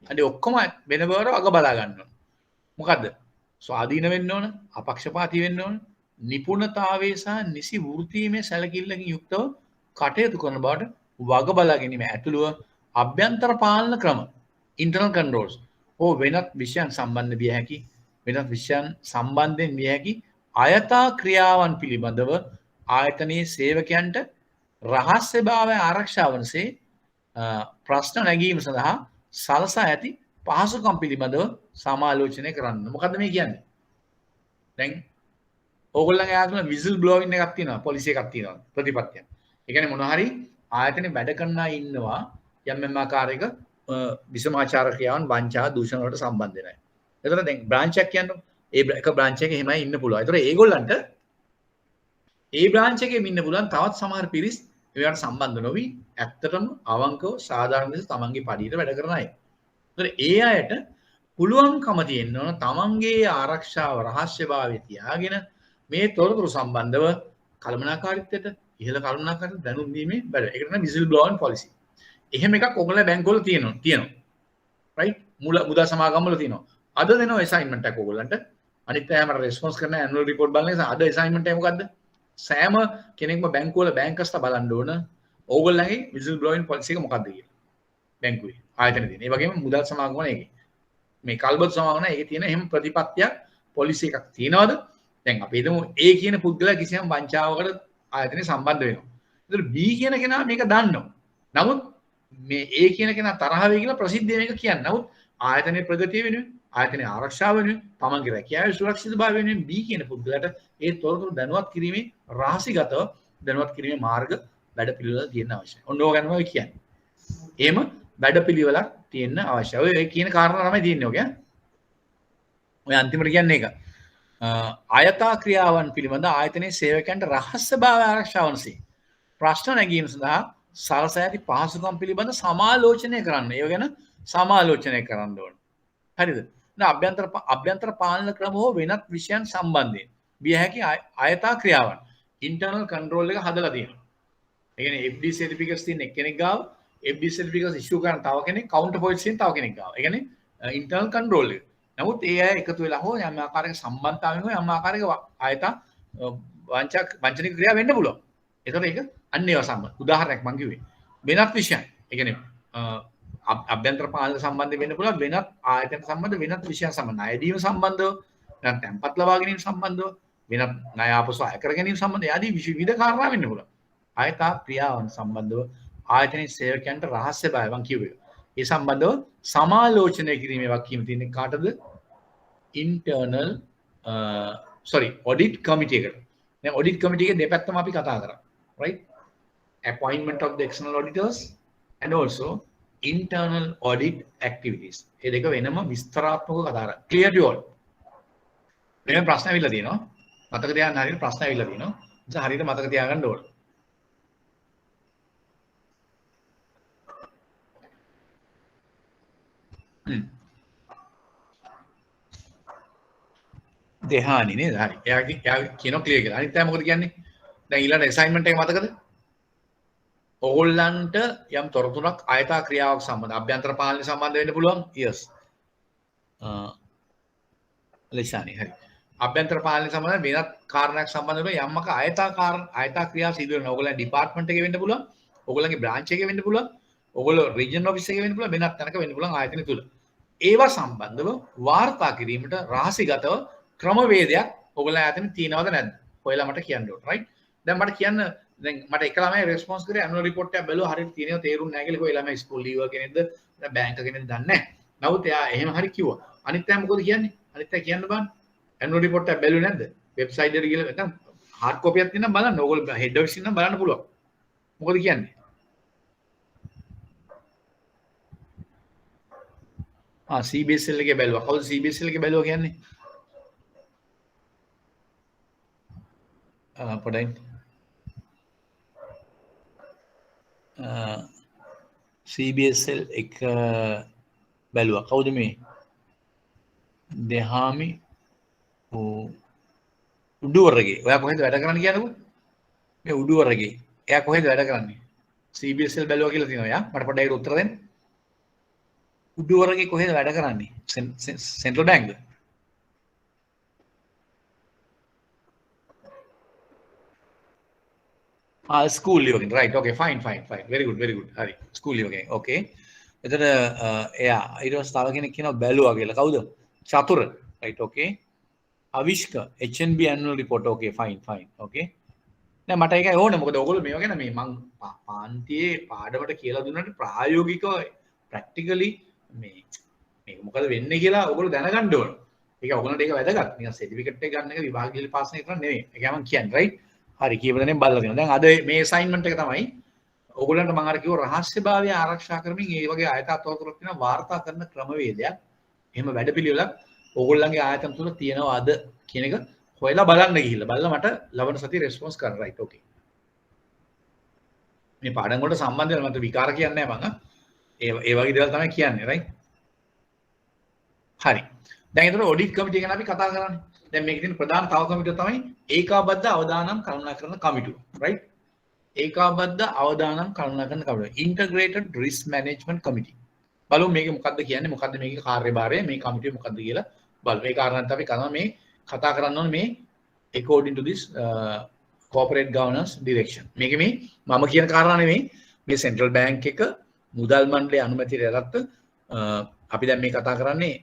අද ඔක්කොම වෙන බවට වග බලා ගන්න ඕන. මොකද්ද? ස්වාධීන වෙන්න ඕන, අපක්ෂපාතී වෙන්න ඕන, නිපුණතාවය සහ නිසි වෘත්තීයමය සැලකිල්ලකින් යුක්තව කටයුතු කරන බවට වග බලා ගැනීම ඇතුළුව අභ්‍යන්තර පාලන ක්‍රම ඉන්ටර්නල් කන්ට්‍රෝල්ස් ඕ වෙනත් විෂයන් සම්බන්ධ විය හැකි වෙනත් විෂයන් සම්බන්ධයෙන් විය හැකි අයථා ක්‍රියාවන් පිළිබඳව ආයතනයේ සේවකයන්ට රහස්‍යභාවය ආරක්ෂා වනසේ ප්‍රශ්න නැගීම සඳහා සලසා ඇති පහසුකම් පිළිබඳව සමාලෝචනය කරන්න. මොකද්ද මේ කියන්නේ? දැන් ඕගොල්ලන්ගේ ආයතන විසිල් බ්ලෝවින් එකක් තියෙනවා, පොලිසි එකක් තියෙනවා, ප්‍රතිපත්තියක්. ඒ කියන්නේ මොනවා හරි ආයතනේ වැඩ කරන අය ඉන්නවා යම් ආකාරයක විසමාචාර ක්‍රියාවන් වංචා දූෂණ වලට සම්බන්ධ වෙනයි. එතකොට දැන් බ්‍රාන්ච් එකක් කියන්නේ ඒ එක බ්‍රාන්ච් එකේ එහෙමයි ඉන්න පුළුවන්. එතකොට ඒගොල්ලන්ට ඒ බ්‍රාන්ච් එකේ ඉන්න පුළුවන් තවත් සමහර පිරිස් ඒවට සම්බන්ධ නොවි ඇත්තටම අවංකව සාධාරණ ලෙස තමන්ගේ පඩියට වැඩ කරන අය. එතකොට ඒ අයට පුළුවන්කම තියෙන්න ඕන තමන්ගේ ආරක්ෂාව රහස්‍යභාවය තියාගෙන මේ තොරතුරු සම්බන්ධව කළමනාකාරීත්වයට ඉහළ කළමනාකාරීත්වයට දැනුම් දීමේ වැඩ. ඒකට තමයි විසිල් බ්ලෝවින් පොලිසි. එහෙම එකක් ඔයගොල්ලෝ බැංකුවල තියෙනවා. රයිට්? මුදල් සමාගම් වල තියෙනවා. අද දෙනවා අසයින්මන්ට් එකක් ඔයගොල්ලන්ට. අනිත් අයම රෙස්පොන්ස් කරන ඇනුවල් රිපෝට් බලන නිසා අද අසයින්මන්ට් එක මොකද්ද? සෑම කෙනෙක්ම බැංකුවල බැංකස්ලා බලන්න ඕන ඕගොල්ලන්ගේ විසිල් බ්ලෝවින් පොලිසි එක මොකක්ද කියලා. බැංකුවේ ආයතන තියෙන. ඒ වගේම මුදල් සමාගම් වල ඒකේ. මේ කල්බත් සමාගම් වල ඒකේ තියෙන එහෙම ප්‍රතිපත්තියක් පොලිසි එකක් තියෙනවද? දැන් අපි හිතමු A කියන පුද්ගලයා කිසියම් වංචාවකට ආයතනේ සම්බන්ධ වෙනවා. ඒතර B කියන කෙනා මේක දන්නවා. නමුත් මේ A කියන කෙනා තරහ වෙයි කියලා ප්‍රසිද්ධිය මේක කියන්නේ. නමුත් ආයතනයේ ප්‍රගතිය වෙනුවෙන් ආයතනයේ ආරක්ෂාව වෙනුවෙන් තමන්ගේ රැකියාවේ සුරක්ෂිතභාවය වෙනුවෙන් B කියන පුද්ගලයාට ඒ තොරතුරු දැනුවත් කිරීමේ රහසිගතව දැනුවත් කිරීමේ මාර්ග වැඩපිළිවෙල තියෙන්න අවශ්‍යයි. ඔන්න ඕක ගැනම ඔය කියන්නේ. එහෙම වැඩපිළිවෙලක් තියෙන්න අවශ්‍යයි. ඔය කියන කාරණා තමයි තියෙන්නේ ඔක. ඔය අන්තිමට කියන්නේ ඒක. ආයතා ක්‍රියාවන් පිළිබඳ ආයතනයේ සේවකයන්ට රහස්‍යභාවය ආරක්ෂා වනසේ ප්‍රශ්න නැගීම සඳහා සලසා ඇති පහසුකම් පිළිබඳ සමාලෝචනය කරන්න. ඒ ගැන සමාලෝචනය කරන්න ඕන. හරිද? අභ්‍යන්තර පාලන ක්‍රම හෝ වෙනත් විෂයන් සම්බන්ධයෙන් විය හැකි ආයතා ක්‍රියාවන් ඉන්ටර්නල් කන්ට්‍රෝල් එක හදලා තියෙනවා. ඒ කියන්නේ FD සර්ටිෆිකට්ස් තියෙන එක්කෙනෙක් ගාව FD සර්ටිෆිකට්ස් ඉෂුව කරන තව කෙනෙක් කවුන්ටර් පොයින්ට්ස් තියෙන තව කෙනෙක් ගාව. ඒ කියන්නේ ඉන්ටර්නල් කන්ට්‍රෝල් එක. නමුත් ඒ අය එකතු වෙලා හෝ යම් ආකාරයක සම්බන්ධතාවයෙන් හෝ යම් ආකාරයක ආයතා වංචනික ක්‍රියා වෙන්න පුළුවන්. ඒතකොට ඒක අන්න ඒවා සම්බන්ධ. උදාහරණයක් මම කිව්වේ. වෙනත් විෂයන්. ඒ කියන්නේ අභ්‍යන්තර පාලන සම්බන්ධ වෙන්න පුළුවන් වෙනත් ආයතන සම්බන්ධ වෙනත් විෂයන් සම්බන්ධ ණය දීම සම්බන්ධව නැත්නම් තැන්පත් ලබා ගැනීම සම්බන්ධව වෙනත් ණය ආපසු අය කර ගැනීම සම්බන්ධව ආදී විවිධ කාරණා වෙන්න පුළුවන්. ආයතා ක්‍රියාවන් සම්බන්ධව ආයතනයේ සේවකයන්ට රහස්‍යභාවය මම කිව්වේ. ඒ සම්බන්ධව සමාලෝචනය කිරීමේ වගකීම තියෙන කාටද? ඉන්ටර්නල් ඔඩිට් කමිටි එකට. දැන් ඔඩිට් කමිටි එකේ දෙපැත්තම අපි කතා කරා. right? Appointment of the external auditors and also internal audit activities. ඒ දෙක වෙනම විස්තරාත්මකව කතා කරා. Clear to all. දැන් ප්‍රශ්න ඇවිල්ලා තියෙනවා. මතක තියාගන්න හරියට ප්‍රශ්න ඇවිල්ලා තියෙනවා. ඉතින් හරියට මතක තියාගන්න ඕන. දෙහානි නේද? හරි. එයා කියනවා ක්ලියර් කියලා. අනිත් අය මොකද කියන්නේ? දැන් ඊළඟ assignment එක මතකද? ඕගොල්ලන්ට යම් තොරතුරක් ආයතා ක්‍රියාවක් සම්බන්ධ අභ්‍යන්තර පාලනය සම්බන්ධ වෙන්න පුළුවන්. yes. ලෙසානි හරි. අභ්‍යන්තර පාලනය සම්බන්ධ වෙනත් කාරණයක් සම්බන්ධ වෙන යම්මක ආයතා ක්‍රියා සිදු වෙනවා. ඕගොල්ලන් ඩිපාර්ට්මන්ට් එකේ වෙන්න පුළුවන්. ඕගොල්ලන්ගේ බ්‍රාන්ච් එකේ වෙන්න පුළුවන්. ඕගොල්ලෝ රීජනල් ඔෆිස් එකේ වෙන්න පුළුවන්. වෙනත් තැනක වෙන්න පුළුවන් ආයතනය තුල. ඒවා සම්බන්ධව වාර්තා කිරීමට රහසිගතව ක්‍රමවේදයක් ඔයගොල්ලෝ ආයතනෙ තියෙනවද නැද්ද? ඔයලා මට කියන්න ඕන. right? දැන් මට කියන්න දැන් මට එක ළමයි රෙස්පොන්ස් කරේ ඇනුවල් රිපෝට් එක බැලුවා හරියට තියෙනව තේරුම් නැහැ කියලා. ඔය ළමයි ස්කූල් ලීවර් කෙනෙක්ද? නැත්නම් බැංක කෙනෙක්ද දන්නේ නැහැ. නමුත් එයා එහෙම හරි කිව්වා. අනිත් අය මොකද කියන්නේ? අනිත් අය කියන්න බෑ. ඇනුවල් රිපෝට් එක බැලුවේ නැද්ද? වෙබ්සයිට් එකට ගිහලා නැත්නම් හાર્ඩ් කොපියක් තියෙනම් බලන්න. ඕගොල්ලෝ හෙඩ් ඔෆිස් එකෙන් බලන්න පුළුවන්. මොකද කියන්නේ? CBSL එකේ බැලුවා. කවුද CBSL එකේ බැලුවා කියන්නේ? පොඩ්ඩයි. CBSL එක බැලුවා. කවුද මේ? දෙහාමි උඩුවරගේ. ඔයා කොහෙද වැඩ කරන්නේ කියන්නකෝ? මේ උඩුවරගේ. එයා කොහෙද වැඩ කරන්නේ? CBSL බැලුවා කියලා තියෙනවා. යා මට පොඩ්ඩක් ඒකට උත්තර දෙන්න. උඩුවරගේ කොහෙද වැඩ කරන්නේ? Central bank. ස්කූල් ලිවකින් right. Okay fine very good හරි ස්කූල් ලිවකින් ඕකේ. එතන එයා ඊට පස්සේ තව කෙනෙක් කියනවා බැලුවා කියලා. කවුද? Chathura right okay. Avishka HNB annual report okay fine okay. නෑ මට ඒකයි ඕනේ. මොකද ඔයගොල්ලෝ මේවා ගැන මේ මං පාන්තියේ පාඩමට කියලා දුන්නාට ප්‍රායෝගිකව ප්‍රැක්ටිකලි මේක මොකද වෙන්නේ කියලා ඔයගොල්ලෝ දැනගන්න ඕන. ඒක ඔයගොල්ලන්ට ඒක වැදගත්. නිකන් සර්ටිෆිකේට් එක ගන්න එක විභාගීය පාස් එක කරන්න නෙමෙයි. ඒක මම කියන්නේ රයිට්. හරි කීප දෙනෙක් බලලා තියෙනවා. දැන් අද මේ අසයින්මන්ට් එක තමයි ඔයගොල්ලන්ට මම අර කිව්ව රහස්‍යභාවය ආරක්ෂා කරමින් මේ වගේ ආයත අතවතුරක් තියෙන වාර්තා කරන ක්‍රමවේදයක්. එහෙම වැඩපිළිවෙලක් ඔයගොල්ලන්ගේ ආයතන තුල තියෙනවද කියන එක හොයලා බලන්න ගිහිල්ලා බලලා මට ලබන සතියේ රෙස්පොන්ස් කරන්න රයිට් ඕකේ. මේ පාඩම් වලට සම්බන්ධ වෙන මට විකාර කියන්නේ නැහැ මම. ඒ වගේ දේවල් තමයි කියන්නේ රයිට්. හරි. දැන් ඒතර ඔඩිට් කමිටිය ගැන අපි කතා කරන්නේ. දැන් මේකේ තියෙන ප්‍රධාන තව කමිටුව තමයි ඒකාබද්ධ අවදානම් කළමනාකරන කමිටුව. රයිට්. ඒකාබද්ධ අවදානම් කළමනාකරන කමිටුව. ඉන්ටග්‍රේටඩ් රිස්ක් මැනේජ්මන්ට් කමිටි. බලමු මේක මොකක්ද කියන්නේ මොකක්ද මේකේ කාර්යභාරය මේ කමිටුවේ මොකක්ද කියලා බලමු. ඒ කාරණාත් අපි කරනවා මේ කතා කරන්න ඕනේ මේ according to this corporate governance direction. මේක මේ මම කියන කාරණා නෙමෙයි මේ සෙන්ට්‍රල් බැංක් එක මුදල් මණ්ඩලයේ අනුමැතිය ලැබත් අපි දැන් මේ කතා කරන්නේ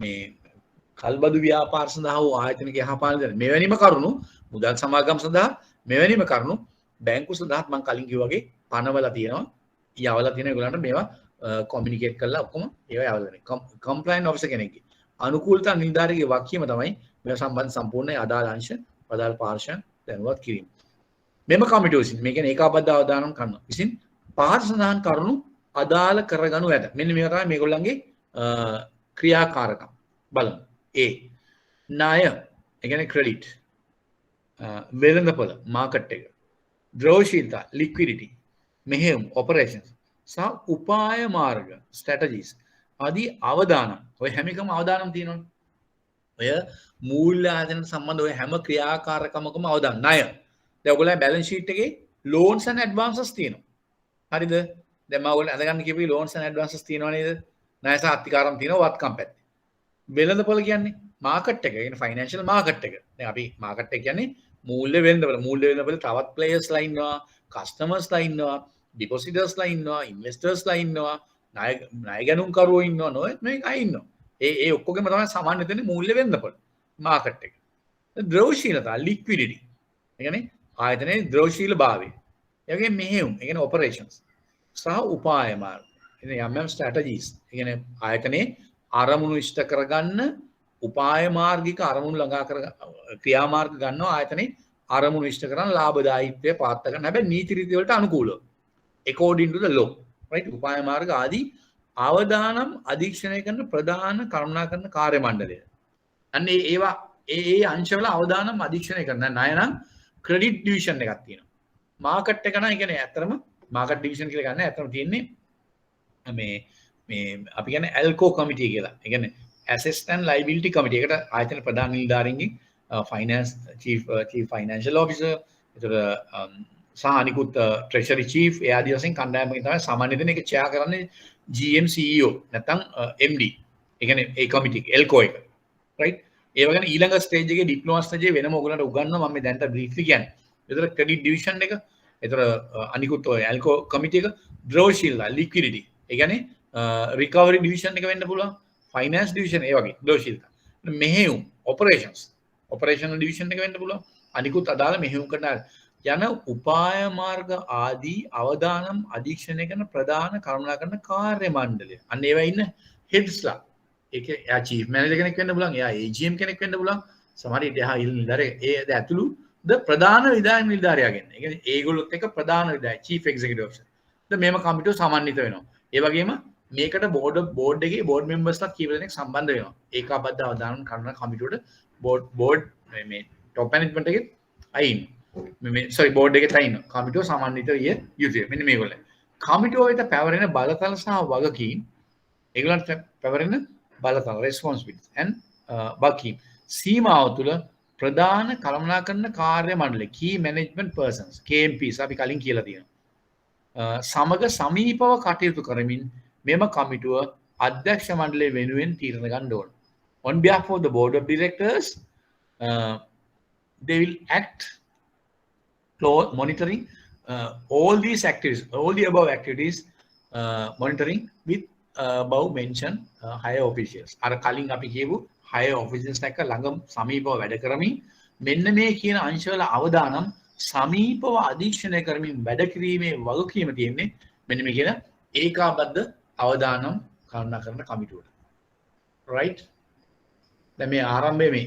මේ කල්බදු ව්‍යාපාර සඳහා වූ ආයතනික යහපාලන දෙන මෙවැනිම කරුණු මුදල් සමාගම් සඳහා මෙවැනිම කරුණු බැංකු සඳහාත් මම කලින් කිව්වා වගේ පනවලා තියෙනවා. යවලා තියෙන ඒගොල්ලන්ට මේවා කොමියුනිකේට් කරලා ඔක්කොම ඒවා යවලා දෙනවා. කම්ප්ලයන්ට් ඔෆිසර් කෙනෙක්ගේ අනුකූලතා නිලධාරිගේ වගකීම තමයි මේ සම්බන්ධ සම්පූර්ණ අදාළ අංශ අදාළ පාර්ශ්ව දැනුවත් කිරීම. මෙම කමිටුව විසින් මේ කියන්නේ ඒකාබද්ධ අවදානම් කරනවා. විසින් පහත සඳහන් කරුණු අදාළ කරගනු ඇත. මෙන්න මේවා තමයි මේගොල්ලන්ගේ ක්‍රියාකාරකම්. බලමු. A ණය ඒ කියන්නේ ක්‍රෙඩිට් වෙළඳපොළ මාකට් එක ද්‍රවශීලතා ලික්විඩිටි මෙහෙයුම් ඔපරේෂන්ස් සහ උපාය මාර්ග ස්ට්‍රැටජිස් ආදී අවදානම් ඔය හැම එකම අවදානම් තියෙනවනේ. ඔය මූල්‍ය ආයතන සම්බන්ධ ඔය හැම ක්‍රියාකාරකමකම අවදානම් ණය. දැන් ඔයගොල්ලෝ බැලන්ස් ෂීට් එකේ loans and advances තියෙනවා. හරිද? දැන් මම ඔයගොල්ලෝ අදගන්න කියපේ loans and advances තියෙනවා නේද? ණය සහ අත්තිකාරම් තියෙනවා වත්කම් පැත්තේ. වෙළඳපොළ කියන්නේ මාකට් එක. ඒ කියන්නේ ෆයිනෑන්ෂල් මාකට් එක. දැන් අපි මාකට් එක කියන්නේ මූල්‍ය වෙළඳපොළ. මූල්‍ය වෙළඳපොළ තවත් ප්ලේයර්ස්ලා ඉන්නවා, කස්ටමර්ස්ලා ඉන්නවා, ඩිපොසිටර්ස්ලා ඉන්නවා, ඉන්වෙස්ටර්ස්ලා ඉන්නවා, ණය ගැනුම්කරුවෝ ඉන්නවා, නොයෙක් මේක අය ඉන්නවා. ඒ ඔක්කොගෙම තමයි සමාන දෙන්නේ මූල්‍ය වෙළඳපොළ මාකට් එක. ද්‍රවශීලතා ලික්විඩිටි. ඒ කියන්නේ ආයතනයේ ද්‍රවශීලභාවය. ඒ වගේ මෙහෙයුම්, ඒ කියන්නේ ඔපරේෂන්ස් සහ උපාය මාර්ග. එනේ යම් ස්ට්‍රැටජිස්. ඒ කියන්නේ ආයතනයේ අරමුණු ඉෂ්ට කරගන්න උපාය මාර්ගික අරමුණු ළඟා කර ක්‍රියාමාර්ග ගන්නවා ආයතනයේ අරමුණු ඉෂ්ට කරන ලාභදායීත්වය පාත්ත ගන්න. හැබැයි නීති රීති වලට අනුකූලව. according to the law. right? උපාය මාර්ග ආදී අවදානම් අධීක්ෂණය කරන ප්‍රධාන කළමනාකරන කාර්ය මණ්ඩලය. අන්න ඒවා ඒ අංශවල අවදානම් අධීක්ෂණය කරන ණය නම් ක්‍රෙඩිට් ඩිවිෂන් එකක් තියෙනවා. මාකට් එක නම් ඒ කියන්නේ ඇත්තටම මාකට් ඩිවිෂන් කියලා ගන්න ඇත්තටම තියෙන්නේ මේ අපි කියන්නේ ඇල්කෝ කමිටිය කියලා. ඒ කියන්නේ assets and liability committee එකට ආයතන ප්‍රධාන නිලධාරීන්ගේ finance chief financial officer ඒතර සහ අනිකුත් treasury chief ඒ ආදී වශයෙන් කණ්ඩායමකින් තමයි සාමාන්‍ය දෙන එක chair කරන්නේ GM CEO නැත්නම් MD. ඒ කියන්නේ ඒ කමිටි ඇල්කෝ එක. right? ඒ වගේම ඊළඟ ස්ටේජ් එකේ ඩිප්ලෝමා ස්ටේජ් එකේ වෙනම ඔයගලන්ට උගන්වනවා මම මේ දැන්ට බ්‍රීෆ්ලි කියන්නේ. ඒතර ක්‍රෙඩිට් ඩිවිෂන් එක ඒතර අනිකුත් ඔය ඇල්කෝ කමිටි එක ද්‍රවශීලතා liquidity ඒ කියන්නේ රිකවරි ඩිවිෂන් එක වෙන්න පුළුවන් ෆයිනෑන්ස් ඩිවිෂන් ඒ වගේ ද්‍රවශීලතා මෙහෙයුම් ඔපරේෂනල් ඩිවිෂන් එක වෙන්න පුළුවන් අනිකුත් අදාළ මෙහෙයුම් කරන යන උපාය මාර්ග ආදී අවදානම් අධීක්ෂණය කරන ප්‍රධාන කළමනාකරන කාර්ය මණ්ඩලය අන්න ඒවා ඉන්න හෙඩ්ස්ලා ඒක එයා චීෆ් මැනේජර් කෙනෙක් වෙන්න පුළුවන් එයා AGM කෙනෙක් වෙන්න පුළුවන් සමහර විට එහා ඉල් නිලධාරිය ඒ ඇතුළු ද ප්‍රධාන විධායක නිලධාරියාගෙන ඒ කියන්නේ ඒගොල්ලොත් එක ප්‍රධාන විධායක චීෆ් එක්සිකියුටිව් ඔෆිසර් ද මේම කමිටුව සමන්විත වෙනවා ඒ වගේම මේකට බෝඩ් එකේ බෝඩ් මෙම්බර්ස්ලා කීප දෙනෙක් සම්බන්ධ වෙනවා ඒකාබද්ධ අවදානම් කරන කමිටුවට බෝඩ් මේ টপ මැනේජ්මන්ට් එකේ අයින් මේ සෝරි බෝඩ් එකේ තයින් කමිටුව සමන්විත විය යුතුය මෙන්න මේගොල්ලෝ කමිටුව වෙත පැවරෙන බලතල සහ වගකීම් ඒගොල්ලන්ට පැවරෙන බලතල responsibilities and බකීම් සීමාව තුළ ප්‍රධාන කළමනාකරන කාර්ය මණ්ඩල key management persons KMPs අපි කලින් කියලා තියෙනවා සමග සමීපව කටයුතු කරමින් මෙම කමිටුව අධ්‍යක්ෂ මණ්ඩලය වෙනුවෙන් තීරණ ගන්න ඕන. On behalf of the board of directors, they will act monitoring all these activities, all the above activities, monitoring with above mentioned higher officials. අර කලින් අපි කියපු higher officials එක්ක ළඟ සමීපව වැඩ කරමින් මෙන්න මේ කියන අංශවල අවදානම් සමීපව අධීක්ෂණය කරමින් වැඩ කිරීමේ වගකීම තියෙන්නේ මෙන්න මේ කියන ඒකාබද්ධ අවදානම් කළමනා කරන කමිටුවට. right? දැන් මේ ආරම්භයේ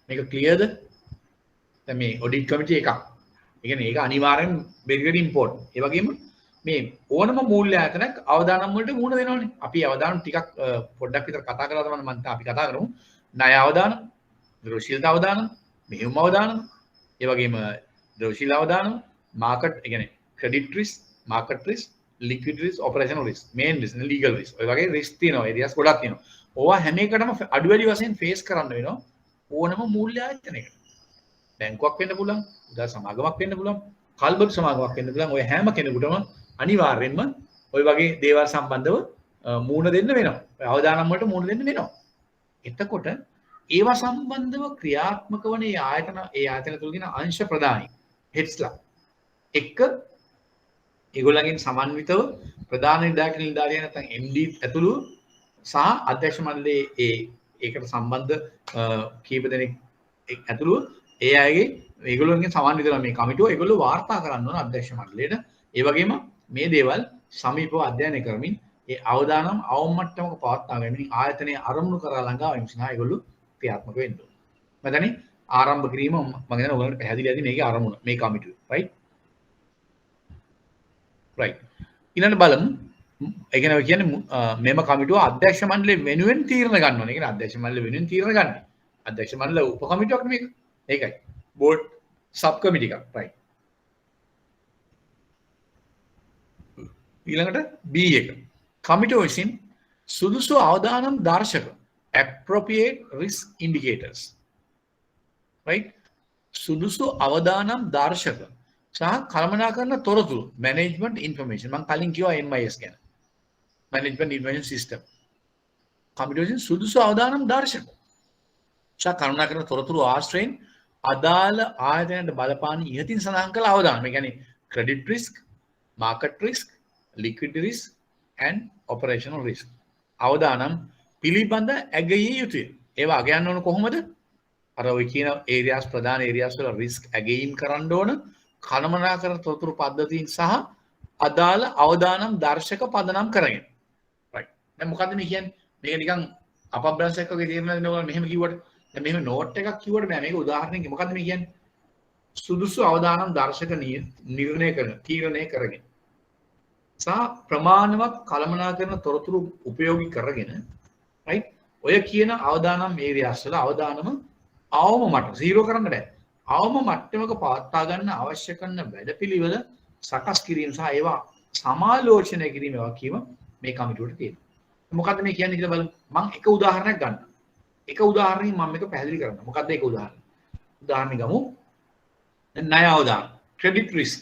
මේක ක්ලියර්ද? දැන් මේ ඔඩිට් කමිටි එකක්. ඒ කියන්නේ ඒක අනිවාර්යෙන් very important. ඒ වගේම මේ ඕනම මූල්‍ය ආයතනයක් අවදානම් වලට මුහුණ දෙනවනේ. අපි අවදානම් ටිකක් පොඩ්ඩක් විතර කතා කරලා තමයි මම අපි කතා කරමු. ණය අවදානම්, ද්‍රවශීලතා අවදානම්, මෙහෙයුම් අවදානම්, ඒ වගේම ද්‍රවශීල අවදානම්, මාකට් ඒ කියන්නේ credit risk, market risk, liquid risk, operational risk, main risk, legal risk. ඔය වගේ රිස්ක් තියෙනවා. ඒරියාස් ගොඩක් තියෙනවා. ඕවා හැම එකටම අඩු වැඩි වශයෙන් ෆේස් කරන්න වෙනවා ඕනම මූල්‍ය ආයතනයකට. බැංකුවක් වෙන්න පුළුවන්, උදා සමාගමක් වෙන්න පුළුවන්, කල්බත් සමාගමක් වෙන්න පුළුවන්. ඔය හැම කෙනෙකුටම අනිවාර්යෙන්ම ওই වගේ දේවල් සම්බන්ධව මූණ දෙන්න වෙනවා. අවදානම් වලට මූණ දෙන්න වෙනවා. එතකොට ඒවා සම්බන්ධව ක්‍රියාත්මක වන ඒ ආයතන තුල තියෙන අංශ ප්‍රධානී හෙඩ්ස්ලා එක්ක ඒගොල්ලන්ගෙන් සමන්විතව ප්‍රධාන නිලධාරියා නැත්නම් MD ඇතුළු සහ අධ්‍යක්ෂ මණ්ඩලයේ ඒකට සම්බන්ධ කීප දෙනෙක් ඇතුළු ඒ අයගේ ඒගොල්ලන්ගෙන් සමන්විතව මේ කමිටුව ඒගොල්ලෝ වාර්තා කරන්න ඕන අධ්‍යක්ෂ මණ්ඩලයට. ඒ වගේම මේ දේවල් සමීපව අධ්‍යයනය කරමින් ඒ අවදානම් අවම මට්ටමක පවත්වා ගැනීම ආයතනයේ අරමුණු කරා ළඟා වීම සඳහා ඒගොල්ලෝ ක්‍රියාත්මක වෙන්න ඕන. මම දන්නේ ආරම්භ කිරීම මම හිතනවා ඔයගොල්ලන්ට පැහැදිලි ඇති මේකේ අරමුණ මේ කමිටුව. right ඊළඟ බලමු ඒ කියන්නේ මෙම කමිටුව අධ්‍යක්ෂ මණ්ඩලය වෙනුවෙන් තීරණ ගන්න ඕනේ. ඒ කියන්නේ අධ්‍යක්ෂ මණ්ඩලය වෙනුවෙන් තීරණ ගන්න. අධ්‍යක්ෂ මණ්ඩල උප කමිටුවක් මේක. ඒකයි. බෝඩ් සබ් කමිටි එකක්. right. ඊළඟට B එක. කමිටුව විසින් සුදුසු අවදානම් දර්ශක appropriate risk indicators. right. සුදුසු අවදානම් දර්ශක සහ කළමනාකරන තොරතුරු management information මම කලින් කිව්වා MIS ගැන. management information system. කමිටුව විසින් සුදුසු අවදානම් දර්ශක සහ කළමනාකරන තොරතුරු ආශ්‍රයෙන් අදාළ ආයතනයට බලපාන ඉහතින් සඳහන් කළ අවදානම්. ඒ කියන්නේ credit risk, market risk, liquid risk and operational risk. අවදානම් පිළිබඳ ඇගිය යුතුය. ඒවා අගයන්න ඕන කොහොමද? අර ඔය කියන ඒරියාස් ප්‍රධාන ඒරියාස් වල රිස්ක් ඇගීම් කරන්න ඕන කළමනාකරන තොරතුරු පද්ධතීන් සහ අදාළ අවදානම් දර්ශක පදනම් කරගෙන. right. දැන් මොකද්ද මේ කියන්නේ? මේක නිකන් අපබ්‍රංශ එකක වගේ තීරණ දෙන්න ඕන මෙහෙම කිව්වට. දැන් මෙහෙම නෝට් එකක් කිව්වට බෑ. මේක උදාහරණයක්. මොකද්ද මේ කියන්නේ? සුදුසු අවදානම් දර්ශක නිර්ණය කරන තීරණය කරගෙන සහ ප්‍රමාණවත් කළමනාකරන තොරතුරු උපයෝගී කරගෙන right ඔය කියන අවදානම් ඒරියාස් වල අවදානම අවම මට්ටම 0 කරන්න බෑ. අවම මට්ටමක පවත්වා ගන්න අවශ්‍ය කරන වැඩපිළිවෙල සකස් කිරීම සහ ඒවා සමාලෝචනය කිරීම වගකීම මේ කමිටුවට තියෙනවා. මොකද්ද මේ කියන්නේ කියලා බලමු. මම එක උදාහරණයක් ගන්නම්. එක උදාහරණයක් මම මේක පැහැදිලි කරනවා. මොකද්ද ඒක උදාහරණය? උදාහරණ ගමු. ණය අවදානම් ක්‍රෙඩිට් රිස්ක්.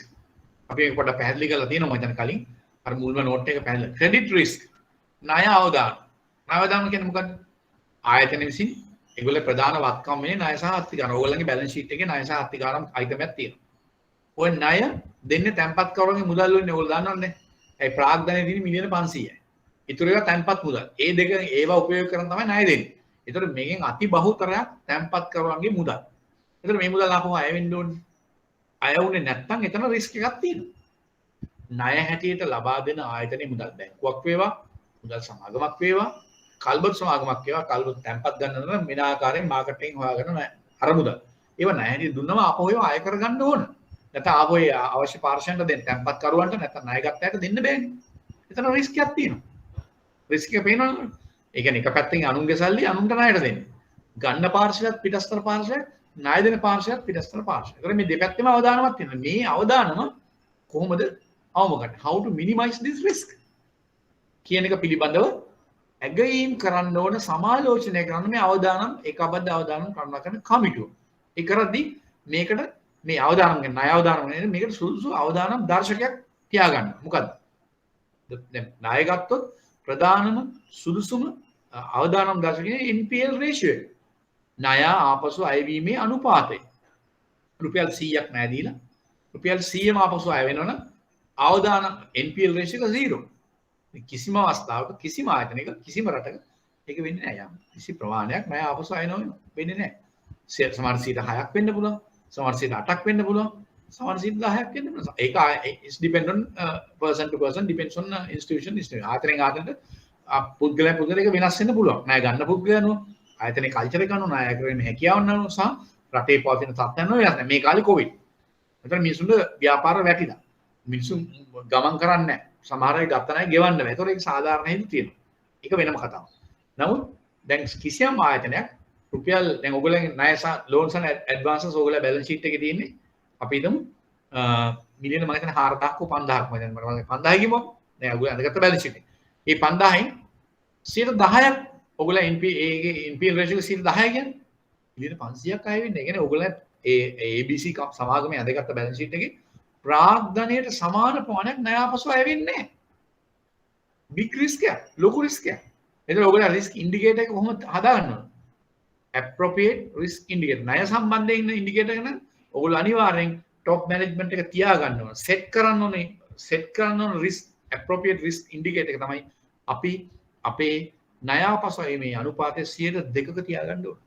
අපි මේක පොඩ්ඩක් පැහැදිලි කරලා තියෙනවා මම හිතන කලින්. අර මුල්ම නෝට් එක පැහැදිලි. ක්‍රෙඩිට් රිස්ක් ණය අවදානම්. ණය අවදානම් කියන්නේ මොකද්ද? ආයතන විසින් ඒගොල්ලෝ ප්‍රධාන වත්කම් වෙන්නේ ණය සහ අත්තිකාරම්. ඕගොල්ලන්ගේ බැලන්ස් ෂීට් එකේ ණය සහ අත්තිකාරම් අයිටමයක් තියෙනවා. ඔය ණය දෙන්නේ තැන්පත් කරවගේ මුදල් වලින් ඕගොල්ලෝ දන්නවනේ. ඒ ප්‍රාග්ධනයේ තියෙන මිලියන 500යි. ඊටු එක තැන්පත් මුදල්. ඒ දෙක ඒවා උපයෝග කරන් තමයි ණය දෙන්නේ. ඒතකොට මේකෙන් අති බහුතරයක් තැන්පත් කරවගේ මුදල්. ඒතකොට මේ මුදල් ආපහු අය වෙන්න ඕනේ. අය වුණේ නැත්නම් එතන රිස්ක් එකක් තියෙනවා. ණය හැටියට ලබා දෙන ආයතනයේ මුදල් බැංකුවක් වේවා, මුදල් සමාගමක් වේවා, කල්බත් සමාගමක් වේවා, කල්බත් තැන්පත් ගන්න නම් මෙන්න ආකාරයෙන් මාකටිං හොයාගෙන අර මුදල්. ඒව ණය හැටියට දුන්නම ආපහු ඒව අය කරගන්න ඕන. නැත්නම් ආපහු ඒ අවශ්‍ය පාර්ශ්වයන්ට දෙන්න තැන්පත් කරුවන්ට නැත්නම් ණය ගත්තට දෙන්න බෑනේ. එතන රිස්ක් එකක් තියෙනවා. රිස්ක් එක පේනවනේ. ඒ කියන්නේ එක පැත්තෙන් අනුන්ගේ සල්ලි අනුන්ට ණයට දෙන්න. ගන්න පාර්ශ්වයත් පිටස්තර පාර්ශ්වයත් ණය දෙන පාර්ශ්වයත් පිටස්තර පාර්ශ්වය. ඒතර මේ දෙපැත්තෙම අවදානමක් තියෙනවා. මේ අවදානම කොහොමද අවම ගන්න? How to minimize this risk කියන එක පිළිබඳව ඇගයීම් කරන්න ඕන සමාලෝචනය කරන්න මේ අවදානම් ඒකාබද්ධ අවදානම් කරනවා කරන කමිටුව. ඒ කරද්දී මේකට මේ අවදානම් ගැන ණය අවදානම් නෙවෙයි මේකට සුදුසු අවදානම් දර්ශකයක් තියාගන්න. මොකද්ද? දැන් ණය ගත්තොත් ප්‍රධානම සුදුසුම අවදානම් දර්ශකය NPL ratio එක. ණය ආපසු අයවීමේ අනුපාතය. රුපියල් 100ක් ණය දීලා රුපියල් 100ම ආපසු අය වෙනවනම් අවදානම් NPL ratio එක 0. කිසිම අවස්ථාවක කිසිම ආයතනයක කිසිම රටක ඒක වෙන්නේ නැහැ. යම් කිසි ප්‍රමාණයක් ණය ආපසු අය වෙන්නේ නැහැ. සමහර 6ක් වෙන්න පුළුවන්. සමහර 8ක් වෙන්න පුළුවන්. සමහර 10ක් වෙන්න පුළුවන්. ඒක it's depend on person to person, depends on institution. ආයතනයෙන් ආයතනට පුද්ගලයා පුද්ගලයාට වෙනස් වෙන්න පුළුවන්. ණය ගන්න පුද්ගලයානෝ ආයතනයේ කල්චර් එක අනුව ණය කරගෙන හැකියාව අනුව සහ රටේ පවතින තත්ත්වයන් අනුව වෙනස්. මේ කාලේ කොවිඩ්. ඒතර මිනිසුන්ට ව්‍යාපාර වැටිලා. මිනිසුන් ගමන් කරන්නේ නැහැ. සමහර අය ගත්ත ණය ගෙවන්න බෑ. ඒතකොට ඒක සාධාරණ හේතු තියෙනවා. ඒක වෙනම කතාවක්. නමුත් දැන් කිසියම් ආයතනයක් රුපියල් දැන් ඔයගොල්ලන්ගේ ණය සහ ලෝන්ස් and ඇඩ්වාන්සස් ඔයගොල්ලෝ බැලන්ස් ෂීට් එකේ තියෙන්නේ අපි හිතමු මිලියන මම හිතන්නේ 4000ක් හෝ 5000ක් මම දැන් 5000 කිව්වම දැන් ඔයගොල්ලෝ අඳගත්ත බැලන්ස් ෂීට් එක. මේ 5000න් 10%ක් ඔයගොල්ලෝ NPL ratio එක 10 කියන්නේ මිලියන 500ක් අය වෙන්නේ. ඒ කියන්නේ ඔයගොල්ලෝ ABC සමාගමේ අඳගත්ත බැලන්ස් ෂීට් එකේ ප්‍රාග්ධනයට සමාන ප්‍රමාණයක් ණය ආපසු අය වෙන්නේ නැහැ. බිග් රිස්ක් එක, ලොකු රිස්ක් එක. එතකොට ඔයගොල්ලෝ රිස්ක් ඉන්ඩිකේටර් එක කොහොමද හදාගන්න ඕන? appropriate risk indicator. ණය සම්බන්ධයෙන් ඉන්න ඉන්ඩිකේටර් එක නම් ඔයගොල්ලෝ අනිවාර්යෙන් top management එක තියාගන්න ඕන. set කරන්න ඕන risk appropriate risk indicator එක තමයි අපි අපේ ණය ආපසු අය මේ අනුපාතය 2%ක තියාගන්න ඕන.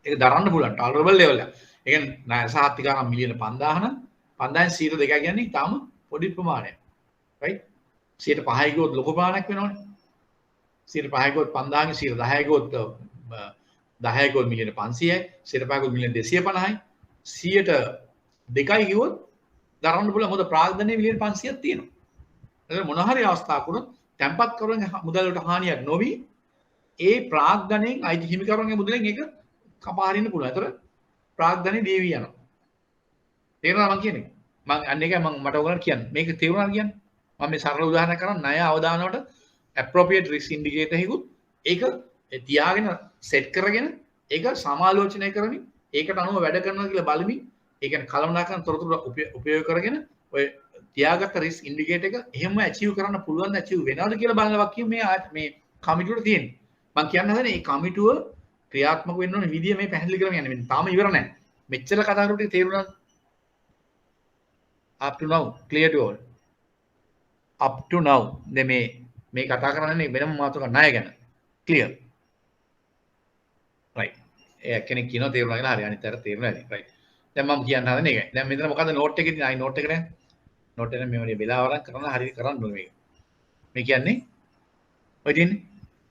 ඒක දරන්න පුළුවන් tolerable level එක. ඒ කියන්නේ ණය සහතිකාරම් මිලියන 5000 නම් 5000න් 2 කියන්නේ ඊටාම පොඩි ප්‍රමාණයක්. right? 5% ගියොත් ලොකු ප්‍රමාණයක් වෙනවනේ. 5% ගියොත් 5000න් 10 ගියොත් 10 ගියොත් මිලියන 500යි, 5% ගියොත් මිලියන 250යි. 2යි ගියොත් දරන්න පුළුවන්. මොකද ප්‍රාග්ධනයේ මිලියන 500ක් තියෙනවා. ඒක මොන හරි අවස්ථාවක් වුණොත් තැම්පත් කරුවෙන් මුදල් වලට හානියක් නොවි ඒ ප්‍රාග්ධනයෙන් අයිති හිමිකරුවන්ගේ මුදලෙන් ඒක කපා හරින්න පුළුවන්. ඒතර ප්‍රාග්ධනේ දේවි යනවා. තේරුණා මම කියන්නේ? මම අන්න එකයි මට ඔයගොල්ලන්ට කියන්නේ. මේක තේරුණාද කියන්නේ? මම මේ සරල උදාහරණයක් කරන් ණය අවදානවට appropriate risk indicator එකකුත් ඒක තියාගෙන සෙට් කරගෙන ඒක සමාලෝචනය කරමින් ඒකට අනුව වැඩ කරනවා කියලා බලමින් ඒ කියන්නේ කළමනාකරන තොරතුරු උපයෝග කරගෙන ඔය තියාගත්ත risk indicator එක එහෙම achieve කරන්න පුළුවන් achieve වෙනවද කියලා බලනවා කියන මේ කමිටුවට තියෙන්නේ. මම කියන්න හදන්නේ මේ කමිටුව ක්‍රියාත්මක වෙන්න ඕන විදිය මේ පැහැදිලි කරගෙන යන්නේ. තාම ඉවර නැහැ. මෙච්චර කතා කරුට තේරුණාද? up to now clear to all. up to now මේ කතා කරන්නේ වෙනම මාතෘකාවක් ණය ගැන. clear. right. ඒ කෙනෙක් කියනවා තේරුණා කියලා හරි අනිත් අයට තේරුණා ඇති. right. දැන් මම කියන්න හදන්නේ ඒකයි. දැන් මෙතන මොකද්ද නෝට් එකේ තියෙන නෝට් එකට නෝට් එකේ මේ වගේ වෙලාව වරන් කරන හරියට කරන්න ඕනේ මේක. මේ කියන්නේ ඔය තියෙන්නේ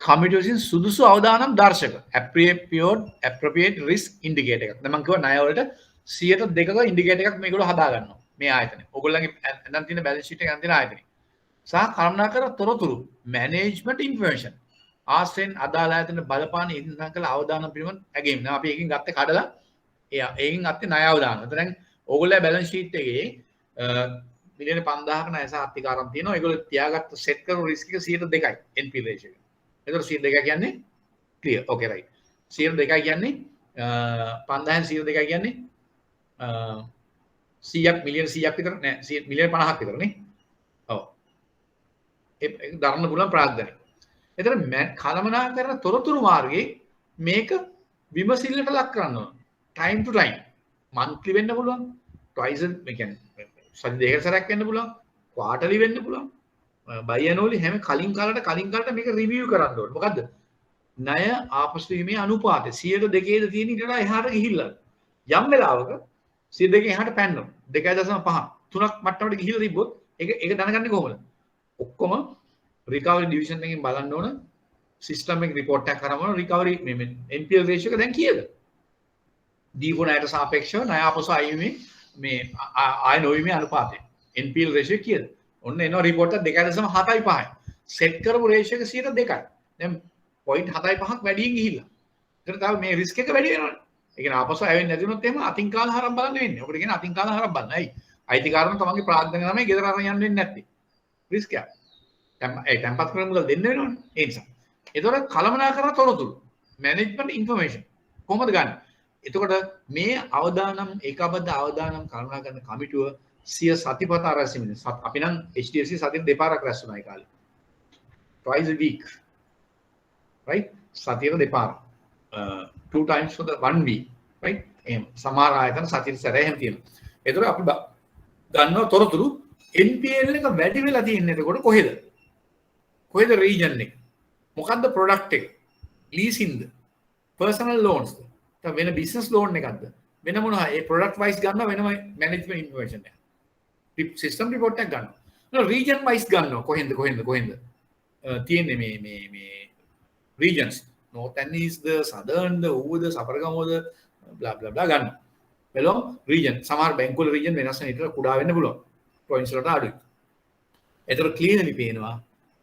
කමිටුවෙන් සුදුසු අවදානම් දර්ශක appropriate risk indicator එකක්. දැන් මම කිව්වා ණය වලට 102ක ඉන්ඩිකේටර් එකක් මේගොල්ලෝ හදා ගන්නවා. මේ ආයතනේ. ඔයගොල්ලන්ගේ දැන් තියෙන බැලන්ස් ෂීට් එක යන ආයතනේ. සහ කළමනාකර තොරතුරු management information ආශ්‍රයෙන් අදාළ ආයතන බලපාන ඉදිරිපත් කළ අවදානම් පිළිබඳ ඇගීම්. දැන් අපි එකකින් ගත්තේ කඩලා ඒකින් ගත්තේ ණය අවදානම්. එතන දැන් ඕගොල්ලෝ බැලන්ස් ෂීට් එකේ මිලියන 5000ක ණය සහතිකාරම් තියෙනවා. ඒගොල්ලෝ තියාගත්ත සෙට් කරපු රිස්ක් එක 2%යි NPL ratio එක. එතකොට 2% කියන්නේ clear. okay right. 2% කියන්නේ 5000න් 2% කියන්නේ 100ක් මිලියන 100ක් විතර නෑ මිලියන 50ක් විතර නේ. ඔව්. ඒක දරන්න පුළුවන් ප්‍රාග්ධනය. එතන කළමනාකරන තොරතුරු මාර්ගයේ මේක විමසිල්ලට ලක් කරන්න ඕන. time to time. monthly වෙන්න පුළුවන්. twice ඒ කියන්නේ සති දෙකකට සැරයක් වෙන්න පුළුවන්. quarterly වෙන්න පුළුවන්. biannually හැම කලින් කාලට මේක රිවිව් කරන්න ඕන. මොකද්ද? ණය ආපසු වීමේ අනුපාතය 102ද තියෙන ඊට වඩා එහාට ගිහිල්ලා. යම් වෙලාවක 102 එහාට පැන්නොත් 2.5 3ක් මට්ටමට ගිහිල්ලා තිබ්බොත් ඒක දැනගන්නේ කොහොමද? ඔක්කොම රිකවරි ඩිවිෂන් එකෙන් බලන්න ඕන සිස්ටම් එක report එකක් කරනවා රිකවරි මේ NPL ratio එක දැන් කීයද? දීපු ණයට සාපේක්ෂව ණය ආපසු අයීමේ මේ ආය නොවීමේ අනුපාතය NPL ratio කීයද? ඔන්න එනවා report එක 2.75යි. සෙට් කරපු ratio එක 102යි. දැන් 0.75ක් වැඩියෙන් ගිහිල්ලා. ඒකට තව මේ risk එක වැඩි වෙනවනේ. ඒ කියන්නේ ආපසු ඇවෙන්නේ නැති වුණොත් එහෙම අතින් කාලා හරම් බලන්න වෙන්නේ. ඔකට කියන්නේ අතින් කාලා හරම් බලන්න. ඇයි? අයිතිකාරණ තමන්ගේ ප්‍රාග්ධනය තමයි ගෙදර අරන් යන්න වෙන්නේ නැත්තේ. රිස්ක් එක. තැන්පත් කරන මුදල් දෙන්න වෙනවනේ. ඒ නිසා. එතකොට කළමනාකරන තොරතුරු මැනේජ්මන්ට් ඉන්ෆර්මේෂන් කොහොමද ගන්න? එතකොට මේ අවදානම් ඒකාබද්ධ අවදානම් කළමනා කරන කමිටුව සිය සතිපතා රැස්වීම. අපි නම් HDFC සතිය දෙපාරක් රැස් වුණා ඒ කාලේ. Twice a week. Right? සතියේ දෙපාර. 2 times for the 1 week. Right? එහෙම සමහර ආයතන සතියේ සැරේ එහෙම තියෙනවා. එතකොට අපි ගන්නව තොරතුරු NPL එක වැඩි වෙලා තියෙන්නේ එතකොට කොහෙද? කොහෙද region එක? මොකද්ද product එක? leasingද? personal loans ද? වෙන business loan එකක්ද? වෙන මොනවා? ඒ product wise ගන්නවා වෙනම management information එක. system report එකක් ගන්නවා. region wise ගන්නවා කොහෙන්ද? තියෙන්නේ මේ regions. north and east the, southern the, ඌද, සබරගමුවද blah blah blah ගන්නවා. බලමු region. සමහර බැංකු වල region වෙනස් වෙන විතර කුඩා වෙන්න පුළුවන්. points වලට අඩුයි. ඒතර clearly පේනවා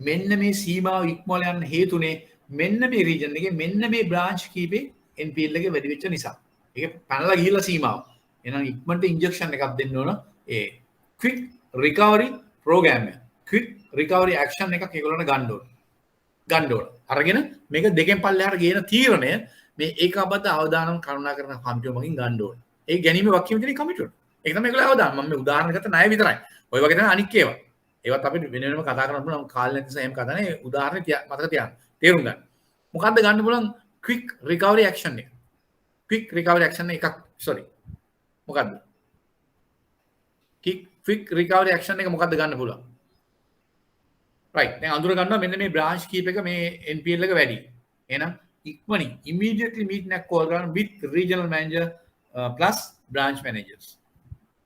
මෙන්න මේ සීමාව ඉක්මවල යන්න හේතුනේ මෙන්න මේ region එකේ මෙන්න මේ branch කීපේ NPL එකේ වැඩි වෙච්ච නිසා. ඒක පැනලා ගිහිල්ලා සීමාව. එහෙනම් ඉක්මනට injection එකක් දෙන්න ඕන ඒ quick recovery program එක. quick recovery action එකක් ඒගොල්ලන්ට ගන්න ඕන. අරගෙන මේක දෙකෙන් පල්ලෙහාට ගේන තීරණය මේ ඒකාබද්ධ අවදානම් කරුණා කරන කමිටුව මගින් ගන්න ඕන. ඒ ගැනීම වක්කීම තියෙන කමිටුවට. ඒක තමයි ඒගොල්ලෝ අවදානම්. මම මේ උදාහරණ ගත්ත ණය විතරයි. ඔය වගේ තමයි අනික් ඒවා. ඒවත් අපිට වෙන වෙනම කතා කරන්න පුළුවන් කාල නැති නිසා එහෙම කතා නැහැ. උදාහරණ මතක තියාගන්න. තේරුම් ගන්න. මොකද්ද ගන්න පුළුවන් quick recovery action එක. quick recovery action එකක් sorry. මොකද්ද? quick recovery action එක මොකද්ද ගන්න පුළුවන්? right. දැන් අඳුර ගන්නවා මෙන්න මේ branch කීප එක මේ NPL එක වැඩි. එහෙනම් ඉක්මනින් immediately meeting එකක් call කරන්න with regional manager plus branch managers.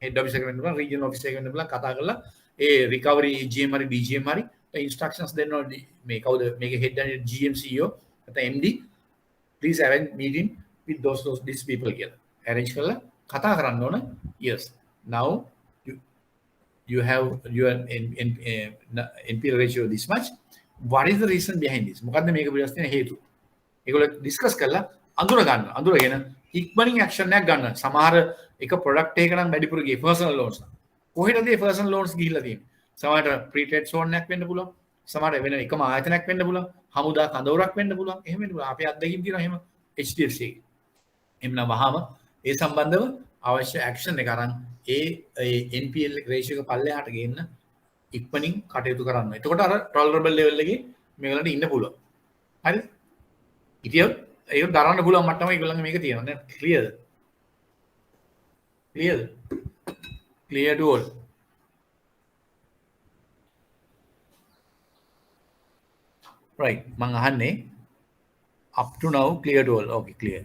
head office එක වෙන්න පුළුවන් regional office එක වෙන්න පුළුවන් කතා කරලා ඒ recovery GM හරි DGM හරි instructions දෙන්න ඕනේ මේ කවුද මේකේ head and GM CEO නැත්නම් MD please arrange meeting with these people කියලා arrange කරලා කතා කරන්න ඕන. yes now you have your NPL ratio this much. what is the reason behind this? මොකද්ද මේක පිළිබඳ තියෙන හේතුව? ඒගොල්ලෝ ඩිස්කස් කරලා අඳුරගෙන ඉක්මනින් ඇක්ෂන් එකක් ගන්න. සමහර එක ප්‍රොඩක්ට් එකක නම් වැඩිපුර ගියේ personal loans. කොහෙටද මේ personal loans ගිහිල්ලා තියෙන්නේ? සමහරට pre-trade zone එකක් වෙන්න පුළුවන්. සමහරට වෙන එකම ආයතනයක් වෙන්න පුළුවන්. හමුදා කඳවුරක් වෙන්න පුළුවන්. එහෙම වෙන්න පුළුවන්. අපේ අත්දැකීම් තියෙනවා එහෙම HDFC එකේ. එම්නම් වහම ඒ සම්බන්ධව අවශ්‍ය ඇක්ෂන් එක අරන් ඒ NPL ratio එක පල්ලෙහාට ගේන්න ඉක්මනින් කටයුතු කරන්න. එතකොට අර tolerable level එකේ මේගොල්ලන්ට ඉන්න පුළුවන්. හරිද? ඉතින් ඒක දරන්න පුළුවන් මට්ටම ඒගොල්ලන්ගේ මේක තියෙනවා නේද? clearද? clear to all. right. මං අහන්නේ up to now clear to all. okay clear.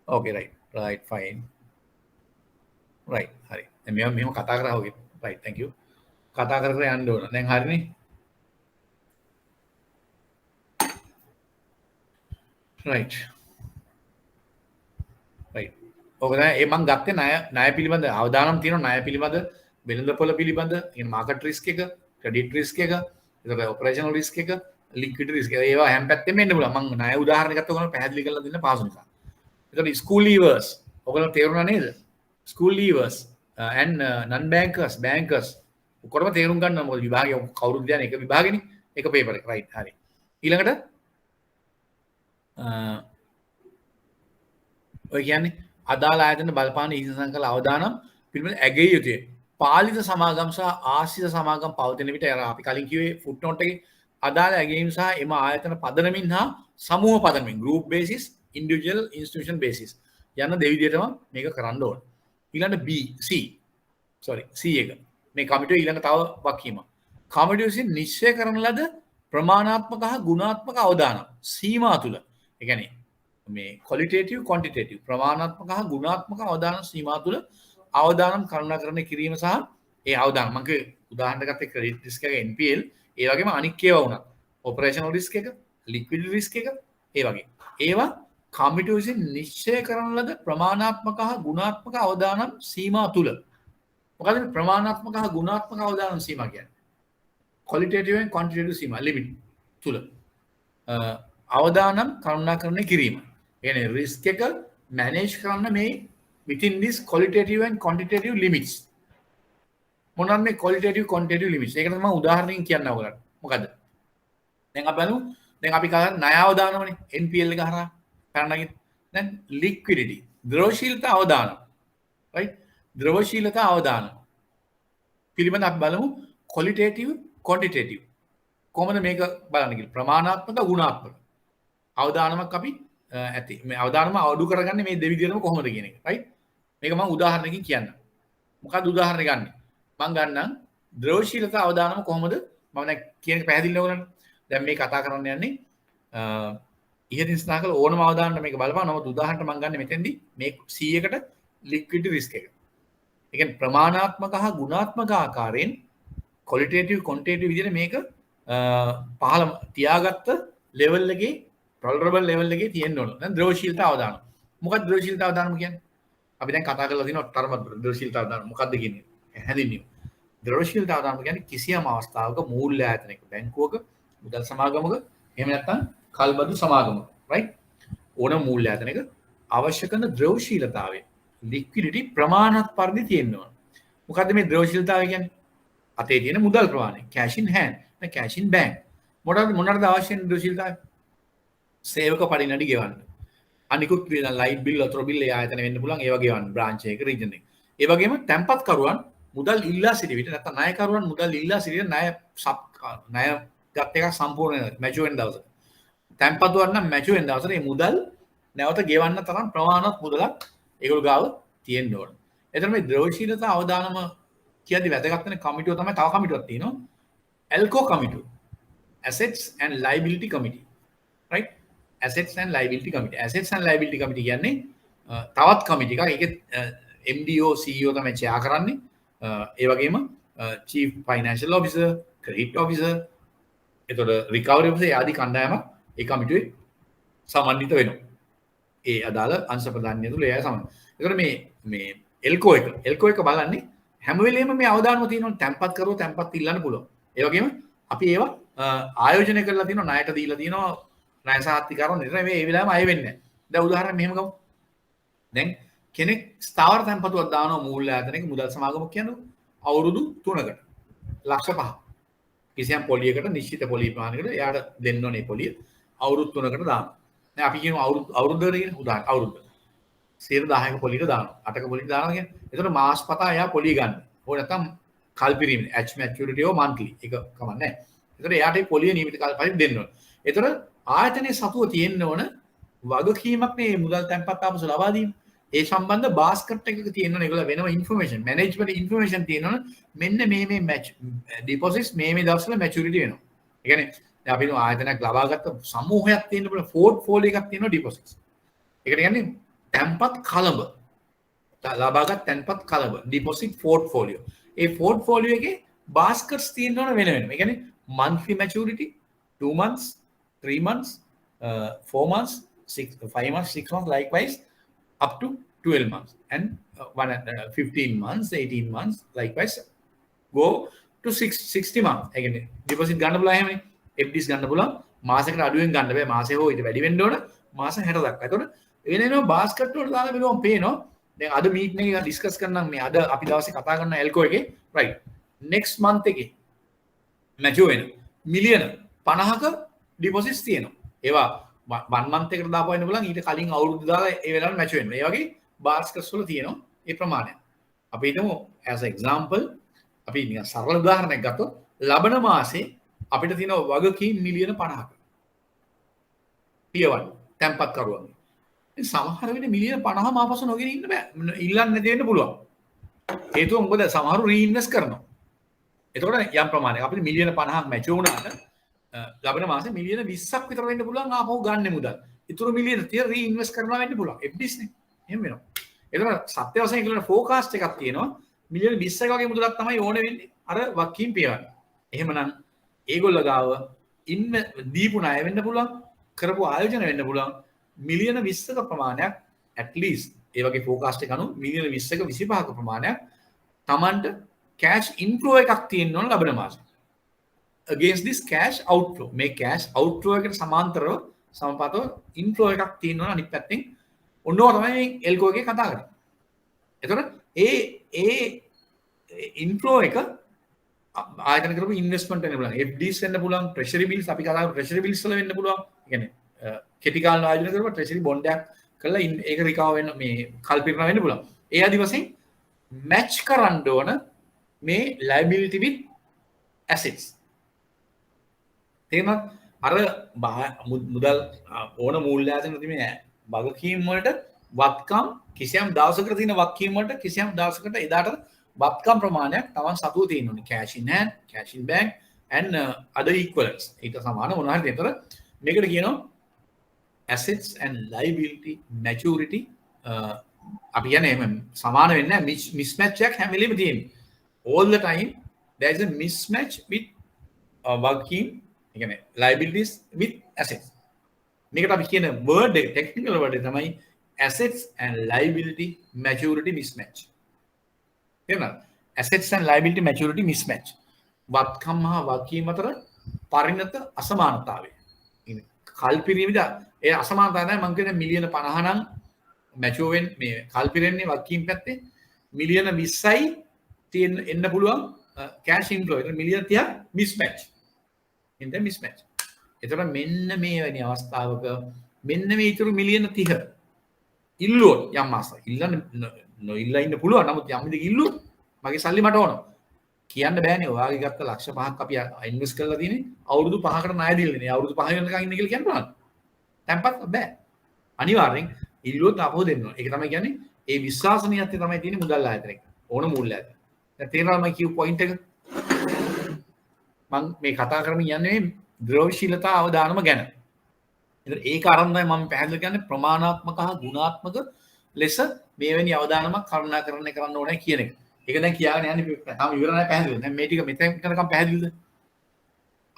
okay right fine. right හරි. දැන් මෙහෙම කතා කරා වගේ. right thank you. කතා කර යන්න ඕන. දැන් හරිනේ. right. ඕක තමයි මම ගත්තේ ණය පිළිබඳ අවදානම් තියෙනවා ණය පිළිබඳ වෙළඳපොළ පිළිබඳ කියන මාකට් රිස්ක් එක, ක්‍රෙඩිට් රිස්ක් එක, ඒතර ඔපරේෂනල් රිස්ක් එක, ලික්විඩිටි රිස්ක් එක ඒවා හැම පැත්තෙම එන්න පුළුවන්. මම ණය උදාහරණ ගත්ත ඔයගොල්ලෝ පැහැදිලි කරලා දෙන්න පහසු නිසා. ඒතර ස්කූල් ලීවර්ස් ඔයගොල්ලෝ තේරුණා නේද? School leavers and non bankers ඔක්කොම තේරුම් ගන්න මොකද විභාගය කවුරුද දන්නේ එක විභාගෙනේ එක පේපර් එක right හරි. ඊළඟට ඔය කියන්නේ අදාළ ආයතන බලපාන ඉහසං කළ අවදානම් පිළිබඳ ඇගිය යුතුය. පාලිත සමාගම් සහ ආශ්‍රිත සමාගම් පවතින විට අපි කලින් කිව්වේ ෆුට්නෝට් එකේ අදාළ ඇගීම් සහ එම ආයතන පදනමින් හා සමූහ පදනමින් group basis individual institution basis යන දෙවිදිහටම මේක කරන්න ඕන. ඊළඟට C එක මේ කමිටුව ඊළඟ තව වක්කීම. කමිටුව විසින් නිශ්චය කරන ලද ප්‍රමාණාත්මක හා ගුණාත්මක අවදානම් සීමා තුල ඒ කියන්නේ මේ qualitative quantitative ප්‍රමාණාත්මක හා ගුණාත්මක අවදානම් සීමා තුළ අවදානම් කරුණාකරණය කිරීම සහ ඒ අවදානම් මම කිව්වේ උදාහරණ ගත්තේ ක්‍රෙඩිට් රිස්ක් එක NPL ඒ වගේම අනික් ඒවා වුණා ඔපරේෂනල් රිස්ක් එක ලික්විඩිටි රිස්ක් එක ඒ වගේ ඒවා කමිටුව විසින් නිශ්චය කරන ලද ප්‍රමාණාත්මක හා ගුණාත්මක අවදානම් සීමා තුළ මොකද ප්‍රමාණාත්මක හා ගුණාත්මක අවදානම් සීමා කියන්නේ qualitative and quantitative සීමා ලිමිට් තුළ අවදානම් කරුණාකරණය කිරීම කියන්නේ රිස්ක් එක මැනේජ් කරන්න මේ within this qualitative and quantitative limits මොනවද මේ qualitative quantitative limits? ඒක තමයි උදාහරණකින් කියන්න ඕගලන්ට. මොකද්ද? දැන් අපි බලමු. දැන් අපි කලින් ණය අවදානමනේ NPL එක හරහා කරන්නගින්. දැන් liquidity ද්‍රවශීලතා අවදානම්. right? ද්‍රවශීලතා අවදානම්. පිළිබඳ අපි බලමු qualitative quantitative. කොහොමද මේක බලන්න කියලා. ප්‍රමාණාත්මක ගුණාත්මක. අවදානමක් අපි ඇති. මේ අවදානම අඩු කරගන්නේ මේ දෙවිදිහටම කොහොමද කියන එක. right? මේක මම උදාහරණකින් කියන්නම්. මොකක්ද උදාහරණ ගන්නෙ? මම ගන්නම් ද්‍රවශීලතා අවදානම කොහොමද මම දැන් කියන එක පැහැදිලි නෝගලන්ට. දැන් මේ කතා කරන්න යන්නේ ඉහතින් සඳහන් කළ ඕනම අවදානකට මේක බලපන්. නමුත් උදාහරණට මම ගන්න මෙතෙන්දී මේ 100කට liquidity risk එක. ඒ කියන්නේ ප්‍රමාණාත්මක හා ගුණාත්මක ආකාරයෙන් qualitative quantitative විදිහට මේක පහළ තියාගත්ත level එකේ tolerable level එකේ තියෙන්න ඕන. දැන් ද්‍රවශීලතා අවදානම. මොකක්ද ද්‍රවශීලතා අවදානම කියන්නේ? අපි දැන් කතා කරලා තියෙනවා තරම ද්‍රවශීලතා අවදානම මොකක්ද කියන්නේ? හැඳින්වීම. ද්‍රවශීලතා අවදානම කියන්නේ කිසියම් අවස්ථාවක මූල්‍ය ආයතනයක බැංකුවක මුදල් සමාගමක එහෙම නැත්නම් කල්බදු සමාගමක right ඕන මූල්‍ය ආයතනයක අවශ්‍ය කරන ද්‍රවශීලතාවය liquidity ප්‍රමාණවත් පරිදි තියෙන්න ඕන. මොකද්ද මේ ද්‍රවශීලතාවය කියන්නේ? අතේ තියෙන මුදල් ප්‍රමාණය cash in hand නැත්නම් cash in bank. මොනවාද අවශ්‍ය වෙන ද්‍රවශීලතාවය? සේවක පරිණඩි ගෙවන්න. අනිකුත් ලයිට් බිල් වතුර බිල් ඒ ආයතන වෙන්න පුළුවන් ඒවා ගෙවන්න බ්‍රාන්ච් එක රීජන් එක. ඒ වගේම තැන්පත් කරුවන් මුදල් ඉල්ලා සිටි විට නැත්නම් ණයකරුවන් මුදල් ඉල්ලා සිටි ණය ගත් එකක් සම්පූර්ණ මැචුර් වෙන දවසට. තැන්පතුවක් නම් මැචුර් වෙන දවසට මේ මුදල් නැවත ගෙවන්න තරම් ප්‍රමාණවත් මුදලක් ඒගොල්ලෝ ගාව තියෙන්න ඕන. එතන මේ ද්‍රවශීලතා අවදානම කියද්දි වැදගත් වෙන කමිටුව තමයි තව කමිටුවක් තියෙනවා. ALCO කමිටුව. Assets and Liability Committee. right? Assets and Liability Committee. Assets and Liability Committee කියන්නේ තවත් කමිටි එකක්. ඒකේ MDO CEO තමයි chair කරන්නේ. ඒ වගේම Chief Financial Officer, Credit Officer, එතකොට Recovery Officer ආදී කණ්ඩායමක් ඒ කමිටුවේ සමන්විත වෙනවා. ඒ අදාළ අංශ ප්‍රධානිය තුල එයා සමන්. එතකොට මේ එල්කෝ එක බලන්නේ හැම වෙලෙම මේ අවදානම තියෙනවා තැම්පත් කරුවෝ තැම්පත් ඉල්ලන්න පුළුවන්. ඒ වගේම අපි ඒවා ආයෝජනය කරලා තියෙනවා ණයට දීලා තියෙනවා ණය සාහිත්‍යකාරව නිතර මේ වෙලාවෙම අය වෙන්නේ නැහැ. දැන් උදාහරණයක් මෙහෙම ගමු. දැන් කෙනෙක් ස්ථාවර තැන්පතුවක් දානවා මූල්‍ය ආයතනයක මුදල් සමාගමක් කියන්නේ අවුරුදු 3කට ලක්ෂ 5. කිසියම් පොලියකට නිශ්චිත පොලිය ප්‍රමාණයකට එයාට දෙන්න ඕනේ පොලිය අවුරුදු 3කට දානවා. දැන් අපි කියමු අවුරුද්දකට කියන උදාහරණ අවුරුද්ද 10,000ක පොලියක දානවා. 8ක පොලියක දානවා කියන්නේ. එතකොට මාස පතා එයා පොලිය ගන්න. ඕක නැත්තම් කල්පිරීම H maturity or monthly එක කමක් නැහැ. එතකොට එයාට මේ පොලිය නියමිත කාල පරිදි දෙන්න ඕනේ. එතකොට ආයතනයේ සතුව තියෙන්න ඕන වගකීමක් මේ මුදල් තැන්පත් ආපසු ලබා දීම. ඒ සම්බන්ධ බාස්කට් එකක තියෙනවා ඒගොල්ලෝ වෙනම ඉන්ෆර්මේෂන් මැනේජ්මන්ට් ඉන්ෆර්මේෂන් තියෙනවා මෙන්න මේ මැච් ඩිපොසිට්ස් මේ දවස්වල මැචුරිටි වෙනවා. ඒ කියන්නේ දැන් අපි ආයතනයක් ලබාගත්ත සමූහයක් තියෙන පෝර්ට්ෆෝලියෝ එකක් තියෙනවා ඩිපොසිට්ස්. ඒකට කියන්නේ තැන්පත් කලඹ. ලබාගත් තැන්පත් කලඹ ඩිපොසිට් පෝර්ට්ෆෝලියෝ. ඒ පෝර්ට්ෆෝලියෝ එකේ බාස්කට්ස් තියෙනවා වෙන වෙනම. ඒ කියන්නේ monthly maturity 2 months 3 months 4 months 5 months 6 months likewise up to 12 months and 15 months 18 months likewise go to 60 months. ඒ කියන්නේ ඩිපොසිට් ගන්න පුළුවන් එහෙමනේ. FDs ගන්න පුළුවන් මාසෙකට අඩුවෙන් ගන්න බෑ. මාසෙ හෝ ඊට වැඩි වෙන්න ඕන මාස 60 දක්වා. එතකොට වෙනේනවා බාස්කට් වලට දාලා බලුවම පේනවා. දැන් අද මීටින් එකේ ඩිස්කස් කරනම් මේ අද අපි දවසේ කතා කරන එල්කෝ එකේ right next month එකේ මැචුර් වෙන මිලියන 50ක ඩිපොසිට්ස් තියෙනවා. ඒවා 1 month එකට දාපුවා වෙන්න බලන් ඊට කලින් අවුරුදු දාලා ඒ වෙලාවට මැච් වෙනවා. ඒ වගේ බාස්කට්ස් වල තියෙනවා ඒ ප්‍රමාණය. අපි හිතමු as example අපි නිකන් සරල උදාහරණයක් ගත්තොත් ලබන මාසේ අපිට තියෙන වගකීම් මිලියන 50ක. පියවන්න තැන්පත් කරුවා. ඉතින් සමහර වෙලේ මිලියන 50ම ආපසු නොගෙන ඉන්න බෑ. ඉල්ලන්න නැති වෙන්න පුළුවන්. හේතුව මොකද සමහරු රීඉන්වෙස්ට් කරනවා. එතකොට යම් ප්‍රමාණයක් අපිට මිලියන 50ක් මැච් වුණාට ලබන මාසේ මිලියන 20ක් විතර වෙන්න පුළුවන් ආපහු ගන්න මුදල්. ඊටු මිලියන 30 රීඉන්වෙස්ට් කරනවා වෙන්න පුළුවන්. FDs නේ. එහෙම වෙනවා. එතකොට සත්‍ය වශයෙන් කියලා ෆෝකාස්ට් එකක් තියෙනවා. මිලියන 20ක වගේ මුදලක් තමයි ඕනේ වෙන්නේ. අර වකීම් පියවන්න. එහෙමනම් ඒගොල්ලෝ ගාව දීපු ණය වෙන්න පුළුවන්. කරපු ආයෝජන වෙන්න පුළුවන්. මිලියන 20ක ප්‍රමාණයක් at least ඒ වගේ ෆෝකාස්ට් එක අනුව මිලියන 20ක 25ක ප්‍රමාණයක් Tamanට cash inflow එකක් තියෙන්න ඕන ලබන මාසේ. against this cash outflow මේ cash outflow එකට සමාන්තරව සමපාතව inflow එකක් තියෙන්න ඕන අනිත් පැත්තෙන් ඔන්නෝ තමයි මේ එල්කෝ එකේ කතා කරන්නේ. එතකොට ඒ ඉන්ෆ්ලෝ එක ආයතන කරපු ඉන්වෙස්ට්මන්ට් වෙන්න පුළුවන්. FDs වෙන්න පුළුවන්, treasury bills අපි කතා කරමු treasury bills වල වෙන්න පුළුවන්. ඒ කියන්නේ කෙටි කාල ආයෝජනය කරපුවා treasury bond එකක් කරලා ඒක රිකවර් වෙන්න මේ කල්පිරණ වෙන්න පුළුවන්. ඒ ආදි වශයෙන් මැච් කරන්න ඕන මේ liability with assets. තේරුණාද? අර මුදල් ඕන මූල්‍යාසන මේ වගකීම් වලට වත්කම් කිසියම් දවසකට තියෙන වගකීම් වලට කිසියම් දවසකට එදාට වත්කම් ප්‍රමාණයක් තමන් සතුව තියෙන්න ඕනේ. cash in hand, cash in bank and other equivalents. ඊට සමාන මොනවා හරි දෙතර මේකට කියනවා assets and liability maturity අපි කියන්නේ එහෙම සමාන වෙන්නේ නැහැ. mismatch එකක් හැම වෙලෙම තියෙන්නේ. all the time there is a mismatch with වගකීම් ඒ කියන්නේ liabilities with assets. මේකට අපි කියන word එක technical word එක තමයි assets and liability maturity mismatch. එහෙනම් assets and liability maturity mismatch. වත්කම් හා වගකීම් අතර පරිණත අසමානතාවය. කල්පිරීමද ඒ අසමානතාවය තමයි මම කියන්නේ මිලියන 50 නම් මැචුවර් වෙන්නේ මේ කල්පිරෙන්නේ වගකීම් පැත්තේ මිලියන 20යි තියෙන්න එන්න පුළුවන් cash inflow. ඒක මිලියන 30ක් mismatch. ඉතින් mismatch. එතකොට මෙන්න මේ වැනි අවස්ථාවක මෙන්න මේ ඊතුරු මිලියන 30 ඉල්ලුවොත් යම් මාසයක් ඉල්ලන්න නොඉල්ලා ඉන්න පුළුවන්. නමුත් යම් විදිහක ඉල්ලුවොත් මගේ සල්ලි මට ඕන. කියන්න බෑනේ. ඔයාගේ ගත්ත ලක්ෂ 5ක් අපි ඉන්වෙස්ට් කරලා තියෙන්නේ අවුරුදු 5කට ණය දීලා නේ. අවුරුදු 5 වෙනකන් ඉන්න කියලා කියන්න පුළුවන්. තැම්පත් බෑ. අනිවාර්යෙන් ඉල්ලුවොත් අපෝ දෙන්න ඕන. ඒක තමයි කියන්නේ ඒ විශ්වාසනීයත්වය තමයි තියෙන්නේ මුදල් ආයතනයක. ඕන මූල්‍ය ආයතන. දැන් තේරෙනවද මම කියපු පොයින්ට් එක? මම මේ කතා කරමින් යන්නේ ද්‍රව්‍යශීලතා අවදානම ගැන. ඒක අරන් තමයි මම පැහැදිලි කරන්නේ ප්‍රමාණාත්මක හා ගුණාත්මක ලෙස මේවැනි අවදානමක් කරුණාකරණය කරන්න ඕනේ කියන එක. ඒක දැන් කියාගෙන යන්නේ තාම ඉවර නැහැ පැහැදිලි. දැන් මේ ටික මෙතෙන් කරකම් පැහැදිලිද?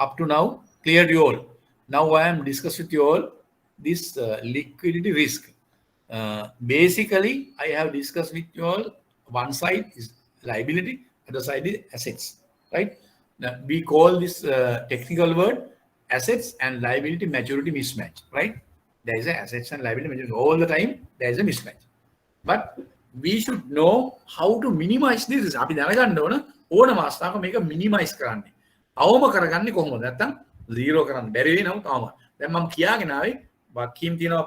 Up to now cleared you all. Now I am discuss with you all this liquidity risk. Basically I have discussed with you all one side is liability, other side is assets, right? Now, we call this technical word assets and liability maturity mismatch, right? There is a assets and liability maturity all the time. There is a mismatch, but we should know how to minimize this. අපි දැනගන්න ඕන ඕන මාස්තාවක මේක minimize කරන්නේ. අවම කරගන්නේ කොහොමද? නැත්තම් zero කරන්න බැරි වෙයි නමුත් අවම. දැන් මම කියාගෙන ආවේ වකීම් තියෙනවා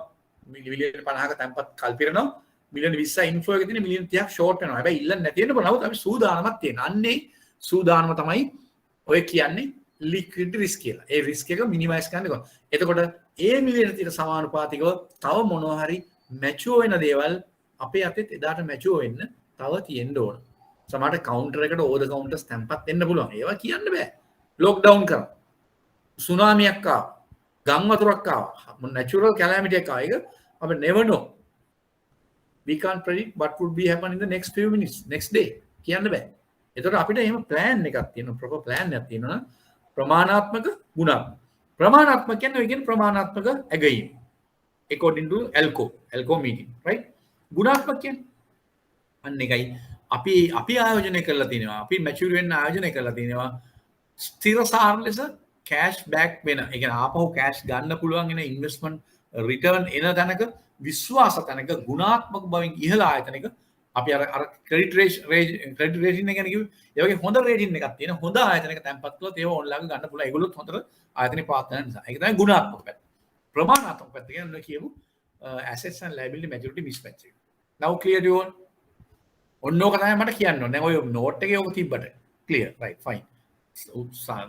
මිලියන 50ක තැන්පත් කල්පිරනවා මිලියන 20 ඉන්ෆ්ලෝ එකේ තියෙන මිලියන 30ක් ෂෝට් වෙනවා. හැබැයි ඉල්ලන්න නැති වෙන්න බෑ. නමුත් අපි සූදානමක් තියෙනවා. අන්නේ සූදානම තමයි ඔය කියන්නේ liquidity risk කියලා. ඒ risk එක minimize කරන්න කොහොමද? එතකොට ඒ මිලියන 30ට සමානුපාතිකව තව මොනවා හරි mature වෙන දේවල් අපේ අතෙත් එදාට mature වෙන්න තව තියෙන්න ඕන. සමහරට counter එකට order counters තැන්පත් වෙන්න පුළුවන්. ඒවා කියන්න බෑ. lockdown කරා. සුනාමියක් ආවා. ගම් වතුරක් ආවා. natural calamity එකක් ආවා. ඒක අපි never know. We can't predict what would be happen in the next few minutes, next day. කියන්න බෑ. එතකොට අපිට එහෙම plan එකක් තියෙනවා, proper plan එකක් තියෙනවා. ප්‍රමාණාත්මක ගුණාත්මක. ප්‍රමාණාත්මක කියන්නේ ඔය කියන්නේ ප්‍රමාණාත්මක ඇගයීම. according to ALCO meeting, right? ගුණාත්මක කියන්නේ අන්න එකයි අපි ආයෝජනය කරලා තියෙනවා. අපි mature වෙන්න ආයෝජනය කරලා තියෙනවා. ස්ථිරසාර ලෙස cash back වෙන. ඒ කියන්නේ ආපහු cash ගන්න පුළුවන් එන investment return එන තැනක විශ්වාස තැනක ගුණාත්මක බවින් ඉහළ ආයතනයක අපි අර ක්‍රෙඩිට් රේටින් එක ගැන කිව්වේ ඒ වගේ හොඳ රේටින් එකක් තියෙන හොඳ ආයතනයක තැන්පත් කළොත් ඒව ඔන්ලයින් ගන්න පුළුවන්. ඒගොල්ලොත් හොඳට ආයතනේ පාත් වෙන නිසා. ඒක තමයි ගුණාත්මක පැත්ත. ප්‍රමාණාත්මක පැත්ත කියන්නේ කියමු assets and liability maturity mismatch එක. Now clear you all? ඔන්නෝක තමයි මට කියන්න ඕනේ. දැන් ඔය නෝට් එකේ ඔක තිබ්බට clear right fine.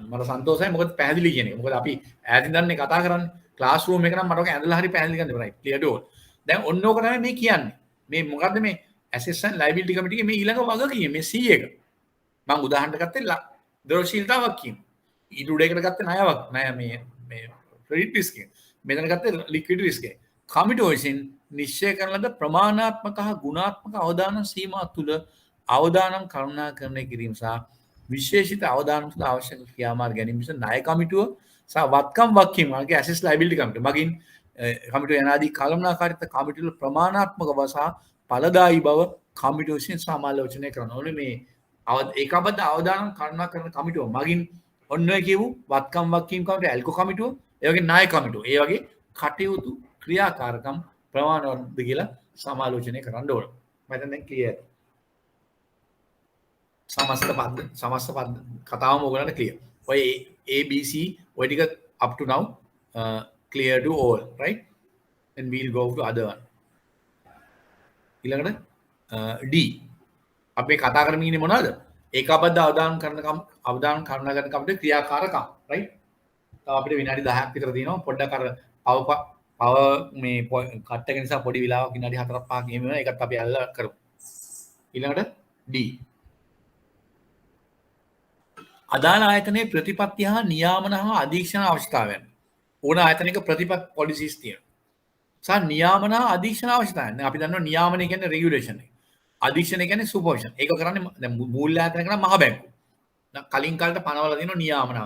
මට සන්තෝෂයි මොකද පැහැදිලි කියන එක. මොකද අපි ඈතින් දන්නේ කතා කරන්නේ ක්ලාස් රූම් එක නම් මට ඔක ඇඳලා හරි පැහැදිලි කරන්න right clear you all. දැන් ඔන්නෝක තමයි මේ කියන්නේ. මේ මොකද්ද මේ assets and liability committee එකේ මේ ඊළඟ වගකීම මේ C එක. මම උදාහරණයක් ගත්තේ ද්‍රව්‍යශීලතා වගකීම. ඊට උඩේකට ගත්තේ ණය මේ credit risk එක. මෙතන ගත්තේ liquidity risk එක. කමිටුව විසින් නිශ්චය කරන ලද ප්‍රමාණාත්මක හා ගුණාත්මක අවදානම් සීමා තුළ අවදානම් කරුණාකරණය කිරීම සහ විශේෂිත අවදානම් සඳහා අවශ්‍ය ක්‍රියාමාර්ග ගැනීම නිසා ණය කමිටුව සහ වත්කම් වගකීම් වගේ assets liability කමිටුව මගින් කමිටුව යනාදී කළමනාකාරීත්ව කමිටුව ප්‍රමාණාත්මක බව සහ ඵලදායී බව කමිටුව විසින් සමාලෝචනය කරනවා. ඕනේ මේ ඒකාබද්ධ අවදානම් කරුණා කරන කමිටුව මගින් ඔන්න ඔය කියමු වත්කම් වගකීම් කමිටුව ALCO කමිටුව ඒ වගේ ණය කමිටුව ඒ වගේ කටයුතු ක්‍රියාකාරකම් ප්‍රමාණවත්ද කියලා සමාලෝචනය කරන්න ඕන. මම දැන් ක්ලියර්. සමස්ත පද කතාවම ඕගලන්ට ක්ලියර්. ඔය ABC ඔය ටික up to now clear to all, right? And we'll go to other one. ඊළඟට D. අපි කතා කරමින් ඉන්නේ මොනවද? ඒකාබද්ධ අවධානය කරන කමට ක්‍රියාකාරකම්, right? තව අපිට විනාඩි 10ක් විතර තියෙනවා. පොඩ්ඩක් අර පව මේ කට් එක නිසා පොඩි වෙලාවක් විනාඩි 4ක් 5ක් එහෙම වෙනවා. ඒකත් අපි අල්ල කරමු. ඊළඟට D. අදාළ ආයතනයේ ප්‍රතිපත්ති හා නියාමන හා අධීක්ෂණ අවශ්‍යතාවයන්. ඕන ආයතනයක ප්‍රතිපත්ති පොලිසිස් තියෙනවා. සහ නියාමන හා අධීක්ෂණ අවශ්‍යතාවයන්. අපි දන්නවා නියාමනය කියන්නේ රෙගියුලේෂන් එක. අධීක්ෂණය කියන්නේ සුපර්විෂන්. ඒක කරන්නේ දැන් මූල්‍ය ආයතනයක නම් මහ බැංකුව. කලින් කාලේට පනවලා තියෙනවා නියාමන.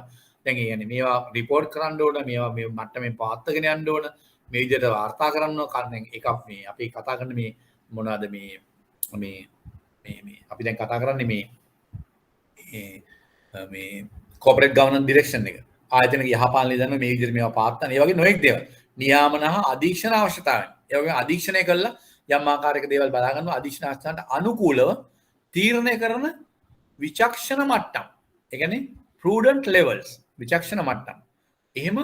දැන් ඒ කියන්නේ මේවා රිපෝට් කරන්න ඕන, මේවා මේ මට්ටමින් පවත්වාගෙන යන්න ඕන, මේ විදිහට වාර්තා කරන්න ඕන. දැන් එකක් මේ අපි කතා කරන මේ මොනවාද මේ අපි දැන් කතා කරන්නේ මේ කෝපරේට් ගවර්නන්ස් ඩිරෙක්ෂන් එක. ආයතනක යහපාලනය දන්න මේ විදිහට මේවා පාත්තන. ඒ වගේ නොඑක් දේවල්. නියාමන හා අධීක්ෂණ අවශ්‍යතාවයන්. ඒ වගේ අධීක්ෂණය කළා යම් ආකාරයක දේවල් බලා ගන්නවා අධීක්ෂණ අවශ්‍යතාවන්ට අනුකූලව තීරණය කරන විචක්ෂණ මට්ටම්. ඒ කියන්නේ prudent levels විචක්ෂණ මට්ටම්. එහෙම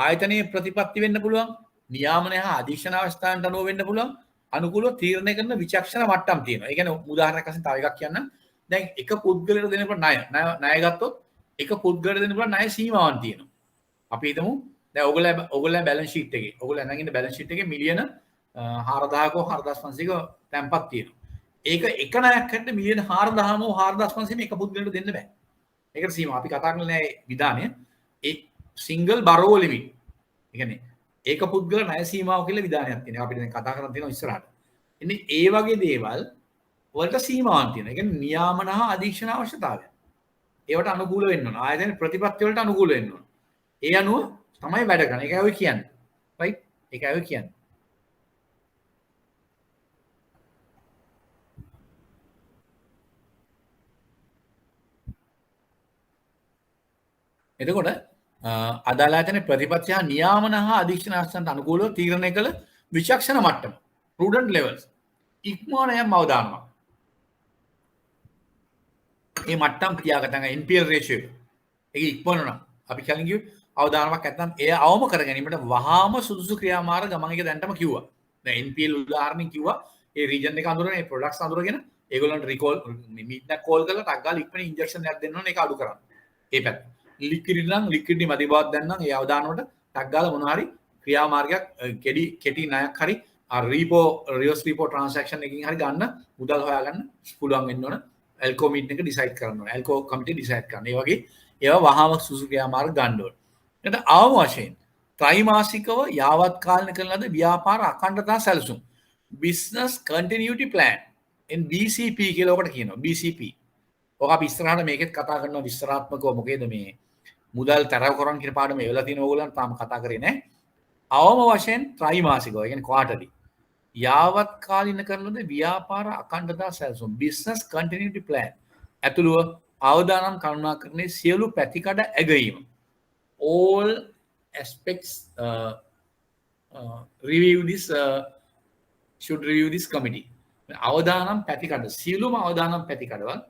ආයතනයේ ප්‍රතිපත්ති වෙන්න පුළුවන්. නියාමන හා අධීක්ෂණ අවශ්‍යතාවන්ට අනුව වෙන්න පුළුවන්. අනුකූලව තීරණය කරන විචක්ෂණ මට්ටම් තියෙනවා. ඒ කියන්නේ උදාහරණයක් වශයෙන් තව එකක් කියන්නම්. දැන් එක පුද්ගලයෙකුට දෙන්න පුළුවන් ණය ගත්තොත් එක පුද්ගලයෙකුට දෙන්න පුළුවන් ණය සීමාවන් තියෙනවා. අපි හිතමු දැන් ඔයගොල්ලෝ බැලන්ස් ෂීට් එකේ ඔයගොල්ලෝ අරන් ඉන්න බැලන්ස් ෂීට් එකේ මිලියන 4000ක 4500ක තැන්පත් තියෙනවා. ඒක එක ණයක් හැටියට මිලියන 4000ම 4500ම එක පුද්ගලයෙකුට දෙන්න බෑ. ඒකට සීමා අපි කතා කරන්නේ නැහැ විධානය. ඒ සිංගල් බරෝ ලිමිට්. ඒ කියන්නේ ඒක පුද්ගල ණය සීමාව කියලා විධානයක් තියෙනවා. අපිට දැන් කතා කරන් තියෙනවා ඉස්සරහට. ඉන්නේ ඒ වගේ දේවල් වලට සීමාවන් තියෙනවා. ඒ කියන්නේ නියාමන හා අධීක්ෂණ අවශ්‍යතාවය. ඒවට අනුකූල වෙන්න ඕන. ආයතන ප්‍රතිපත්ති වලට අනුකූල වෙන්න ඕන. ඒ අනුව තමයි වැඩ කරන්නේ. ඒකයි ඔය කියන්නේ. රයිට්? ඒකයි ඔය කියන්නේ. එතකොට අදාළ ආයතනයේ ප්‍රතිපත්ති හා නියාමන හා අධීක්ෂණ අවශ්‍යතාවන්ට අනුකූලව තීරණය කළ විචක්ෂණ මට්ටම. prudent levels. ඉක්මවන යම් අවදානමක්. මේ මට්ටම් ක්‍රියාගත NPL ratio එක ඉක්මවනවා. අපි කලින් කිව්වේ අවදානමක් නැත්නම් එය අවම කර ගැනීමට වහාම සුදුසු ක්‍රියාමාර්ග මම ඒක දැන්ටම කිව්වා. දැන් NPL උදාහරණයක් කිව්වා. ඒ රීජන් එක අඳුරගෙන ඒ ප්‍රොඩක්ට්ස් අඳුරගෙන ඒගොල්ලන්ට රිකෝල් මීට්නක් කෝල් කරලා ටක් ගාලා ඉක්මනින් ඉන්ජෙක්ෂන් එකක් දෙන්න ඕනේ ඒක අඩු කරන්න. ඒ පැත්ත. ලික්විඩ් නම් ලික්විඩ් මදි බවක් දැන්නම් ඒ අවදානවලට ටක් ගාලා මොනවා හරි ක්‍රියාමාර්ගයක් කෙටි ණයක් හරි රිවර්ස් රීපෝ ට්‍රාන්සැක්ෂන් එකකින් හරි ගන්න මුදල් හොයාගන්න පුළුවන් වෙන්න ඕන. ඇල්කෝ මීටින් එක ඩිසයිඩ් කරන්න ඕන. ඇල්කෝ කමිටුව ඩිසයිඩ් කරන්න. ඒ වගේ ඒවා වහාම සුසු ක්‍රියාමාර්ග ගන්න ඕන. එතන අවම වශයෙන් ත්‍රිමාසිකව යාවත් කාලීන කරන ලද ව්‍යාපාර අඛණ්ඩතා සැලසුම් business continuity plan BCP කියලා ඔකට කියනවා. BCP. ඔක අපි ඉස්සරහට මේකෙත් කතා කරනවා විස්තරාත්මකව මොකේද මේ මුදල් තරව කරන් කියන පාඩම එවලා තියෙන ඕගොල්ලන් තාම කතා කරේ නැහැ. අවම වශයෙන් ත්‍රිමාසිකව, ඒ කියන්නේ ක්වාටර්ලි. යාවත් කාලීන කරන ලද ව්‍යාපාර අඛණ්ඩතා සැලසුම් business continuity plan ඇතුළුව අවදානම් කරුණාකරණයේ සියලු පැතිකඩ ඇගීම. all aspects should review this committee. අවදානම් පැතිකඩ සියලුම අවදානම් පැතිකඩවල්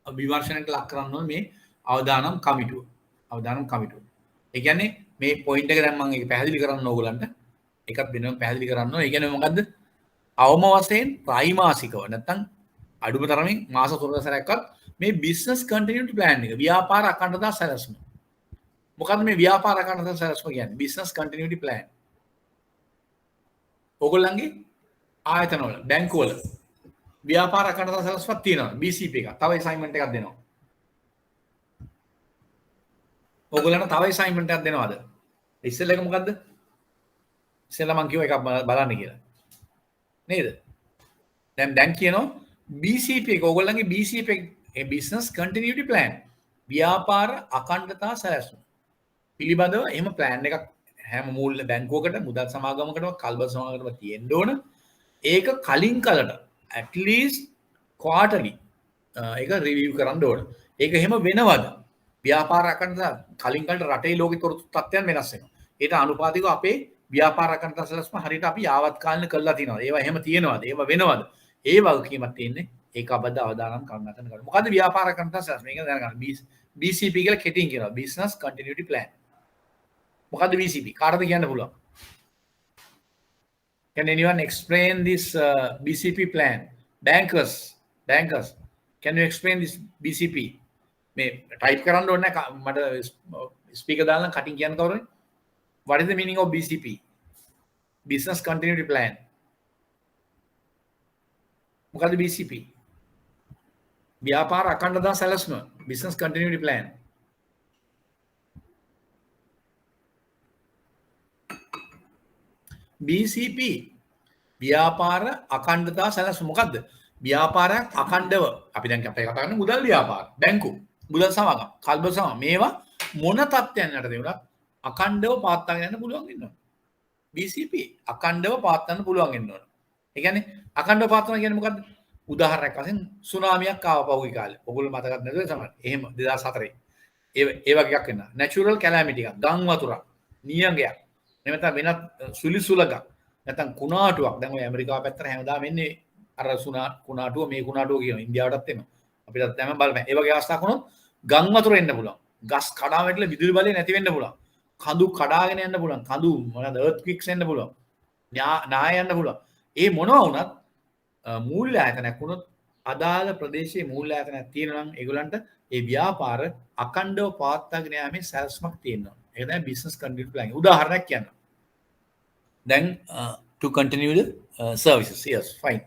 විමර්ශනයට ලක් කරන්න ඕනේ මේ අවදානම් කමිටුව. අවදානම් කමිටුව. ඒ කියන්නේ මේ පොයින්ට් එක දැන් මම ඒක පැහැදිලි කරන්න ඕගලන්ට. එකක් වෙනම පැහැදිලි කරන්න ඕනේ. ඒ කියන්නේ මොකද්ද? අවම වශයෙන් ත්‍රිමාසිකව නැත්නම් අඩුම තරමින් මාස 3 සැරයක්වත් මේ business continuity plan එක ව්‍යාපාර අඛණ්ඩතා සැලසුම. මොකද්ද මේ ව්‍යාපාර අඛණ්ඩතා සැලසුම කියන්නේ? business continuity plan. ඕගොල්ලන්ගේ ආයතනවල බැංකුවල ව්‍යාපාර අඛණ්ඩතා සැලසුමක් තියෙනවා. BCP එක. තව assignment එකක් දෙනවා. ඕගොල්ලන්ට තව assignment එකක් දෙනවද? ඉස්සෙල්ලා එක මොකද්ද? ඉස්සෙල්ලා මම කිව්ව එකක් බලන්න කියලා. නේද? දැන් කියනවා BCP එක ඕගොල්ලන්ගේ BCP එක business continuity plan ව්‍යාපාර අඛණ්ඩතා සැලසුම පිළිබඳව එහෙම plan එකක් හැම මූල්‍ය බැංකුවකට මුදල් සමාගමකටම කල්බල් සමාගමකටම තියෙන්න ඕන. ඒක කලින් කලට at least quarterly ඒක review කරන්න ඕන. ඒක එහෙම වෙනවද? ව්‍යාපාර අඛණ්ඩතා කලින් කලට රටේ ලෝකේ තොරතුරු තත්ත්වයන් වෙනස් වෙනවා. ඒට අනුපාතිකව අපේ ව්‍යාපාර අඛණ්ඩතා සැලසුම හරියට අපි යාවත් කාලීන කරලා තියෙනවා. ඒවා එහෙම තියෙනවද? ඒවා වෙනවද? ඒ වගකීමක් තියෙන්නේ ඒකාබද්ධ අවදානම් කරුණාකරන කර. මොකද්ද ව්‍යාපාර කරන සැලැස්ම? මේක දැනගන්න. BCP කියලා කෙටියෙන් කියනවා. Business Continuity Plan. මොකද්ද BCP? කාටද කියන්න පුළුවන්? Can anyone explain this BCP plan? Bankers, can you explain this BCP? මේ type කරන්න ඕනේ මට speaker දාලා කටින් කියන්න කවුරුනේ? What is the meaning of BCP? Business Continuity Plan. මොකද්ද BCP? ව්‍යාපාර අඛණ්ඩතා සැලැස්ම. Business Continuity Plan. BCP ව්‍යාපාර අඛණ්ඩතා සැලැස්ම මොකද්ද? ව්‍යාපාරයක් අඛණ්ඩව අපි දැන් අපේ කතා කරන්නේ මුදල් ව්‍යාපාර, බැංකු, මුදල් සමාගම්, කල්බ සමාගම් මේවා මොන තත්ත්වයන් යටතේ උනත් අඛණ්ඩව පවත්වාගෙන යන්න පුළුවන් වෙනවා. BCP අඛණ්ඩව පවත්වන්න පුළුවන් වෙනවා. ඒ කියන්නේ අඛණ්ඩව පවත්වනවා කියන්නේ මොකද්ද? උදාහරණයක් වශයෙන් සුනාමියක් ආව පහුගිය කාලේ. ඔයගොල්ලෝ මතකත් නැද්ද සමහර. එහෙම 2004 ඒ වගේ එකක් වෙනවා. නැචරල් කැලැමිටි එකක්, ගම් වතුරක්, නියඟයක්. නැත්නම් වෙනත් සුලිසුලගක් නැත්නම් කුණාටුවක්. දැන් ඔය ඇමරිකාව පැත්තට හැමදාම එන්නේ අර කුණාටුව මේ කුණාටුව කියන ඉන්දියාවටත් එනවා. අපිටත් දැන් බලන්න. ඒ වගේ අවස්ථාවක් වුණොත් ගම් වතුර එන්න පුළුවන්. ගස් කඩා වැටලා විදුලි බලය නැති වෙන්න පුළුවන්. කඳු කඩාගෙන යන්න පුළුවන්. කඳු මොනවාද earthquakes එන්න පුළුවන්. නාය යන්න පුළුවන්. ඒ මොනවා වුණත් මූල්‍ය ආයතනයක් වුණොත් අදාළ ප්‍රදේශයේ මූල්‍ය ආයතනයක් තියෙනවා නම් ඒගොල්ලන්ට ඒ ව්‍යාපාර අඛණ්ඩව පවත්වාගෙන යාමේ සැලැස්මක් තියෙනවා. ඒක තමයි business continuity plan. උදාහරණයක් කියන්න. Then to continue the services. Yes, fine.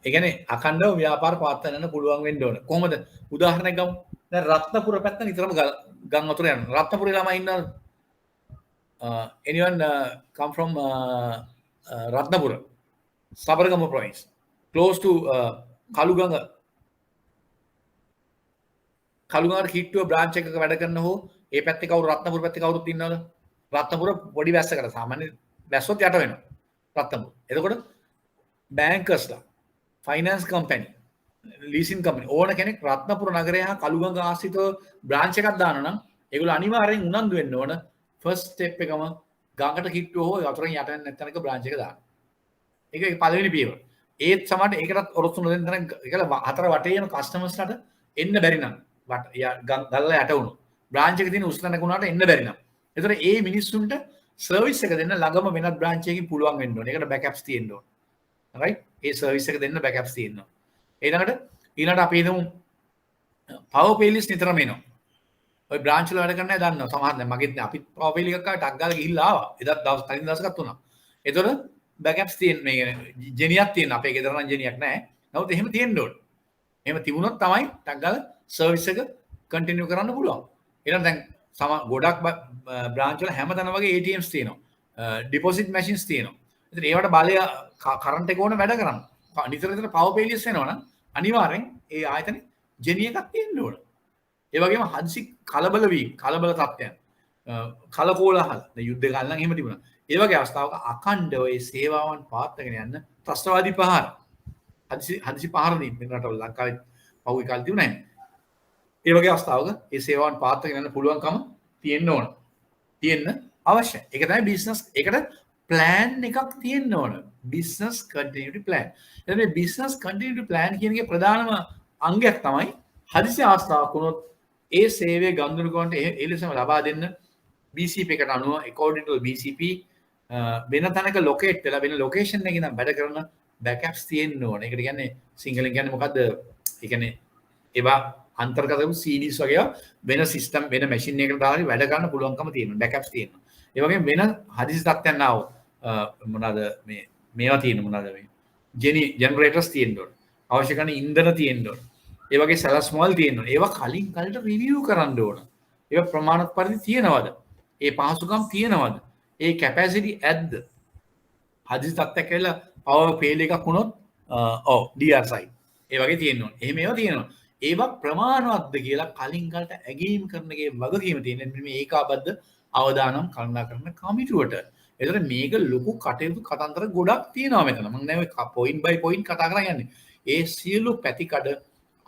ඒ කියන්නේ අඛණ්ඩව ව්‍යාපාර පවත්වාගෙන යන්න පුළුවන් වෙන්න ඕන. කොහොමද? උදාහරණයක් ගමු. දැන් රත්නපුර පැත්ත නිතරම ගම් වතුර යනවා. රත්නපුරේ ළමයි ඉන්නවද? Anyone come from Ratnapura, Sabaragama province, close to Kaluganga. Kaluganga කිට්ටුව බ්‍රාන්ච් එකක වැඩ කරන හෝ ඒ පැත්තේ කවුරු රත්නපුර පැත්තේ කවුරුත් ඉන්නවද? රත්නපුර පොඩි වැස්සකට සාමාන්‍ය වැස්සොත් යට වෙනවා. රත්නපුර. එතකොට බැංකර්ස්ලා, ෆයිනෑන්ස් කම්පැනි, ලීසින් කම්පැනි ඕන කෙනෙක් රත්නපුර නගරය හා කළුගඟ ආශ්‍රිතව බ්‍රාන්ච් එකක් දානවා නම් ඒගොල්ලෝ අනිවාර්යෙන් උනන්දු වෙන්න ඕන ෆස්ට් ස්ටෙප් එකම ගඟට කිට්ටුව හෝ වතුරෙන් යට වෙන්නේ නැත්නම් බ්‍රාන්ච් එක දාන්න. ඒක පළවෙනි පියවර. ඒත් සමහරට ඒකටත් ඔරොත්තු නොදෙන්න තරම් ඒකල හතර වටේ යන කස්ටමර්ස්ලාට එන්න බැරි නම් ගල්ල යට වුණු බ්‍රාන්ච් එක තියෙන උස්තැනක උනාට එන්න බැරි නම් ඒතර ඒ මිනිස්සුන්ට සර්විස් එක දෙන්න ළඟම වෙනත් බ්‍රාන්ච් එකකින් පුළුවන් වෙන්න ඕනේ. ඒකට බෑකප්ස් තියෙන්න ඕනේ. right? ඒ සර්විස් එක දෙන්න බෑකප්ස් තියෙන්න ඕනේ. ඊළඟට අපි හිතමු පවර් පේලිස් නිතරම එනවා. ඔය බ්‍රාන්ච් වල වැඩ කරන්න දන්නවා. සමහර දැන් මගෙත් අපි පවර් පේලි එකක් ආව ටක් ගාලා ගිහිල්ලා ආවා. එදත් දවස් කලින් දවසකත් වුණා. ඒතර බෑකප්ස් තියෙන මේ ජෙනියක් තියෙන අපේ ගෙදර නම් ජෙනියක් නැහැ. නමුත් එහෙම තියෙන්න ඕනේ. එහෙම තිබුණොත් තමයි ටක් ගාලා සර්විස් එක කන්ටිනියු කරන්න පුළුවන්. ඊළඟ දැන් ගොඩක් බ්‍රාන්ච් වල හැමතැනම වගේ ATMs තියෙනවා. ඩිපොසිට් මැෂින්ස් තියෙනවා. ඉතින් ඒවට බලය කරන්ට් එක ඕන වැඩ කරන්න. නිතර පවර් පේලිස් වෙනවනම් අනිවාර්යෙන් ඒ ආයතනේ ජෙනි එකක් තියෙන්න ඕන. ඒ වගේම හදිසි කලබල තත්ත්වයන් කලකෝලහල යුද්ධ කාලේ නම් එහෙම තිබුණා. ඒ වගේ අවස්ථාවක අඛණ්ඩව ඒ සේවාවන් පවත්වාගෙන යන්න ත්‍රස්තවාදී පහර හදිසි පහර දෙන්න රටවල ලංකාවේ පහුගිය කාලේ තිබුණා. ඒ වගේ අවස්ථාවක ඒ සේවාවන් පවත්වාගෙන යන්න පුළුවන්කම තියෙන්න අවශ්‍යයි. ඒක තමයි බිස්නස්. ඒකට ප්ලෑන් එකක් තියෙන්න ඕන. Business continuity plan. එතන මේ බිස්නස් කන්ටිනියුටි ප්ලෑන් කියන එකේ ප්‍රධානම අංගයක් තමයි හදිසි අවස්ථාවක් වුණොත් ඒ සේවය ගම්දුරකවන්ට ඒ ලෙසම ලබා දෙන්න BCP එකට අනුව according to BCP වෙන තැනක ලොකේට් වෙලා වෙන ලොකේෂන් එකකින් නම් වැඩ කරන බෑකප්ස් තියෙන්න ඕන. ඒකට කියන්නේ සිංහලෙන් කියන්නේ මොකද්ද? ඒ කියන්නේ ඒවා අන්තර්ගත වූ CDs වගේ වෙන සිස්ටම් වෙන මැෂින් එකකට දාලා වැඩ කරන්න පුළුවන්කම තියෙනවා. බෑකප්ස් තියෙනවා. ඒ වගේම වෙන හදිසි තත්ත්වයන් ආවොත් මොනවාද මේවා තියෙන මොනවාද මේ ජෙනරේටර්ස් තියෙන්න ඕන. අවශ්‍ය කරන ඉන්ධන තියෙන්න ඕන. ඒ වගේ සැලැස්මවල් තියෙන්න ඕන. ඒවා කලින් කලට රිවිව් කරන්න ඕන. ඒවා ප්‍රමාණවත් පරිදි තියෙනවද? ඒ පහසුකම් තියෙනවද? ඒ කැපැසිටි ඇද්ද? හදිසි තත්ත්වයක් කියලා පවර් ෆේල් එකක් වුණොත් DR side ඒ වගේ තියෙන්න ඕන. එහෙම ඒවා තියෙනවා. ඒවා ප්‍රමාණවත්ද කියලා කලින් කලට ඇගීම් කරන එකේ වගකීම තියෙන මේ ඒකාබද්ධ අවදානම් කළමනාකරන කමිටුවට. ඒතර මේක ලොකු කටයුතු කතන්දර ගොඩක් තියෙනවා මෙතන. මම දැන් ඔය පොයින්ට් බයි පොයින්ට් කතා කරලා යන්නේ. ඒ සියලු පැතිකඩ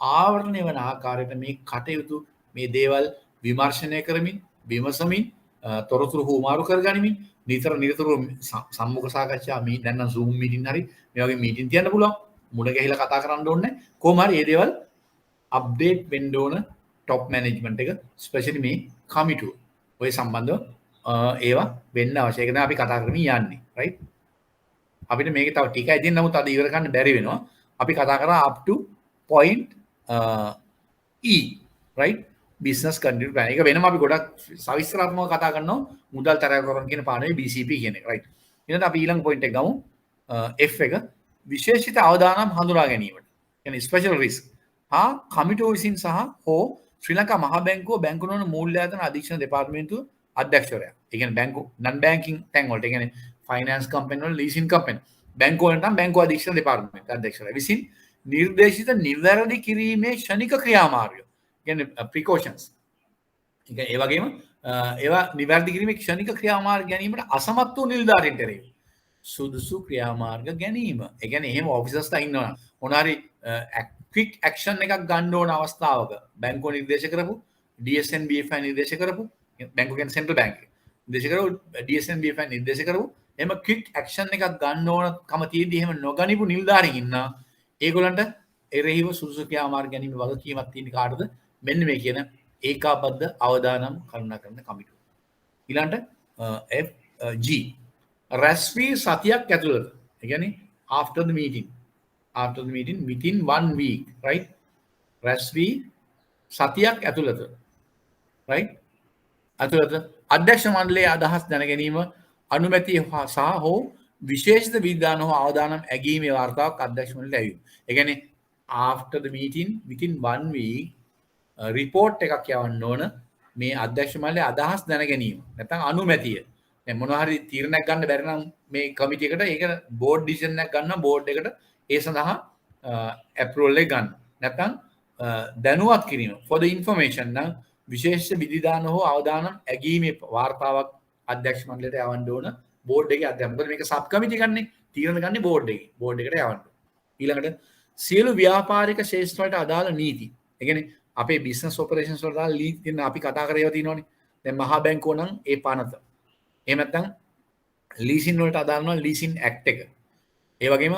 ආවරණය වන ආකාරයට මේ කටයුතු මේ දේවල් විමර්ශනය කරමින් විමසමින් තොරතුරු හුවමාරු කරගනිමින් නිතර සම්මුඛ සාකච්ඡා මේ දැන් නම් Zoom මීටින් හරි මේ වගේ මීටින් තියන්න පුළුවන්. මුණ ගැහිලා කතා කරන්න ඕනේ. කොහොම හරි මේ දේවල් අප්ඩේට් වෙන්න ඕන টপ මැනේජ්මන්ට් එක ස්පෙෂලි මේ කමිටුව. ඔය සම්බන්ධව ඒවා වෙන්න අවශ්‍ය. ඒක තමයි අපි කතා කරමින් යන්නේ. රයිට්. අපිට මේක තව ටිකයි තියෙන නමුත් අද ඉවර කරන්න බැරි වෙනවා. අපි කතා කරා up to point E right business continuity plan. ඒක වෙනම අපි ගොඩක් සවිස්තරාත්මකව කතා කරනවා මුදල් තරගකරන කියන පාඩමේ BCP කියන එක. right. ඊළඟට අපි ඊළඟ පොයින්ට් එක ගමු. F එක විශේෂිත අවදානම් හඳුනා ගැනීමට. කියන්නේ ස්පෙෂල් රිස්ක්. හා කමිටුව විසින් සහ හෝ ශ්‍රී ලංකා මහා බැංකුව බැංකු නොවන මූල්‍යායතන අධීක්ෂණ දෙපාර්තමේන්තුව අධ්‍යක්ෂකවරයා. ඒ කියන්නේ බැංකු non banking තැන් වලට ඒ කියන්නේ ෆයිනෑන්ස් කම්පැනි වල ලීසින් කම්පැනි බැංකු වලට නම් බැංකු අධීක්ෂණ දෙපාර්තමේන්තුව අධ්‍යක්ෂකවරයා විසින් නිර්දේශිත නිවැරදි කිරීමේ ක්ෂණික ක්‍රියාමාර්ගය. කියන්නේ precautions. ඒ වගේම ඒවා නිවැරදි කිරීමේ ක්ෂණික ක්‍රියාමාර්ග ගැනීමට අසමත් වූ නිලධාරීන්ට එරෙහිව සුදුසු ක්‍රියාමාර්ග ගැනීම. ඒ කියන්නේ එහෙම ඔෆිසර්ස්ලා ඉන්නවා. මොනාරි ක්වික් ඇක්ෂන් එකක් ගන්න ඕන අවස්ථාවක බැංකුව නිර්දේශ කරපු DSN BFI නිර්දේශ කරපු බැංකුව කියන්නේ සෙන්ට්‍රල් බැංක් එක නිර්දේශ කරපු DSN BFI නිර්දේශ කරපු එහෙම ක්වික් ඇක්ෂන් එකක් ගන්න ඕනකම තියෙද්දි එහෙම නොගනිපු නිලධාරීන් ඉන්නා. ඒගොල්ලන්ට එරෙහිව සුදුසු ක්‍රියාමාර්ග ගැනීම වගකීමක් තියෙන කාටද? මෙන්න මේ කියන ඒකාබද්ධ අවදානම් කරුණා කරන කමිටුව. ඊළඟට FG රැස්වී සතියක් ඇතුළත. ඒ කියන්නේ after the meeting within 1 week right රැස්වී සතියක් ඇතුළත right ඇතුළත අධ්‍යක්ෂ මණ්ඩලයේ අදහස් දැන ගැනීම අනුමැතිය සහ හෝ විශේෂිත විද්‍යාන හෝ අවදානම් ඇගීමේ වාර්තාවක් අධ්‍යක්ෂ මණ්ඩලයට ඇවිත්. ඒ කියන්නේ after the meeting within 1 week report එකක් යවන්න ඕන මේ අධ්‍යක්ෂ මණ්ඩලයේ අදහස් දැන ගැනීම. නැත්නම් අනුමැතිය. දැන් මොනවා හරි තීරණයක් ගන්න බැරි නම් මේ කමිටි එකට ඒක බෝඩ් ඩිසිෂන් එකක් ගන්න බෝඩ් එකට ඒ සඳහා ඇප්‍රූවල් එක ගන්න. නැත්නම් දැනුවත් කිරීම for the information නම් විශේෂ විධිදාන හෝ අවදානම් ඇගීමේ වාර්තාවක් අධ්‍යක්ෂ මණ්ඩලයට යවන්න ඕන බෝඩ් එකේ අධ්‍යක්ෂ. මොකද මේක සබ් කමිටි ගන්නේ තීරණ ගන්නේ බෝඩ් එකේ. බෝඩ් එකට යවන්න. ඊළඟට සියලු ව්‍යාපාරික ශේෂ්ත්‍ර වලට අදාළ නීති. ඒ කියන්නේ අපේ බිස්නස් ඔපරේෂන්ස් වලට අදාළ නීති තියෙන අපි කතා කරේ ඒවා තියෙනවනේ. දැන් මහා බැංකුව නම් ඒ පනත. එහෙම නැත්නම් ලීසින් වලට අදාළ නම් ලීසින් ඇක්ට් එක. ඒ වගේම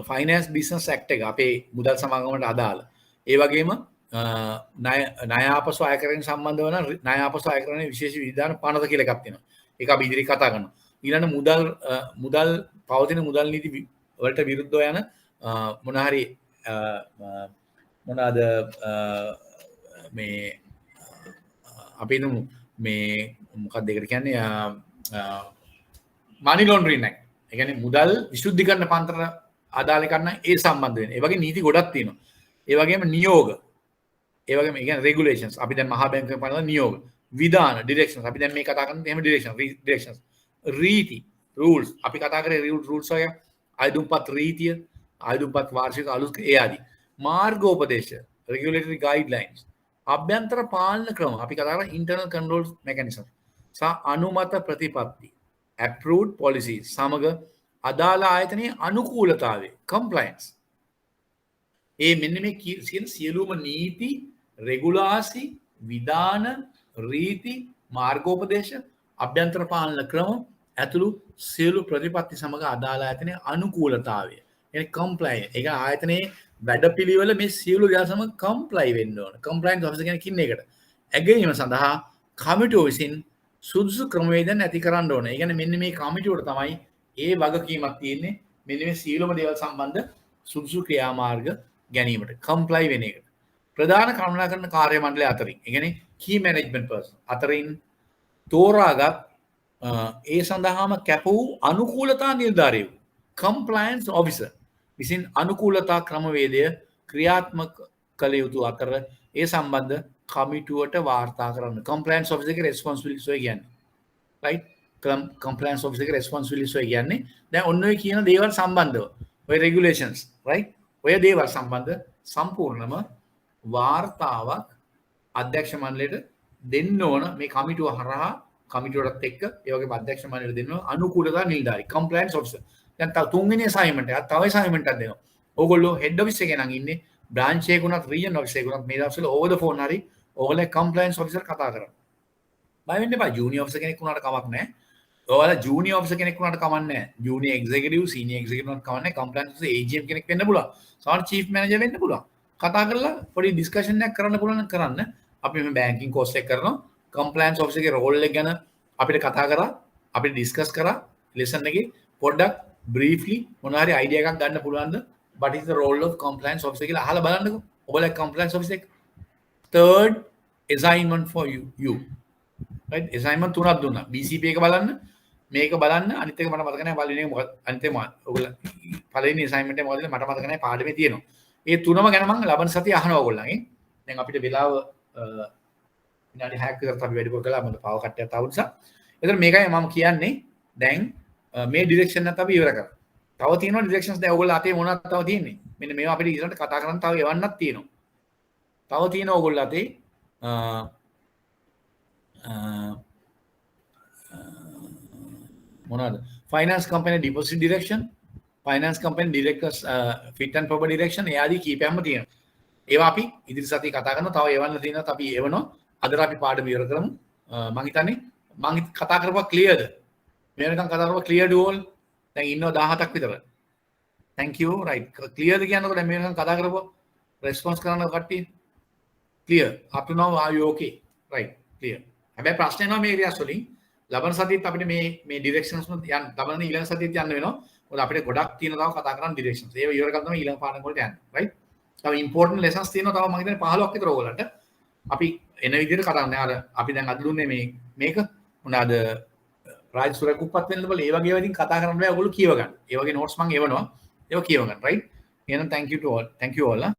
ෆයිනෑන්ස් බිස්නස් ඇක්ට් එක අපේ මුදල් සමාගමට අදාළ. ඒ වගේම ණය ආපසු අයකරණය සම්බන්ධව නම් ණය ආපසු අයකරණයේ විශේෂ විධාන 50 කියලා එකක් තියෙනවා. ඒක අපි ඉදිරියට කතා කරනවා. ඊළඟ මුදල් පවතින මුදල් නීති වලට විරුද්ධව යන මොන හරි මොනවාද මේ අපි නමු මේ මොකක්ද ඒකට කියන්නේ මනි ලොන්ඩරින් එක. ඒ කියන්නේ මුදල් විසුද්ධිකරණ පන්තර අදාළ කරන ඒ සම්බන්ධ වෙන. ඒ වගේ නීති ගොඩක් තියෙනවා. ඒ වගේම නියෝග. ඒ වගේම ඒ කියන්නේ රෙගුලේෂන්ස්. අපි දැන් මහා බැංකුවෙන් බලන නියෝග. විධාන ඩිරෙක්ෂන්ස්. අපි දැන් මේ කතා කරන්නේ එහෙම ඩිරෙක්ෂන්ස්. රීති රූල්ස්. අපි කතා කරේ රූල්ස් වගේ අයදුම්පත් රීතිය, අයදුම්පත් වාර්ෂික අලුත් ඒ ආදී. මාර්ගෝපදේශ රෙගුලේටරි ගයිඩ්ලයින්ස්. අභ්‍යන්තර පාලන ක්‍රම. අපි කතා කරා ඉන්ටර්නල් කන්ට්‍රෝල් මෙකැනිසම්. සහ අනුමත ප්‍රතිපත්ති. approved policies සමග අදාළ ආයතනයේ අනුකූලතාවය compliance. ඒ මෙන්න මේ කියන සියලුම නීති, රෙගුලාසි, විධාන, රීති, මාර්ගෝපදේශ, අභ්‍යන්තර පාලන ක්‍රම ඇතුළු සියලු ප්‍රතිපත්ති සමග අදාළ ආයතනයේ අනුකූලතාවය. يعني compliance. ඒක ආයතනයේ වැඩපිළිවෙල මේ සියලු දේ සමග comply වෙන්න ඕන. compliance officer කියන්නේ කින්නේ ඒකට. ඇගීම සඳහා කමිටුව විසින් සුදුසු ක්‍රමවේදයන් ඇති කරන්න ඕන. ඒ කියන්නේ මෙන්න මේ කමිටුවට තමයි ඒ වගකීමක් තියෙන්නේ. මෙන්න මේ සියලුම දේවල් සම්බන්ධ සුදුසු ක්‍රියාමාර්ග ගැනීමට කම්ප්ලයි වෙන එකට. ප්‍රධාන කළමනාකරන කාර්ය මණ්ඩලය අතරින්, ඒ කියන්නේ key management person අතරින් තෝරාගත් ඒ සඳහාම කැප වූ අනුකූලතා නිලධාරියෙකු compliance officer විසින් අනුකූලතා ක්‍රමවේදය ක්‍රියාත්මක කළ යුතු අතර ඒ සම්බන්ධ කමිටුවට වාර්තා කරන්න. compliance officer එකේ responsibilities ඔය කියන්නේ. right? compliance officer එකේ responsibilities ඔය කියන්නේ දැන් ඔන්න ඔය කියන දේවල් සම්බන්ධව ඔය regulations right? ඔය දේවල් සම්බන්ධ සම්පූර්ණම වාර්තාවක් අධ්‍යක්ෂ මණ්ඩලයට දෙන්න ඕන මේ කමිටුව හරහා කමිටුවටත් එක්ක ඒ වගේම අධ්‍යක්ෂ මණ්ඩලයට දෙන්න ඕන අනුකූලතා නිලධාරි compliance officer. දැන් තව තුන්වෙනි assignment එකක් තව assignment එකක් දෙනවා. ඕගොල්ලෝ head office එකේ නම් ඉන්නේ branch එකකුණත් region office එකකුණත් මේ දවස්වල over the phone හරි ඕගොල්ලෝ compliance officer කතා කරනවා. බය වෙන්න එපා junior officer කෙනෙක් වුණාට කමක් නැහැ. ඔයාලා ජූනියර් ඔෆිසර් කෙනෙක් වුණාට කමන්නේ නැහැ. ජූනියර් එක්සිකියුටිව්, සීනියර් එක්සිකියුටිව් වුණාට කමන්නේ නැහැ. කම්ප්ලයන්ස් ඔෆිසර් AGM කෙනෙක් වෙන්න පුළුවන්. සමහර චීෆ් මැනේජර් වෙන්න පුළුවන්. කතා කරලා පොඩි ඩිස්කෂන් එකක් කරන්න පුළුවන් නම් කරන්න. අපි මේ බැංකින් කෝස් එක කරනවා. කම්ප්ලයන්ස් ඔෆිසර්ගේ රෝල් එක ගැන අපිට කතා කරා. අපිට ඩිස්කස් කරා. ලෙසන් එකේ පොඩ්ඩක් බ්‍රීෆ්ලි මොන හරි අයිඩියා එකක් ගන්න පුළුවන්ද? what is the role of compliance officer කියලා අහලා බලන්නකෝ. ඔයාලා compliance officer එක. third assignment for you. right? assignment තුනක් දුන්නා. BCP එක බලන්න, මේක බලන්න, අනිත් එක මට මතක නැහැ පළවෙනි එක මොකක්ද? අනිත් එක ඔයගොල්ලෝ පළවෙනි assignment එක මොකද කියලා මට මතක නැහැ පාඩමේ තියෙනවා. ඒ තුනම ගැන මම ලබන සතිය අහනවා ඔයගොල්ලන්ගෙන්. දැන් අපිට වෙලාව විනාඩි 6ක් විතර අපි වැඩිපුර කළා මොකද පාව කට්ටියක් ආව නිසා. ඒතර මේකයි මම කියන්නේ දැන් මේ ඩිරෙක්ෂන් එකත් අපි ඉවර කරා. තව තියෙනවා ඩිරෙක්ෂන්ස් දැන් ඔයගොල්ලෝ අතේ මොනවද තව තියෙන්නේ? මෙන්න මේවා අපිට ඊළඟට කතා කරන්න තව එවන්නක් තියෙනවා. තව තියෙනවා ඔයගොල්ලෝ අතේ මොනවද? Finance company deposit direction, finance company directors fit and proper direction ඒ ආදී කීපයක්ම තියෙනවා. ඒවා අපි ඉදිරි සතියේ කතා කරනවා. තව එවන්න තියෙනවා අපි එවනවා. අද අපි පාඩම ඉවර කරමු. මම හිතන්නේ මම කතා කරපුවා ක්ලියර්ද? මේ වෙනකන් කතා කරපුවා ක්ලියර්ඩ් ඕල්. දැන් ඉන්නවා 17ක් විතර. thank you right clearද කියනකොට දැන් මේ වෙනකන් කතා කරපුවා රෙස්පොන්ස් කරන කට්ටිය clear up to now are you okay right clear. හැබැයි ප්‍රශ්න එනවා මේ ඒරියාස් වලින්. ලබන සතියේත් අපිට මේ ඩිරෙක්ෂන්ස් යන්න ලබන ඊළඟ සතියේත් යන්න වෙනවා. මොකද අපිට ගොඩක් තියෙනවා තව කතා කරන්න ඩිරෙක්ෂන්ස්. ඒව ඉවර කරලා තමයි ඊළඟ පාඩම් වලට යන්නේ right. තව ඉම්පෝටන්ට් ලෙසන්ස් තියෙනවා තව මම හිතන්නේ 15ක් විතර ඕගොල්ලන්ට. අපි එන විදිහට කරන්නේ අර අපි දැන් අද දුන්නේ මේක මොනවාද රාජ් සුරකුප්පත් වෙන්න බල ඒ වගේ ඒවා ඉතින් කතා කරන්න බෑ ඔයගොල්ලෝ කියව ගන්න. ඒ වගේ නෝට්ස් මම එවනවා. ඒක කියව ගන්න right. එහෙනම් thank you to all.